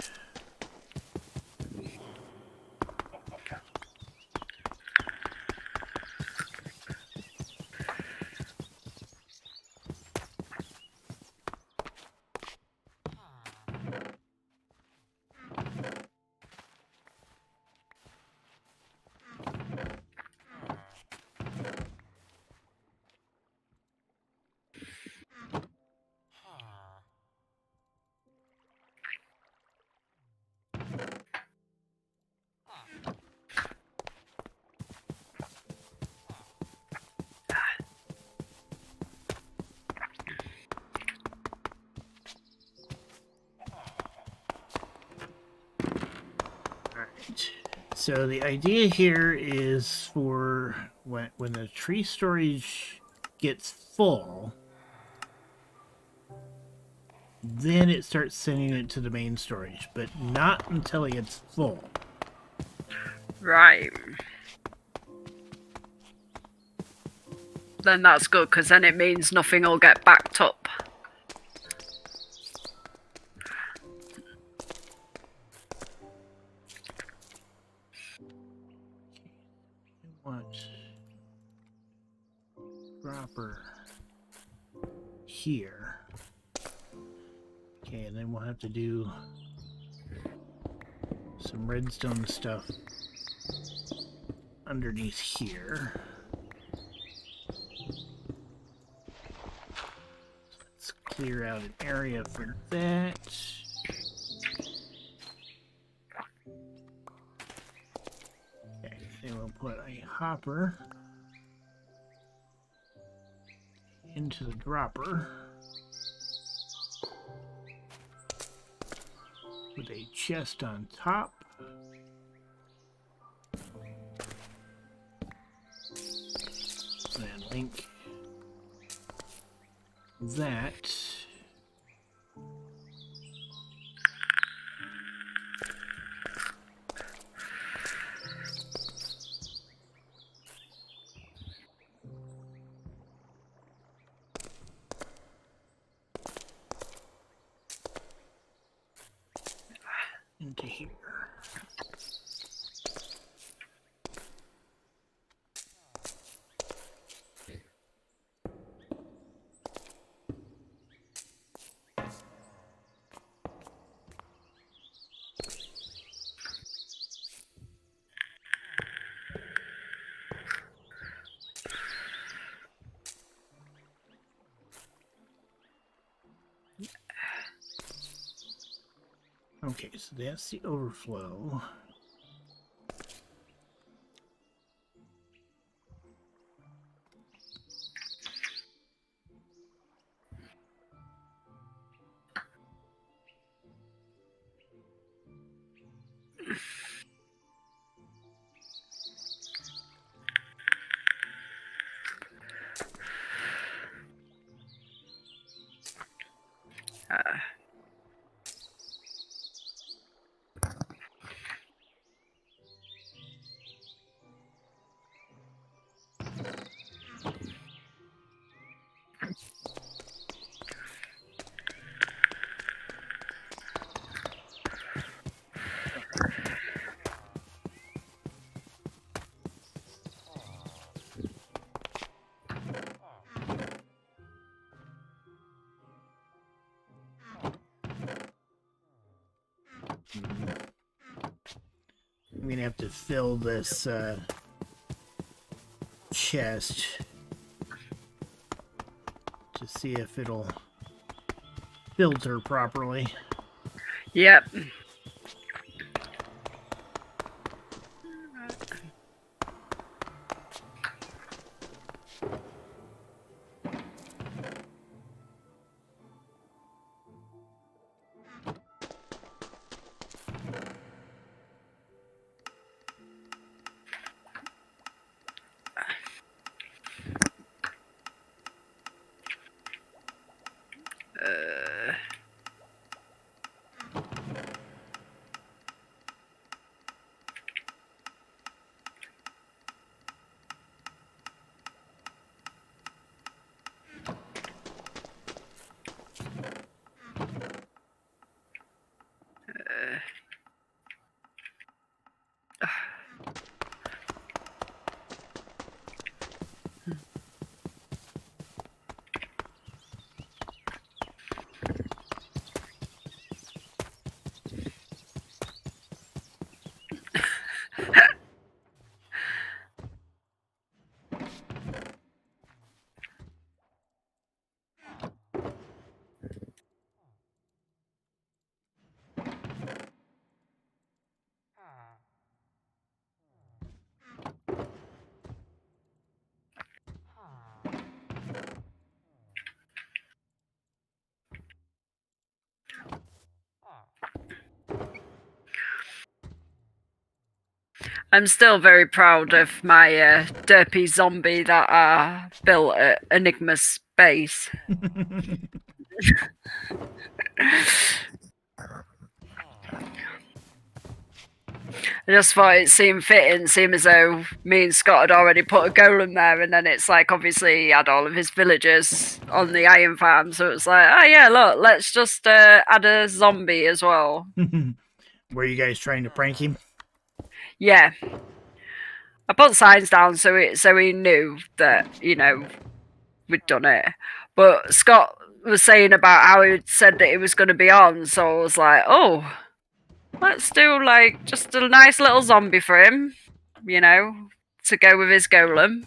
So the idea here is for when the tree storage gets full, then it starts sending it to the main storage, but not until it gets full. Right. Then that's good, because then it means nothing will get backed up. Want dropper here. Okay, and then we'll have to do some redstone stuff underneath here. Let's clear out an area for that. Okay, then we'll put a hopper into the dropper with a chest on top. And then link that into here. Okay, so that's the overflow. I'm gonna have to fill this chest to see if it'll filter properly. Yep. I'm still very proud of my derpy zombie that I built at Enigma's base. I just thought it seemed fitting, seemed as though me and Scott had already put a golem there, and then it's like obviously he had all of his villagers on the iron farm, so it's like, oh yeah, look, let's just add a zombie as well. Were you guys trying to prank him? Yeah, I put signs down so he knew that we'd done it. But Scott was saying about how he said that he was going to be on, so I was like, oh, let's do like just a nice little zombie for him, to go with his golem.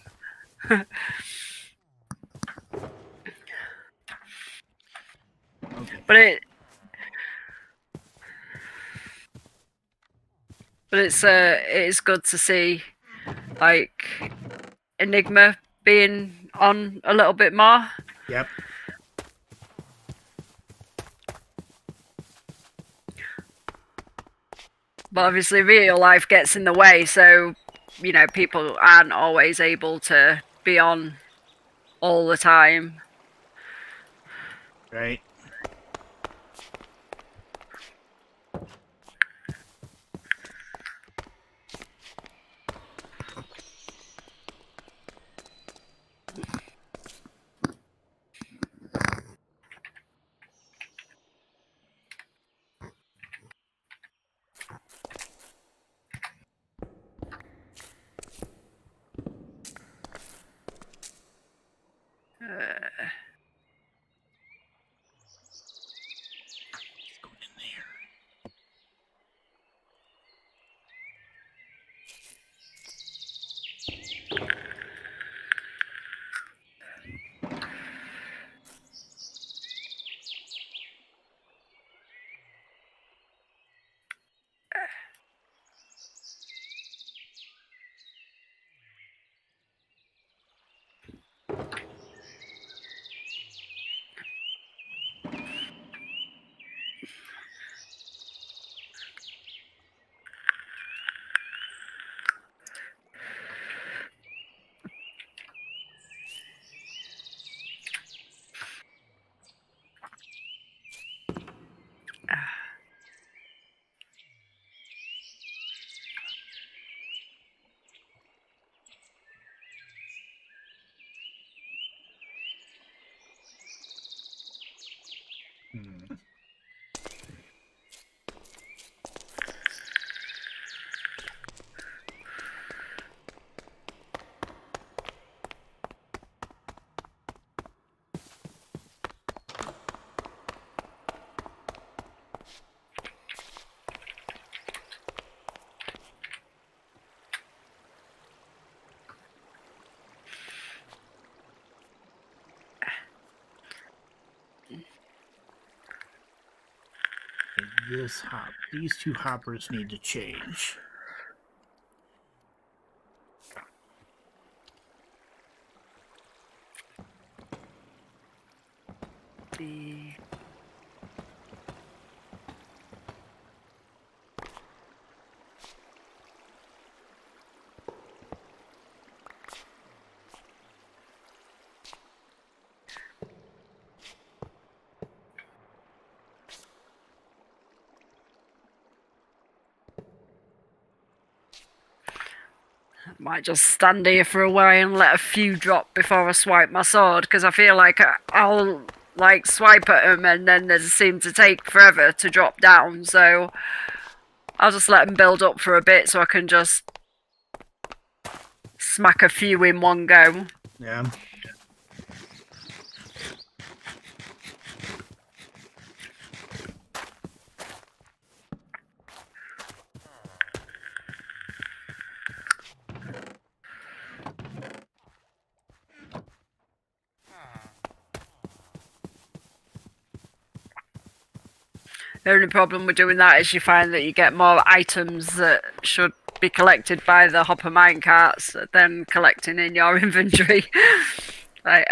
Okay. But it's good to see like Enigma being on a little bit more. Yep. But obviously real life gets in the way, so people aren't always able to be on all the time. Right. These two hoppers need to change. Might just stand here for a while and let a few drop before I swipe my sword, because I feel like I'll like swipe at them and then they seem to take forever to drop down, so I'll just let them build up for a bit so I can just smack a few in one go. Yeah. The only problem with doing that is you find that you get more items that should be collected by the hopper minecarts than collecting in your inventory. Like,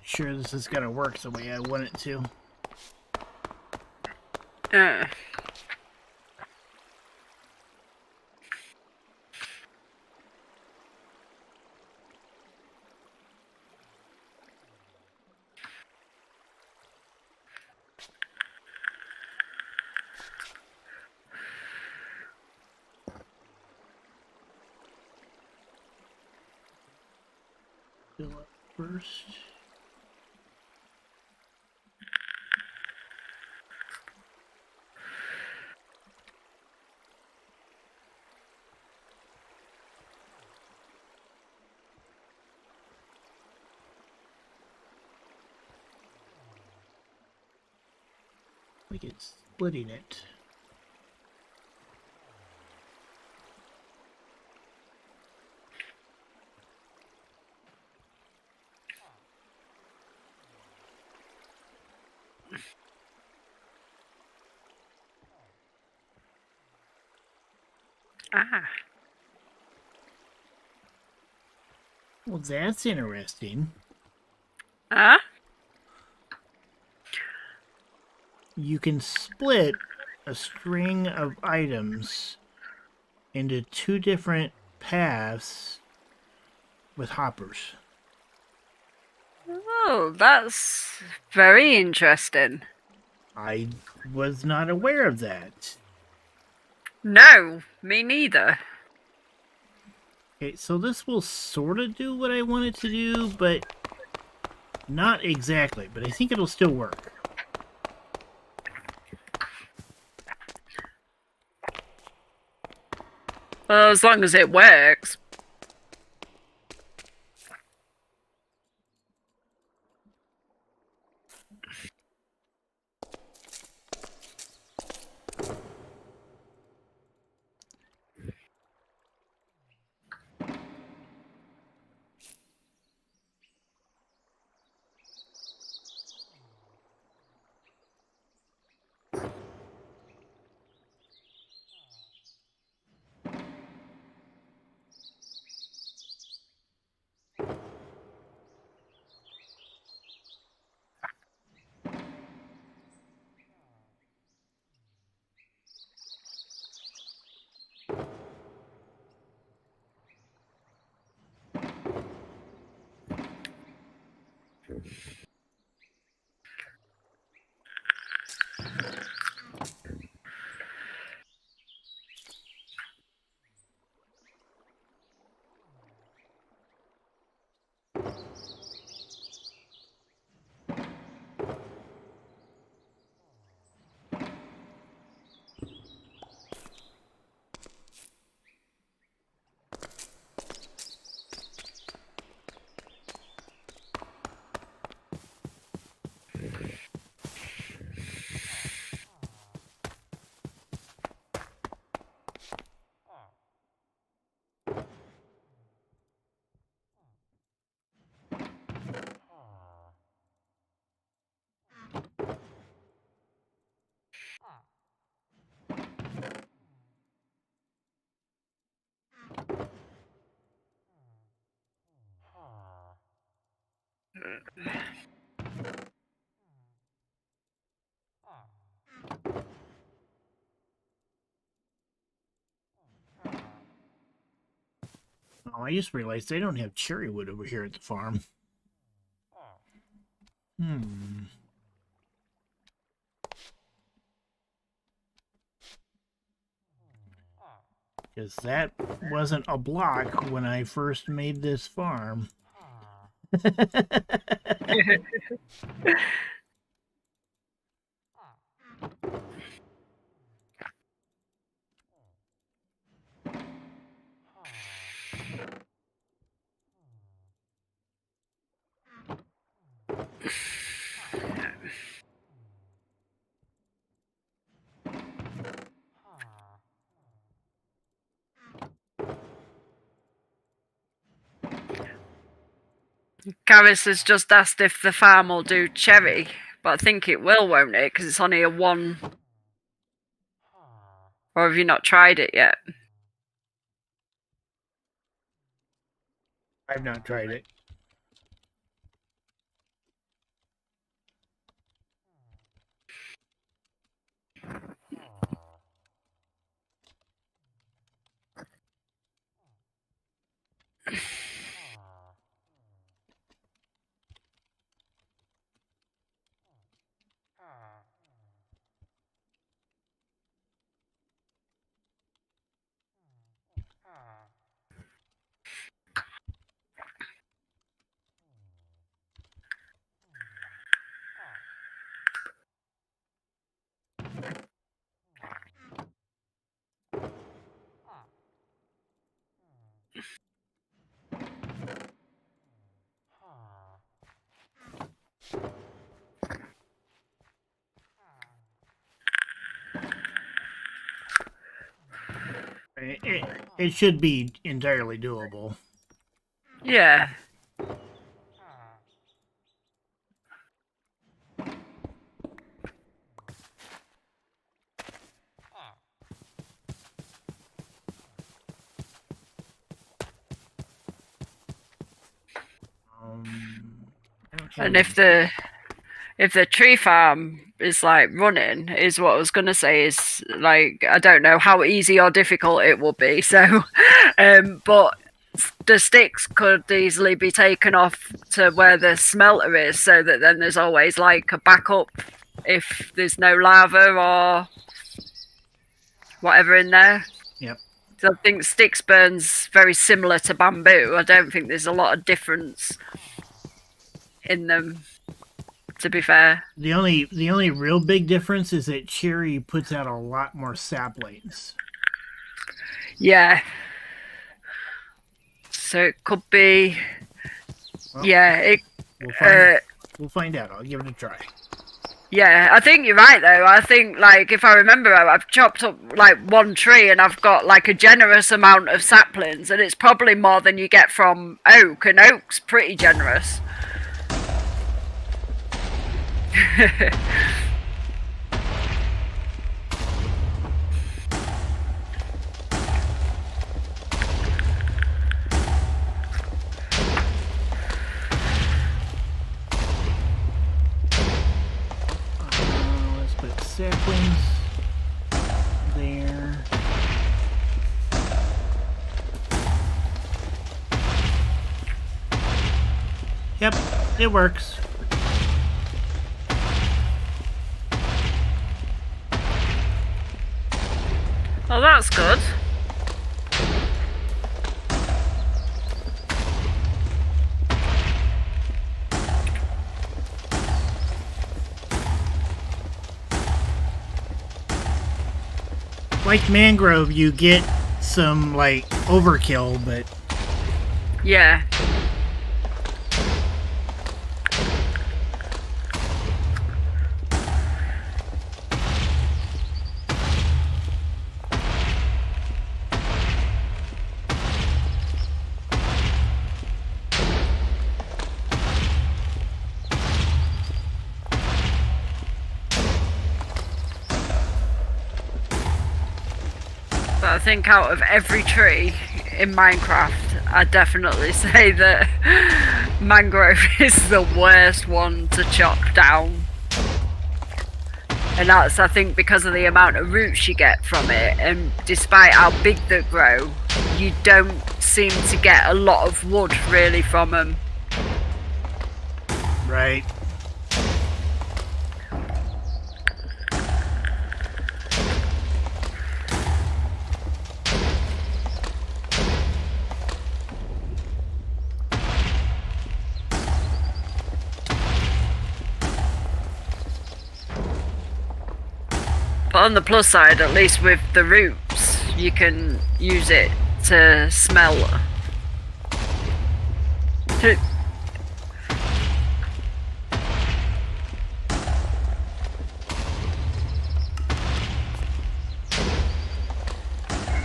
sure this is gonna work the way I want it to. Fill up first. Like it's splitting it. Well, that's interesting. You can split a string of items into two different paths with hoppers. Oh, that's very interesting. I was not aware of that. No, me neither. Okay, so this will sort of do what I want it to do, but not exactly. But I think it'll still work. Well, as long as it works. Oh, I just realized I don't have cherry wood over here at the farm. Because that wasn't a block when I first made this farm. Caris has just asked if the farm will do cherry, but I think it will, won't it? Because it's only a one. Or have you not tried it yet? I've not tried it. It should be entirely doable. Yeah. I don't have And any- if the tree farm is like running, is what I was gonna say is like I don't know how easy or difficult it will be. So, but the sticks could easily be taken off to where the smelter is, so that then there's always like a backup if there's no lava or whatever in there. Yep. So I think sticks burns very similar to bamboo. I don't think there's a lot of difference in them, to be fair. The only real big difference is that cherry puts out a lot more saplings. Yeah. So it could be. Well, Yeah. We'll find out. I'll give it a try. Yeah, I think you're right though. I think like if I remember, I've chopped up like one tree and I've got like a generous amount of saplings, and it's probably more than you get from oak, and oak's pretty generous. Let's put saplings there. Yep, it works. Well, that's good. Like mangrove, you get some like overkill, but Yeah. But I think out of every tree in Minecraft, I definitely say that mangrove is the worst one to chop down. And that's, I think, because of the amount of roots you get from it, and despite how big they grow, you don't seem to get a lot of wood really from them. right. But on the plus side, at least with the roots, you can use it to smell.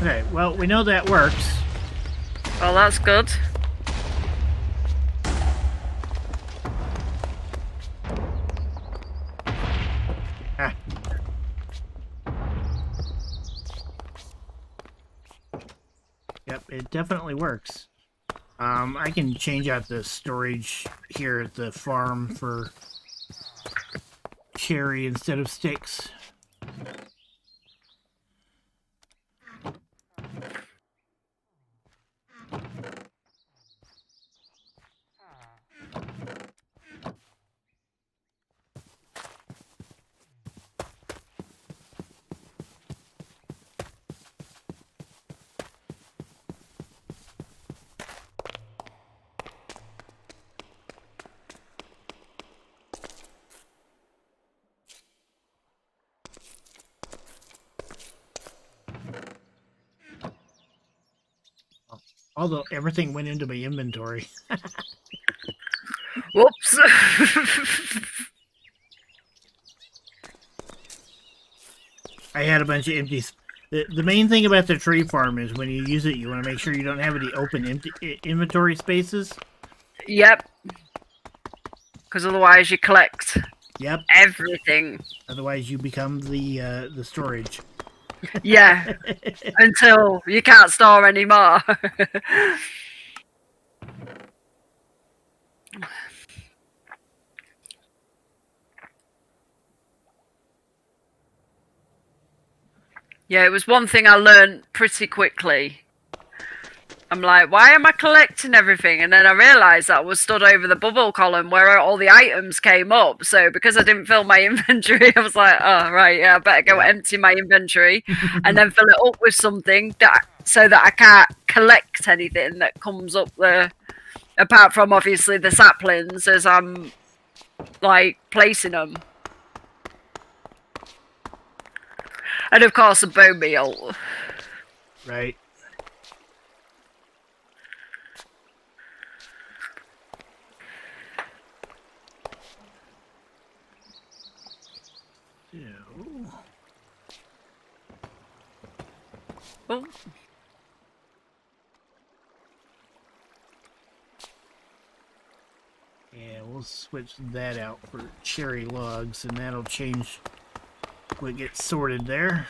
Okay, well, we know that works. Well, that's good. Ah. Yep, it definitely works. I can change out the storage here at the farm for cherry instead of sticks. Although everything went into my inventory. Whoops. I had a bunch of The main thing about the tree farm is when you use it, you want to make sure you don't have any open inventory spaces. Yep. Because otherwise you collect everything. Otherwise you become the storage. Yeah. Until you can't store anymore. Yeah, it was one thing I learned pretty quickly. I'm like, why am I collecting everything? And then I realised that I was stood over the bubble column where all the items came up. So because I didn't fill my inventory, I was like, oh, right, yeah, I better go empty my inventory and then fill it up with something so that I can't collect anything that comes up there. Apart from, obviously, the saplings as I'm, like, placing them. And, of course, the bone meal. Right. Oh. Yeah, we'll switch that out for cherry logs, and that'll change what gets sorted there.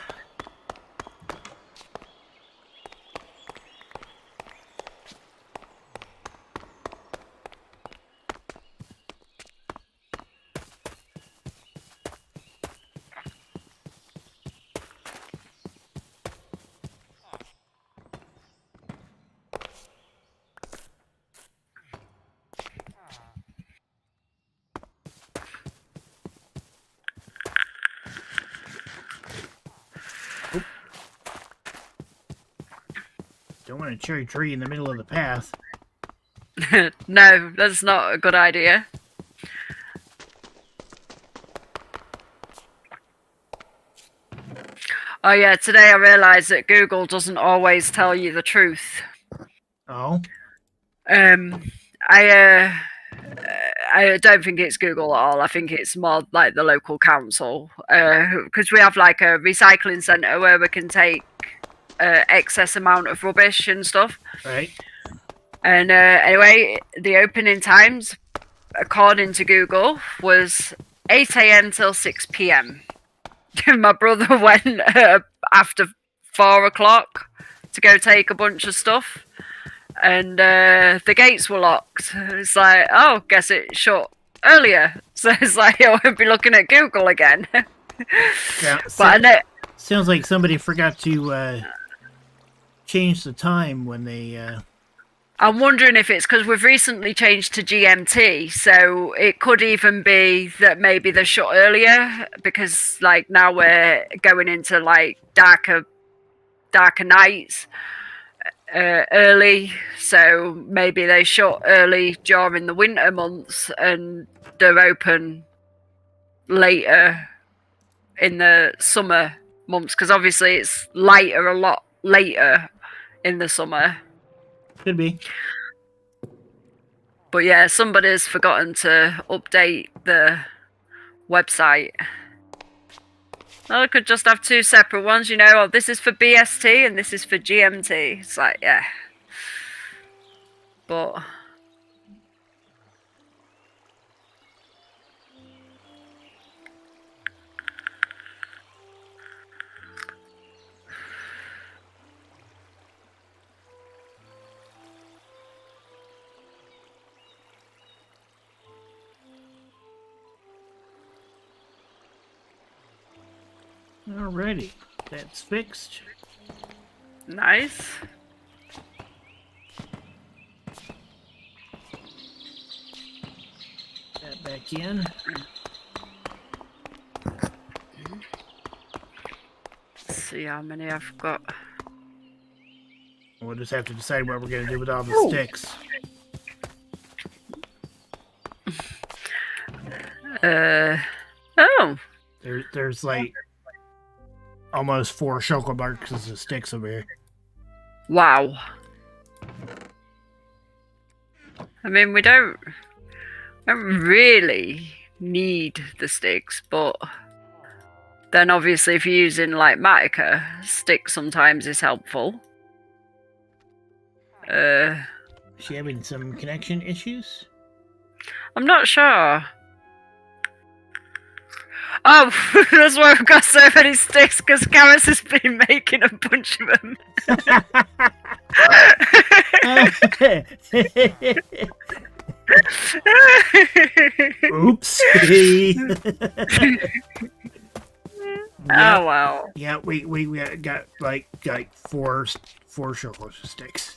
Don't want a cherry tree in the middle of the path. No, that's not a good idea. Oh yeah, today I realised that Google doesn't always tell you the truth. Oh? I don't think it's Google at all. I think it's more like the local council. Because we have like a recycling centre where we can take excess amount of rubbish and stuff. Right. And anyway, the opening times, according to Google, was 8 a.m. till 6 p.m. My brother went after 4 o'clock to go take a bunch of stuff, and the gates were locked. It's like, oh, guess it shut earlier. So it's like, oh, I'll be looking at Google again. Yeah, but I know. Sounds like somebody forgot to change the time when they... I'm wondering if it's because we've recently changed to GMT, so it could even be that maybe they're shut earlier because, like, now we're going into like darker nights early. So maybe they shut early during the winter months and they're open later in the summer months because obviously it's lighter a lot later in the summer. Could be. But yeah, somebody's forgotten to update the website. Well, I could just have two separate ones, you know. Oh, this is for BST and this is for GMT. It's like, yeah. But... Alrighty, that's fixed. Nice. That back in. Let's see how many I've got. We'll just have to decide what we're going to do with all the sticks. Oh. There's like almost 4 chocolate boxes of sticks over here. Wow. I mean, we don't really need the sticks, but then obviously if you're using like Matica, stick sometimes is helpful. Is she having some connection issues? I'm not sure. Oh, that's why I've got so many sticks, because Gareth has been making a bunch of them. Oops. Oh wow. Yeah, we got like four circles of sticks.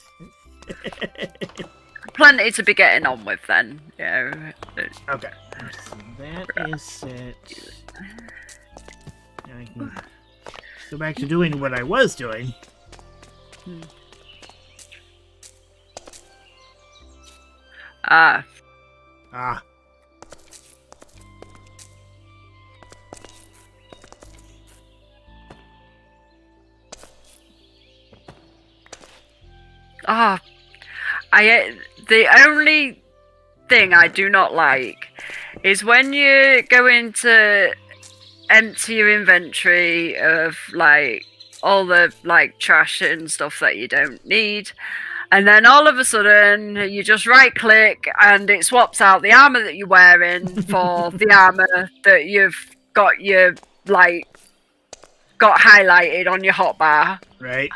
Plenty to be getting on with then. Yeah. Okay. So that is set. Now I can go back to doing what I was doing. Ah. Ah. Oh, the only thing I do not like is when you go into empty your inventory of like all the like trash and stuff that you don't need, and then all of a sudden you just right click and it swaps out the armor that you're wearing for the armor that you've got got highlighted on your hotbar. Right.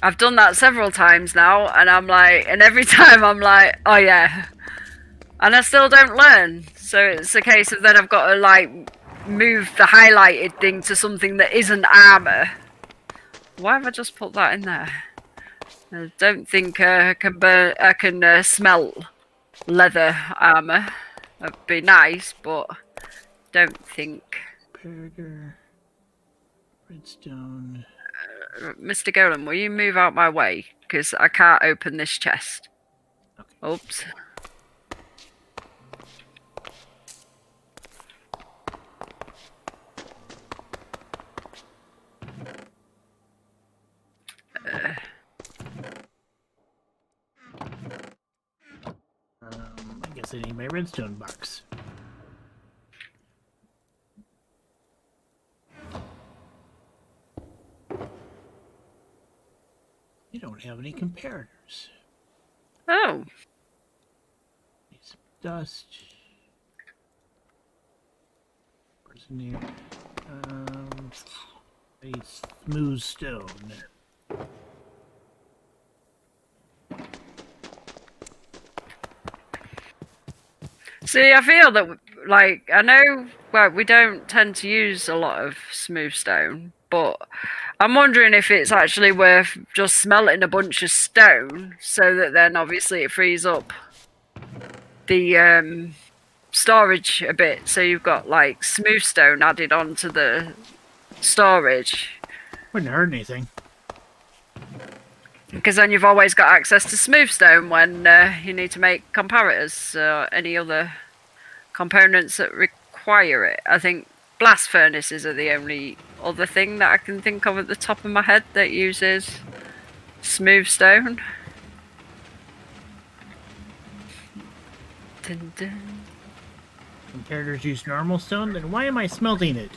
I've done that several times now, and I'm like, and every time I'm like, oh yeah, and I still don't learn. So it's a case of then I've got to like move the highlighted thing to something that isn't armor. Why have I just put that in there? I don't think I can smelt leather armor. That'd be nice, but don't think. Paragar, redstone. Mr. Golem, will you move out my way? Because I can't open this chest. Okay. Oops. I guess I need my redstone box. You don't have any comparators. Oh. Need some dust. Where's in here? A smooth stone. See, I feel that, like, I know, well, we don't tend to use a lot of smooth stone, but I'm wondering if it's actually worth just smelting a bunch of stone so that then obviously it frees up the storage a bit. So you've got, like, smooth stone added onto the storage. Wouldn't hurt anything. Because then you've always got access to smooth stone when you need to make comparators or any other components that require it. I think blast furnaces are the only other thing that I can think of at the top of my head that uses smooth stone. Dun, dun. Comparators use normal stone, then why am I smelting it?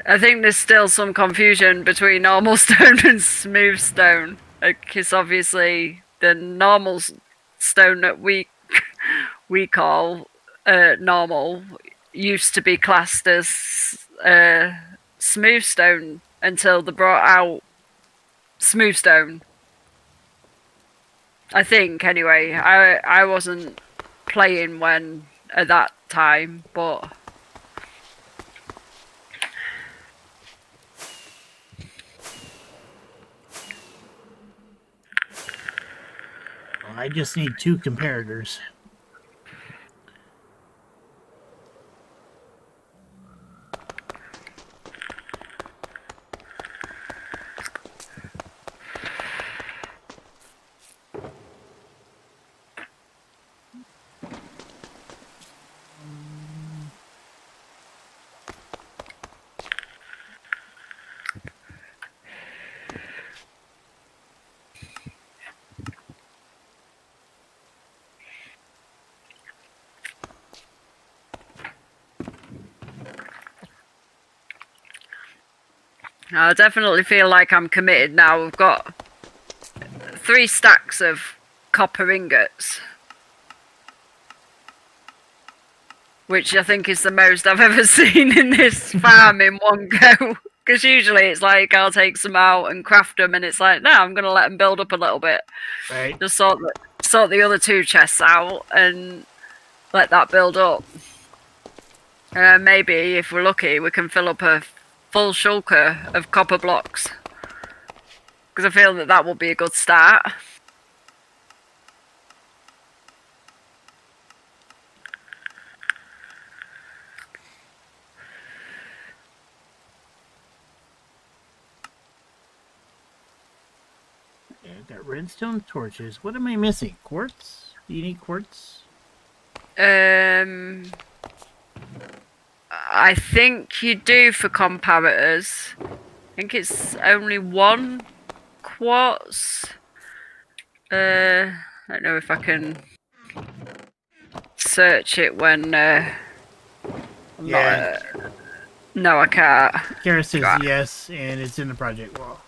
I think there's still some confusion between normal stone and smooth stone, because obviously the normal stone that we call normal used to be classed as smooth stone until they brought out smooth stone. I think anyway. I wasn't playing when at that time, but I just need 2 comparators. I definitely feel like I'm committed now. We've got 3 stacks of copper ingots, which I think is the most I've ever seen in this farm in one go. Because usually it's like I'll take some out and craft them, and it's like, no, I'm going to let them build up a little bit. Right. Just sort the other 2 chests out and let that build up. Maybe if we're lucky, we can fill up a full shulker of copper blocks. Because I feel that will be a good start. Okay, I've got redstone torches. What am I missing? Quartz? Do you need quartz? I think you do for comparators. I think it's only 1 quartz. I don't know if I can search it when. Yeah. No, I can't. Kara says yes, and it's in the project wall.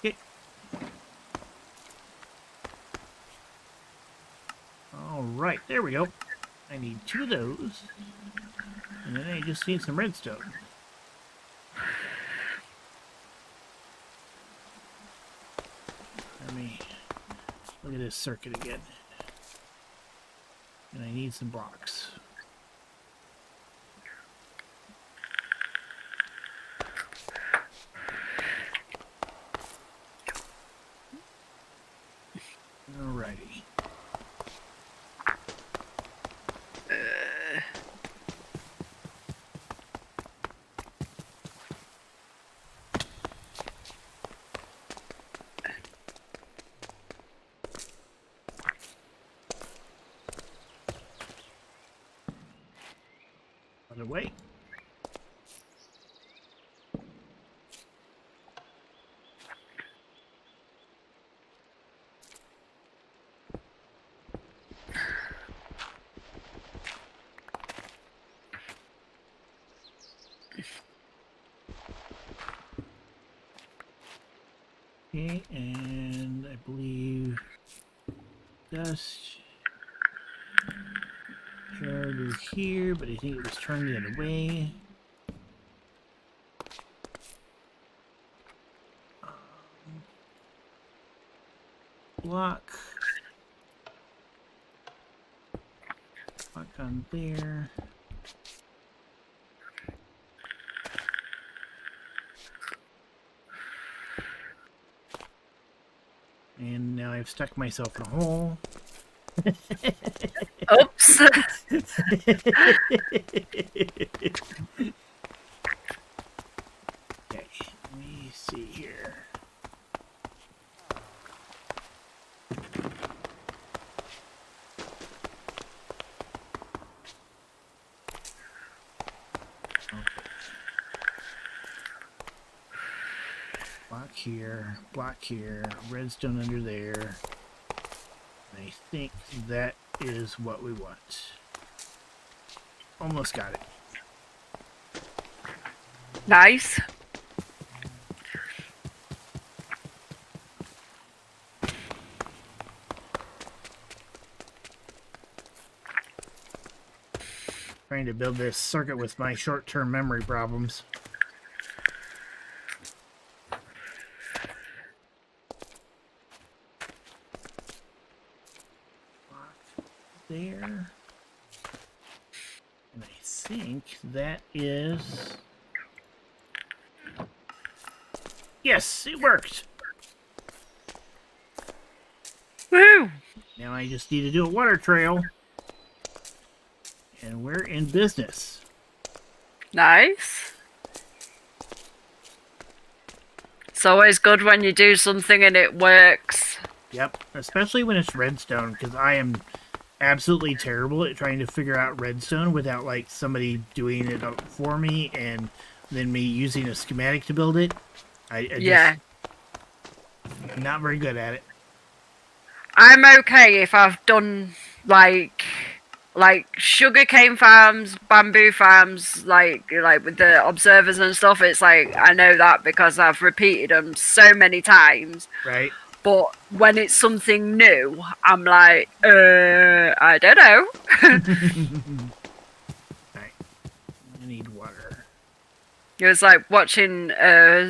Okay. Alright, there we go. I need 2 of those. And then I just need some redstone. Let me look at this circuit again. And I need some blocks. Alrighty. Other way. Okay, and I believe dust shard is here, but I think it was turned the other way. Block on there. And now I've stuck myself in a hole. Oops. Okay, let me see here. Block here, redstone under there. I think that is what we want. Almost got it. Nice. Trying to build this circuit with my short-term memory problems. There. And I think that is... Yes, it worked! Woo! Now I just need to do a water trail. And we're in business. Nice. It's always good when you do something and it works. Yep, especially when it's redstone, because I am absolutely terrible at trying to figure out redstone without like somebody doing it for me and then me using a schematic to build it. I Yeah. just not very good at it. I'm okay if I've done like like sugarcane farms, bamboo farms, like with the observers and stuff. It's like I know that because I've repeated them so many times. Right. But when it's something new, I'm like, I don't know. Right. I need water. It was like watching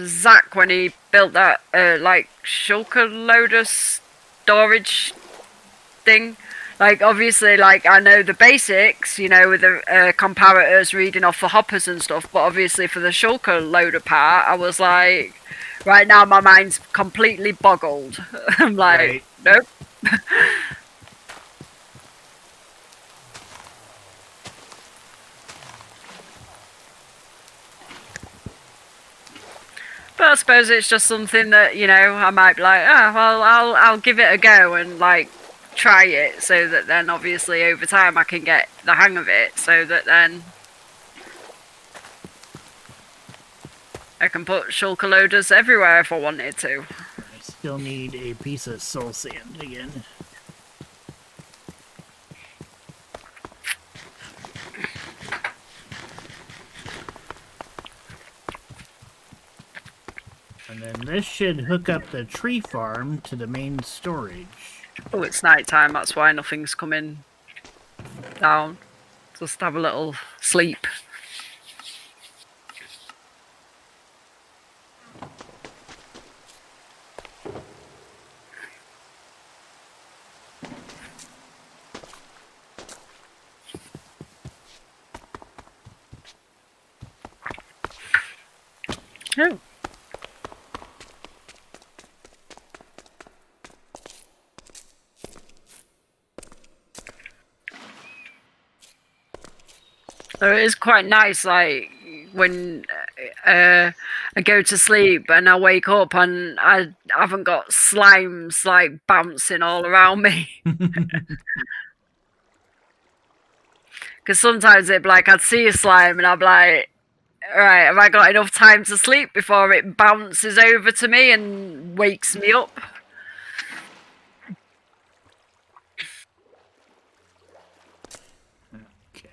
Zach when he built that like shulker loader storage thing. Like obviously, like I know the basics, you know, with the comparators reading off the hoppers and stuff. But obviously, for the shulker loader part, I was like, right now my mind's completely boggled. I'm like, Right. nope. But I suppose it's just something that, you know, I might be like, oh well, I'll give it a go and like try it, so that then obviously over time I can get the hang of it, so that then I can put shulker loaders everywhere if I wanted to. I still need a piece of soul sand again. And then this should hook up the tree farm to the main storage. Oh, it's night time, that's why nothing's coming down. Just have a little sleep. Oh. So it is quite nice, like when I go to sleep and I wake up and I haven't got slimes like bouncing all around me. Because sometimes it'd be like I'd see a slime and I'd be like, right, have I got enough time to sleep before it bounces over to me and wakes me up? Okay.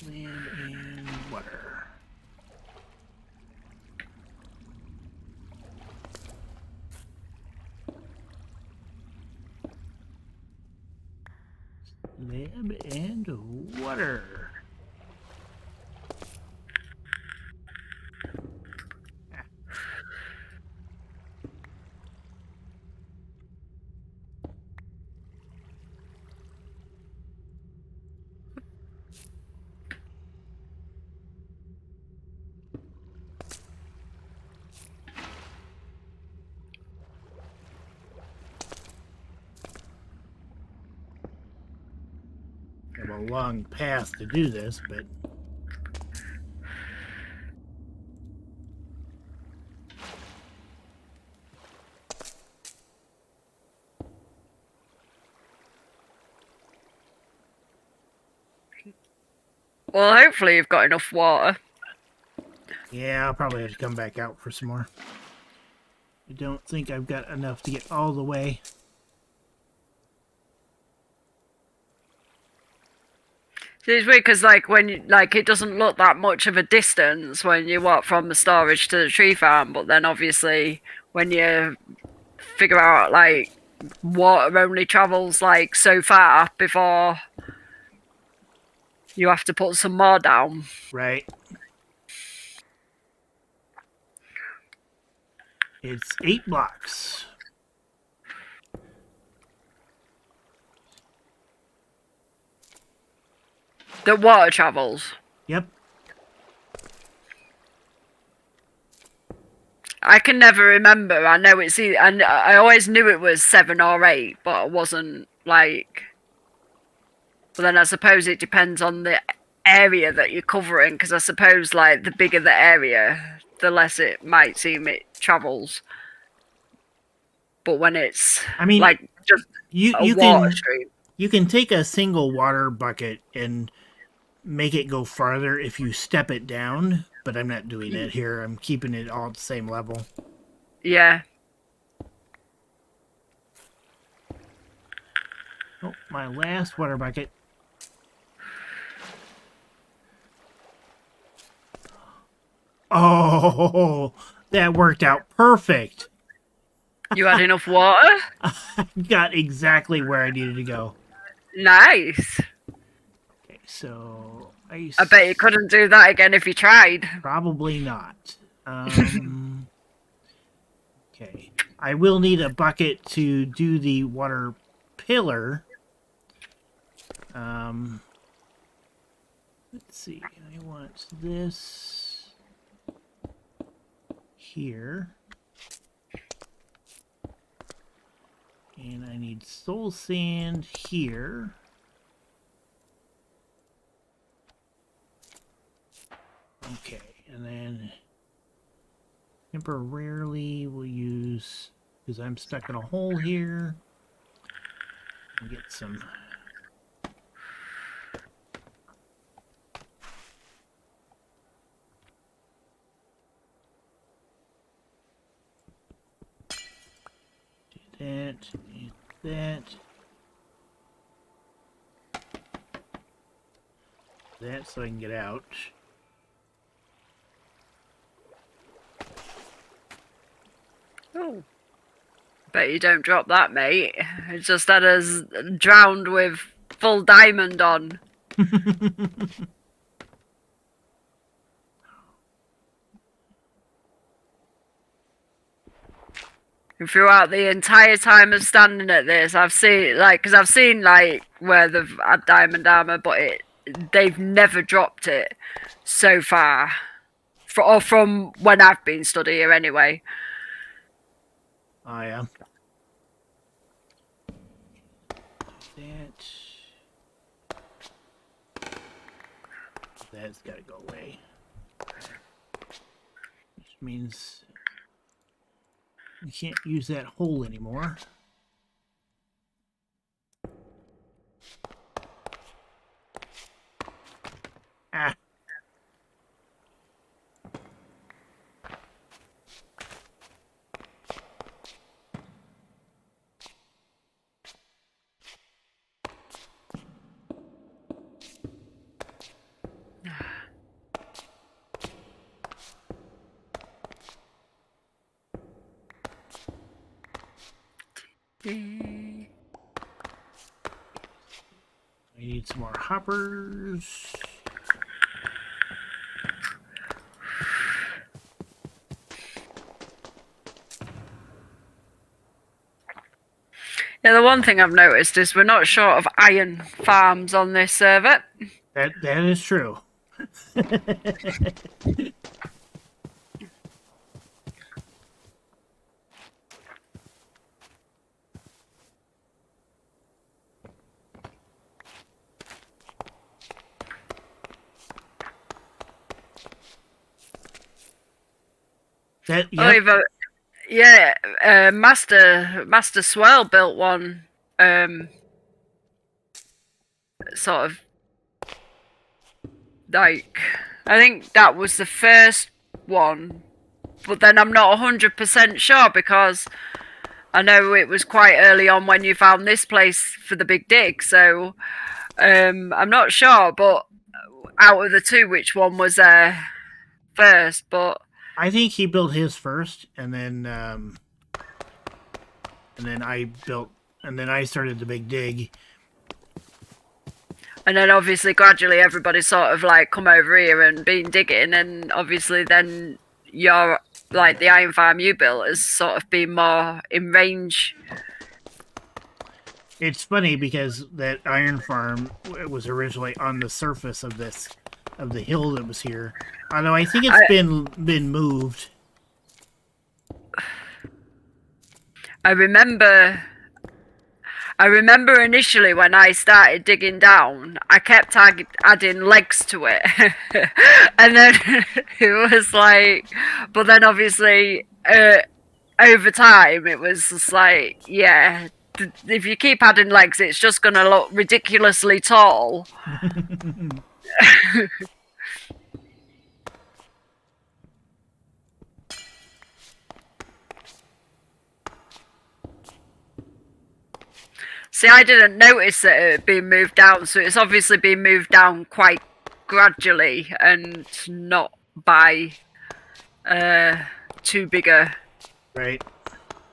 Land and water. Lab and water. I have a long path to do this, but Well, hopefully you've got enough water. yeah, I'll probably have to come back out for some more. I don't think I've got enough to get all the way. It's weird because, like, when you, like, it doesn't look that much of a distance when you walk from the storage to the tree farm, but then obviously when you figure out like water only travels like so far before you have to put some more down. Right. It's 8 blocks. The water travels. Yep. I can never remember. I know it's either, and I always knew it was 7 or 8, but it wasn't like. But then I suppose it depends on the area that you're covering, because I suppose like the bigger the area, the less it might seem it travels. But when it's, I mean, like just you a water can stream. you can take a single water bucket and make it go farther if you step it down, but I'm not doing that here. I'm keeping it all at the same level. Yeah. Oh, my last water bucket. Oh, that worked out perfect. You had enough water? I got exactly where I needed to go. Nice. Okay, so I bet you couldn't do that again if you tried. Probably not. Okay. I will need a bucket to do the water pillar. Let's see. I want this here. And I need soul sand here. Okay, and then temporarily we'll use, because I'm stuck in a hole here, and get some that, and that. That so I can get out. Oh. Bet you don't drop that, mate. It's just that us drowned with full diamond on. And throughout the entire time of standing at this, I've seen, because I've seen, where they've had diamond armor, but they've never dropped it so far. Or from when I've been stood here, anyway. Oh, yeah. That's got to go away. Which means we can't use that hole anymore. Ah. I need some more hoppers. Yeah, the one thing I've noticed is we're not short of iron farms on this server. That is true. That, yep. Master Swell built one. Sort of I think that was the first one, but then I'm not 100% sure because I know it was quite early on when you found this place for the big dig. So I'm not sure, but out of the two, which one was first? But I think he built his first, and then I built, and then I started the big dig. And then obviously gradually everybody sort of come over here and been digging, and obviously then your the iron farm you built has sort of been more in range. It's funny because that iron farm was originally on the surface of the hill that was here. Although I think it's been moved. I remember initially when I started digging down, I kept adding legs to it. And then it was but then obviously over time it was just yeah, if you keep adding legs, it's just going to look ridiculously tall. See, I didn't notice that it had been moved down, so it's obviously been moved down quite gradually and not by too big a Right.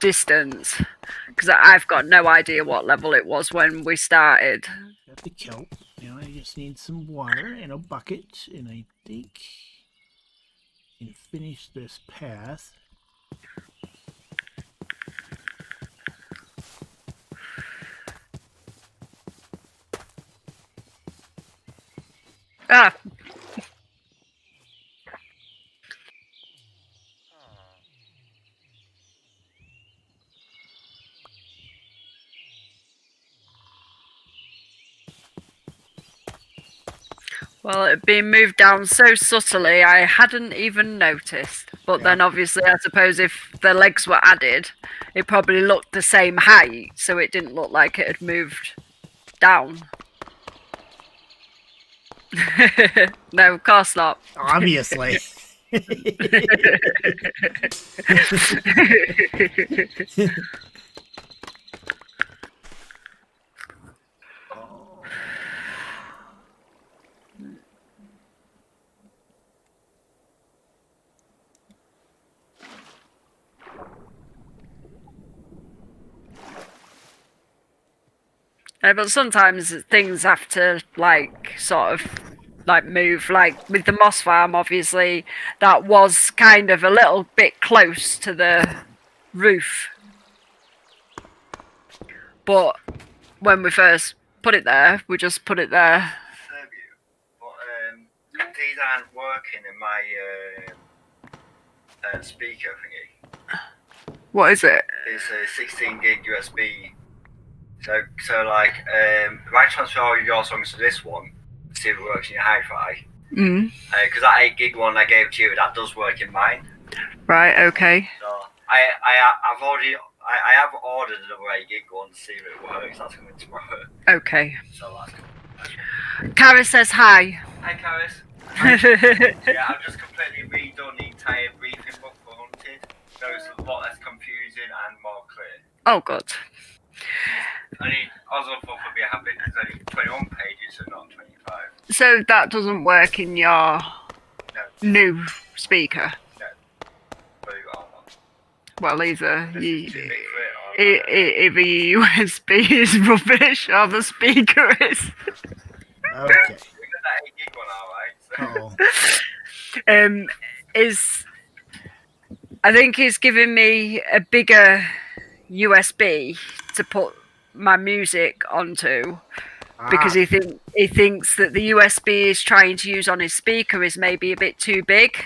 distance. Because I've got no idea what level it was when we started. Got the kelp. Now I just need some water and a bucket, and I think I can finish this path. Ah, well, it had been moved down so subtly I hadn't even noticed. But then obviously I suppose if the legs were added, it probably looked the same height, so it didn't look like it had moved down. No, of course not. Obviously. But sometimes things have to sort of move. Like with the moss farm, obviously that was kind of a little bit close to the roof. But when we first put it there, we just put it there. But these aren't working in my speaker thingy. What is it? It's a 16 gig USB. So like, if I transfer all your songs to this one, see if it works in your hi-fi. Because that 8 gig one I gave to you, that does work in mine. Right. Okay. So I've have ordered another 8 gig one to see if it works. That's coming tomorrow. Okay. So that's cool. Karis says hi. Hi, Karis. Yeah, I've just completely redone the entire briefing book for Hunted. So it's a lot less confusing and more clear. Oh, good. I mean, Oswald would be happy because it's only 21 pages and not 25. So that doesn't work in your new speaker. No. Believe it or not. Well, either It's too big for it or either your USB is rubbish or the speaker is. Okay. we got that 8 gig one alright. So. Is I think he's giving me a bigger USB to put my music onto because he thinks that the USB is trying to use on his speaker is maybe a bit too big.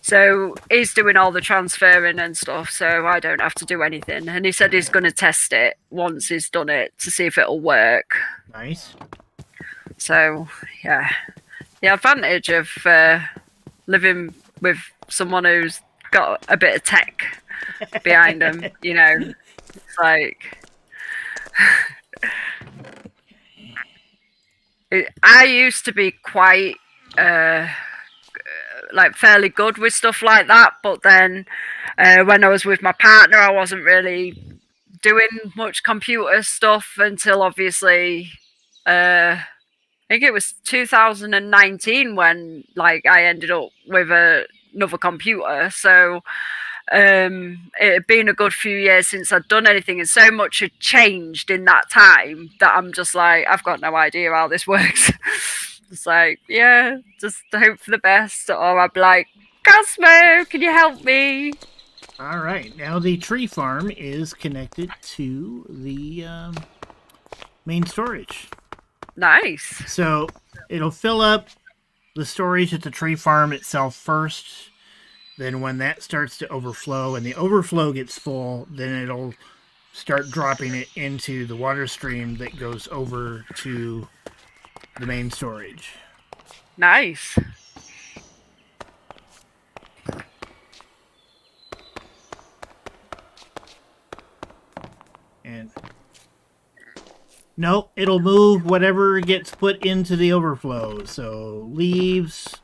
So he's doing all the transferring and stuff, so I don't have to do anything. And he said he's going to test it once he's done it to see if it'll work. Nice. So, yeah. The advantage of living with someone who's got a bit of tech behind them, you know. It's like... I used to be quite... fairly good with stuff like that, but then when I was with my partner I wasn't really doing much computer stuff until obviously I think it was 2019 when I ended up with another computer, so it had been a good few years since I'd done anything and so much had changed in that time that I'm just like, I've got no idea how this works. It's like, yeah, just hope for the best. Or I'd be like, Cosmo, can you help me? All right. Now the tree farm is connected to the main storage. Nice. So it'll fill up the storage at the tree farm itself first. Then when that starts to overflow and the overflow gets full, then it'll start dropping it into the water stream that goes over to the main storage. Nice. And No, it'll move whatever gets put into the overflow. So leaves,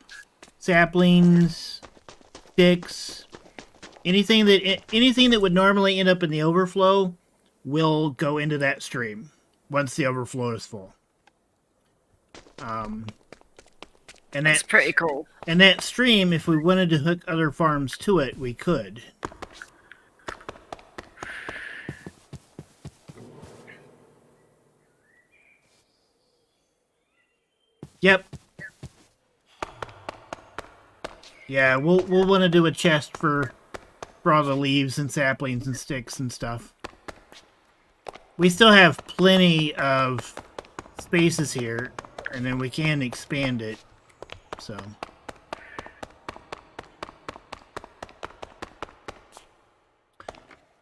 saplings, sticks, anything that would normally end up in the overflow will go into that stream once the overflow is full. And That's pretty cool. And that stream, if we wanted to hook other farms to it, we could. Yep. Yeah, we'll want to do a chest for all the leaves and saplings and sticks and stuff. We still have plenty of spaces here, and then we can expand it. So.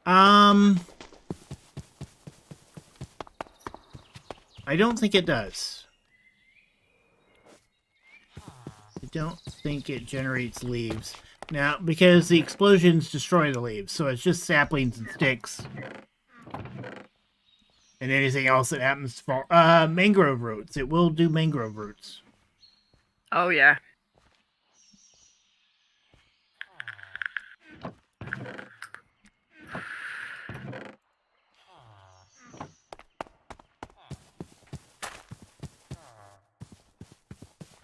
I don't think it does. I don't think it generates leaves. Now, because the explosions destroy the leaves, so it's just saplings and sticks. And anything else that happens to fall. Mangrove roots. It will do mangrove roots. Oh, yeah.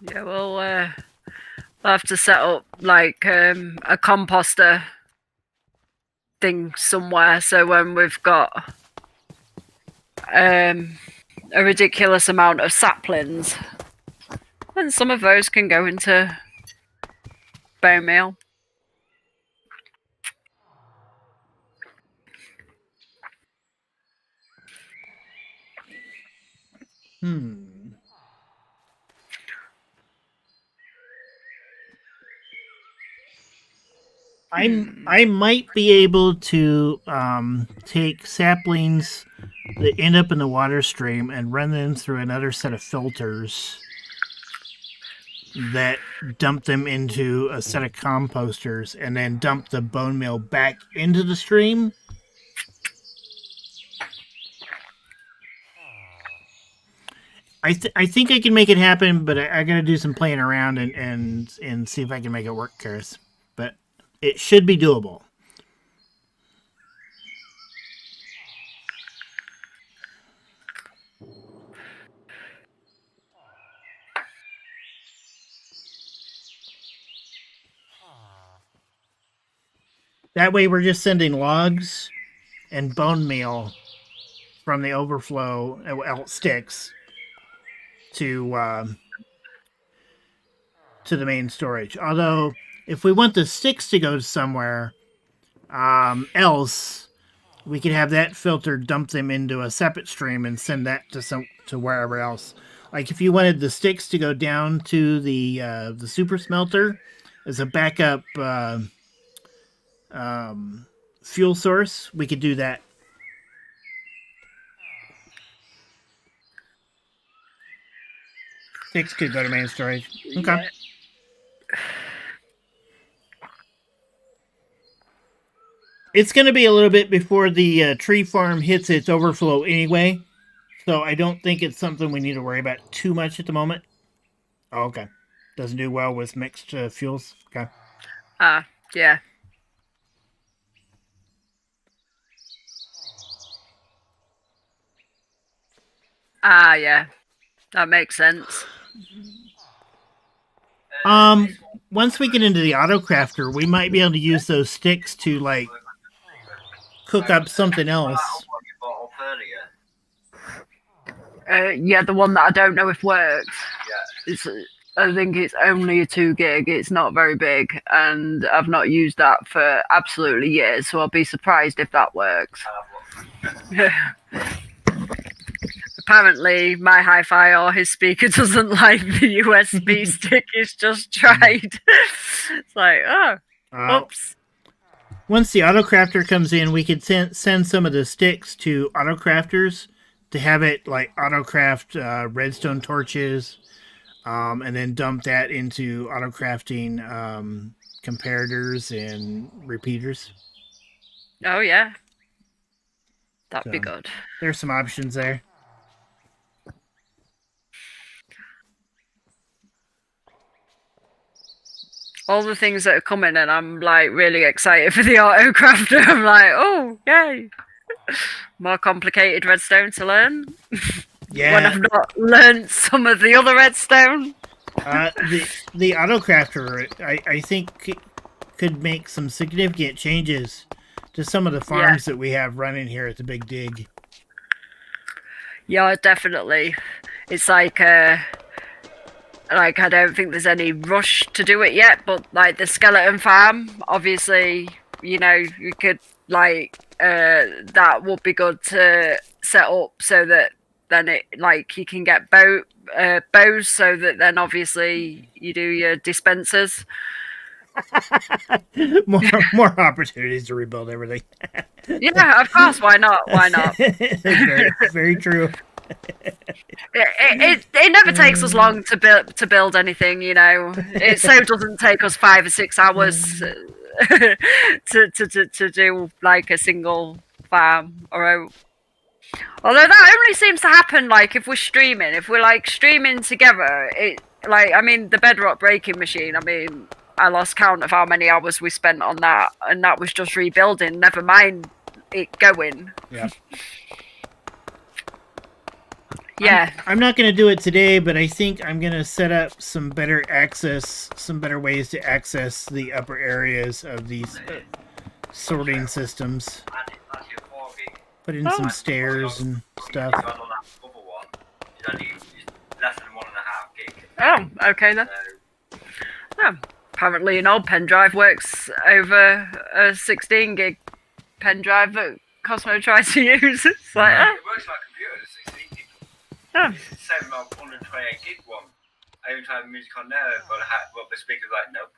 Yeah, we'll have to set up like a composter thing somewhere, so when we've got a ridiculous amount of saplings, then some of those can go into bone meal. I might be able to take saplings that end up in the water stream and run them through another set of filters that dump them into a set of composters and then dump the bone meal back into the stream. I think I can make it happen, but I gotta do some playing around and see if I can make it work, Karis. But it should be doable. That way we're just sending logs and bone meal from the overflow, sticks, to the main storage. Although, if we want the sticks to go somewhere else, we could have that filter dump them into a separate stream and send that to wherever else. Like if you wanted the sticks to go down to the super smelter as a backup fuel source, we could do that. Sticks could go to main storage. Okay. Yeah. It's going to be a little bit before the tree farm hits its overflow anyway, so I don't think it's something we need to worry about too much at the moment. Oh, okay. Doesn't do well with mixed fuels. Okay. Yeah. Yeah. That makes sense. Once we get into the auto crafter, we might be able to use those sticks to like cook up something else. Yeah, the one that I don't know if works. Yeah. I think it's only a 2 gig. It's not very big, and I've not used that for absolutely years. So I'll be surprised if that works. Apparently, my hi-fi or his speaker doesn't like the USB stick. He's just tried. It's like, oops. Once the autocrafter comes in, we could send some of the sticks to autocrafters to have it like autocraft redstone torches, and then dump that into autocrafting comparators and repeaters. Oh, yeah. That'd be good. There's some options there. all the things that are coming, and I'm like really excited for the autocrafter. I'm like, oh, yay! More complicated redstone to learn. Yeah. When I've not learned some of the other redstone. The autocrafter, I think, could make some significant changes to some of the farms that we have running here at the Big Dig. Yeah, definitely. It's like I don't think there's any rush to do it yet, but like the skeleton farm, obviously, you know, you could like that would be good to set up so that then it like you can get bows, so that then obviously you do your dispensers. more opportunities to rebuild everything. Yeah, of course. Why not? Why not? very, very true. It never takes us long to build anything, you know. It so doesn't take us 5 or 6 hours to do like a single farm or although that only seems to happen like if we're streaming. If we're like streaming together, it like I mean the bedrock breaking machine. I mean I lost count of how many hours we spent on that, and that was just rebuilding. Never mind it going. Yeah. Yeah. I'm not going to do it today, but I think I'm going to set up some better ways to access the upper areas of these sorting systems. Put in some stairs and stuff. Oh, okay then. Oh, apparently an old pen drive works over a 16 gig pen drive that Cosmo tries to use. It's like, It works like a computer, the 16 gig. Oh. It's the same 128 gig one. I even tried the music on there, but the speaker's like, nope.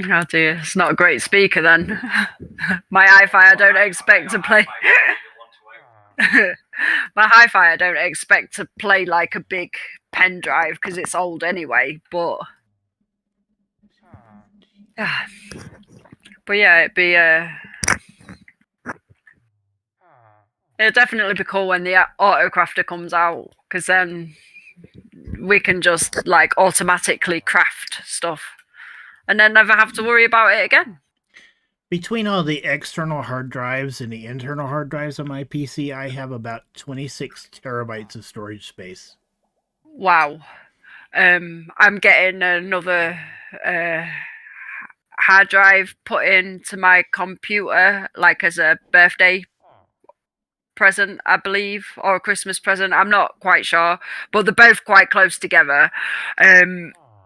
Oh dear, it's not a great speaker then. My hi-fi I don't expect to play. My hi-fi I don't expect to play like a big pen drive because it's old anyway, but yeah, it'd definitely be cool when the autocrafter comes out, because then we can just like automatically craft stuff and then never have to worry about it again. Between all the external hard drives and the internal hard drives on my PC, I have about 26 terabytes of storage space. Wow. I'm getting another hard drive put into my computer, like as a birthday present, I believe, or a Christmas present. I'm not quite sure, but they're both quite close together.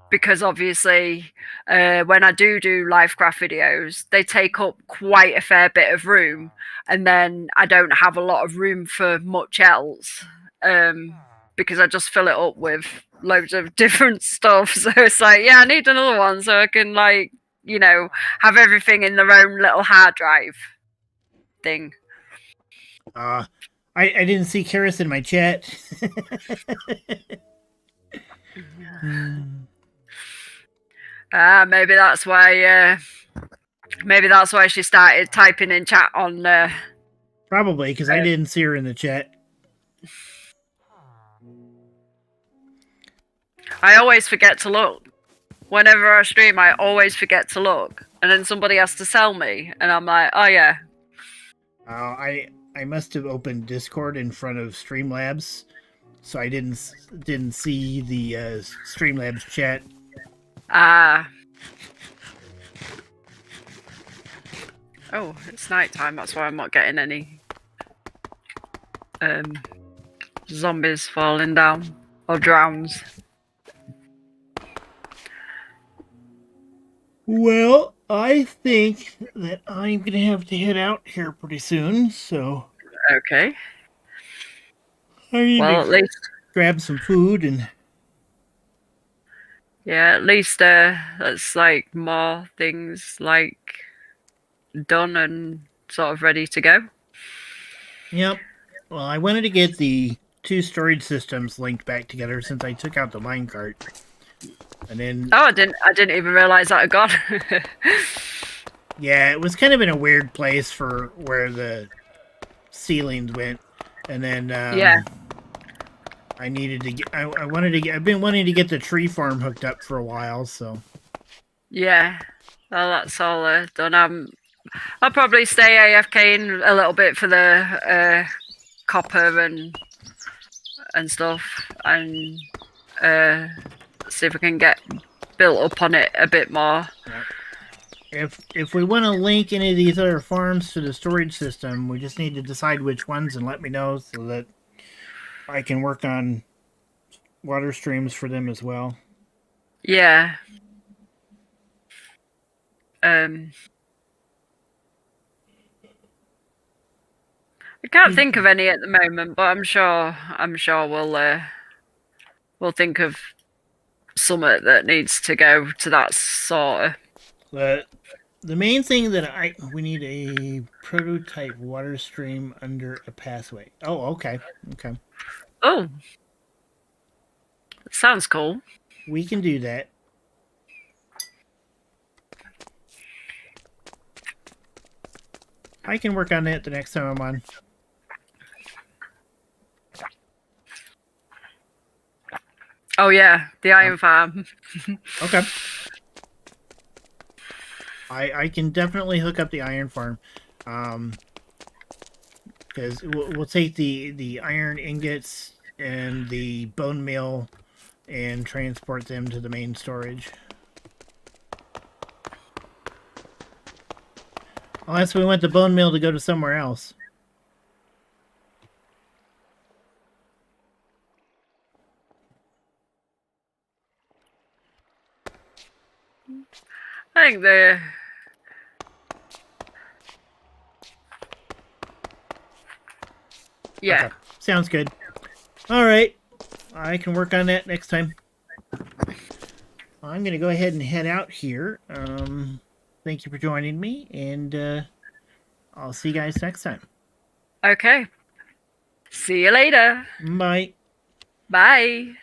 Because obviously, when I do LyfCraft videos, they take up quite a fair bit of room, and then I don't have a lot of room for much else, because I just fill it up with loads of different stuff. So it's like, yeah, I need another one so I can, like, you know, have everything in their own little hard drive thing. I didn't see Karis in my chat. Maybe that's why. Maybe that's why she started typing in chat on. Probably because I didn't see her in the chat. I always forget to look. Whenever I stream, I always forget to look, and then somebody has to tell me, and I'm like, oh yeah. I must have opened Discord in front of Streamlabs, so I didn't see the Streamlabs chat. Oh, it's nighttime. That's why I'm not getting any zombies falling down or drowns. Well, I think that I'm gonna have to head out here pretty soon. So okay. I need to at least grab some food and. Yeah, at least that's like more things like done and sort of ready to go. Yep. Well, I wanted to get the 2 storage systems linked back together since I took out the minecart. And then I didn't even realize that had gone. Yeah, it was kind of in a weird place for where the ceilings went. And then I needed to get. I wanted to get. I've been wanting to get the tree farm hooked up for a while. So Yeah. Well, that's all done. I'll probably stay AFK in a little bit for the copper and stuff, and see if we can get built up on it a bit more. if we want to link any of these other farms to the storage system, we just need to decide which ones and let me know so that I can work on water streams for them as well. Yeah. I can't think of any at the moment, but I'm sure we'll think of something that needs to go to that sort of. But the main thing that we need a prototype water stream under a pathway. Oh, okay. Oh, sounds cool. We can do that. I can work on that the next time I'm on. Oh yeah, the iron farm. Okay. I can definitely hook up the iron farm. Because we'll take the iron ingots and the bone meal and transport them to the main storage. Unless we want the bone meal to go to somewhere else. I think the yeah. Okay. Sounds good. All right. I can work on that next time. I'm going to go ahead and head out here. Thank you for joining me, and I'll see you guys next time. Okay. See you later. Bye. Bye.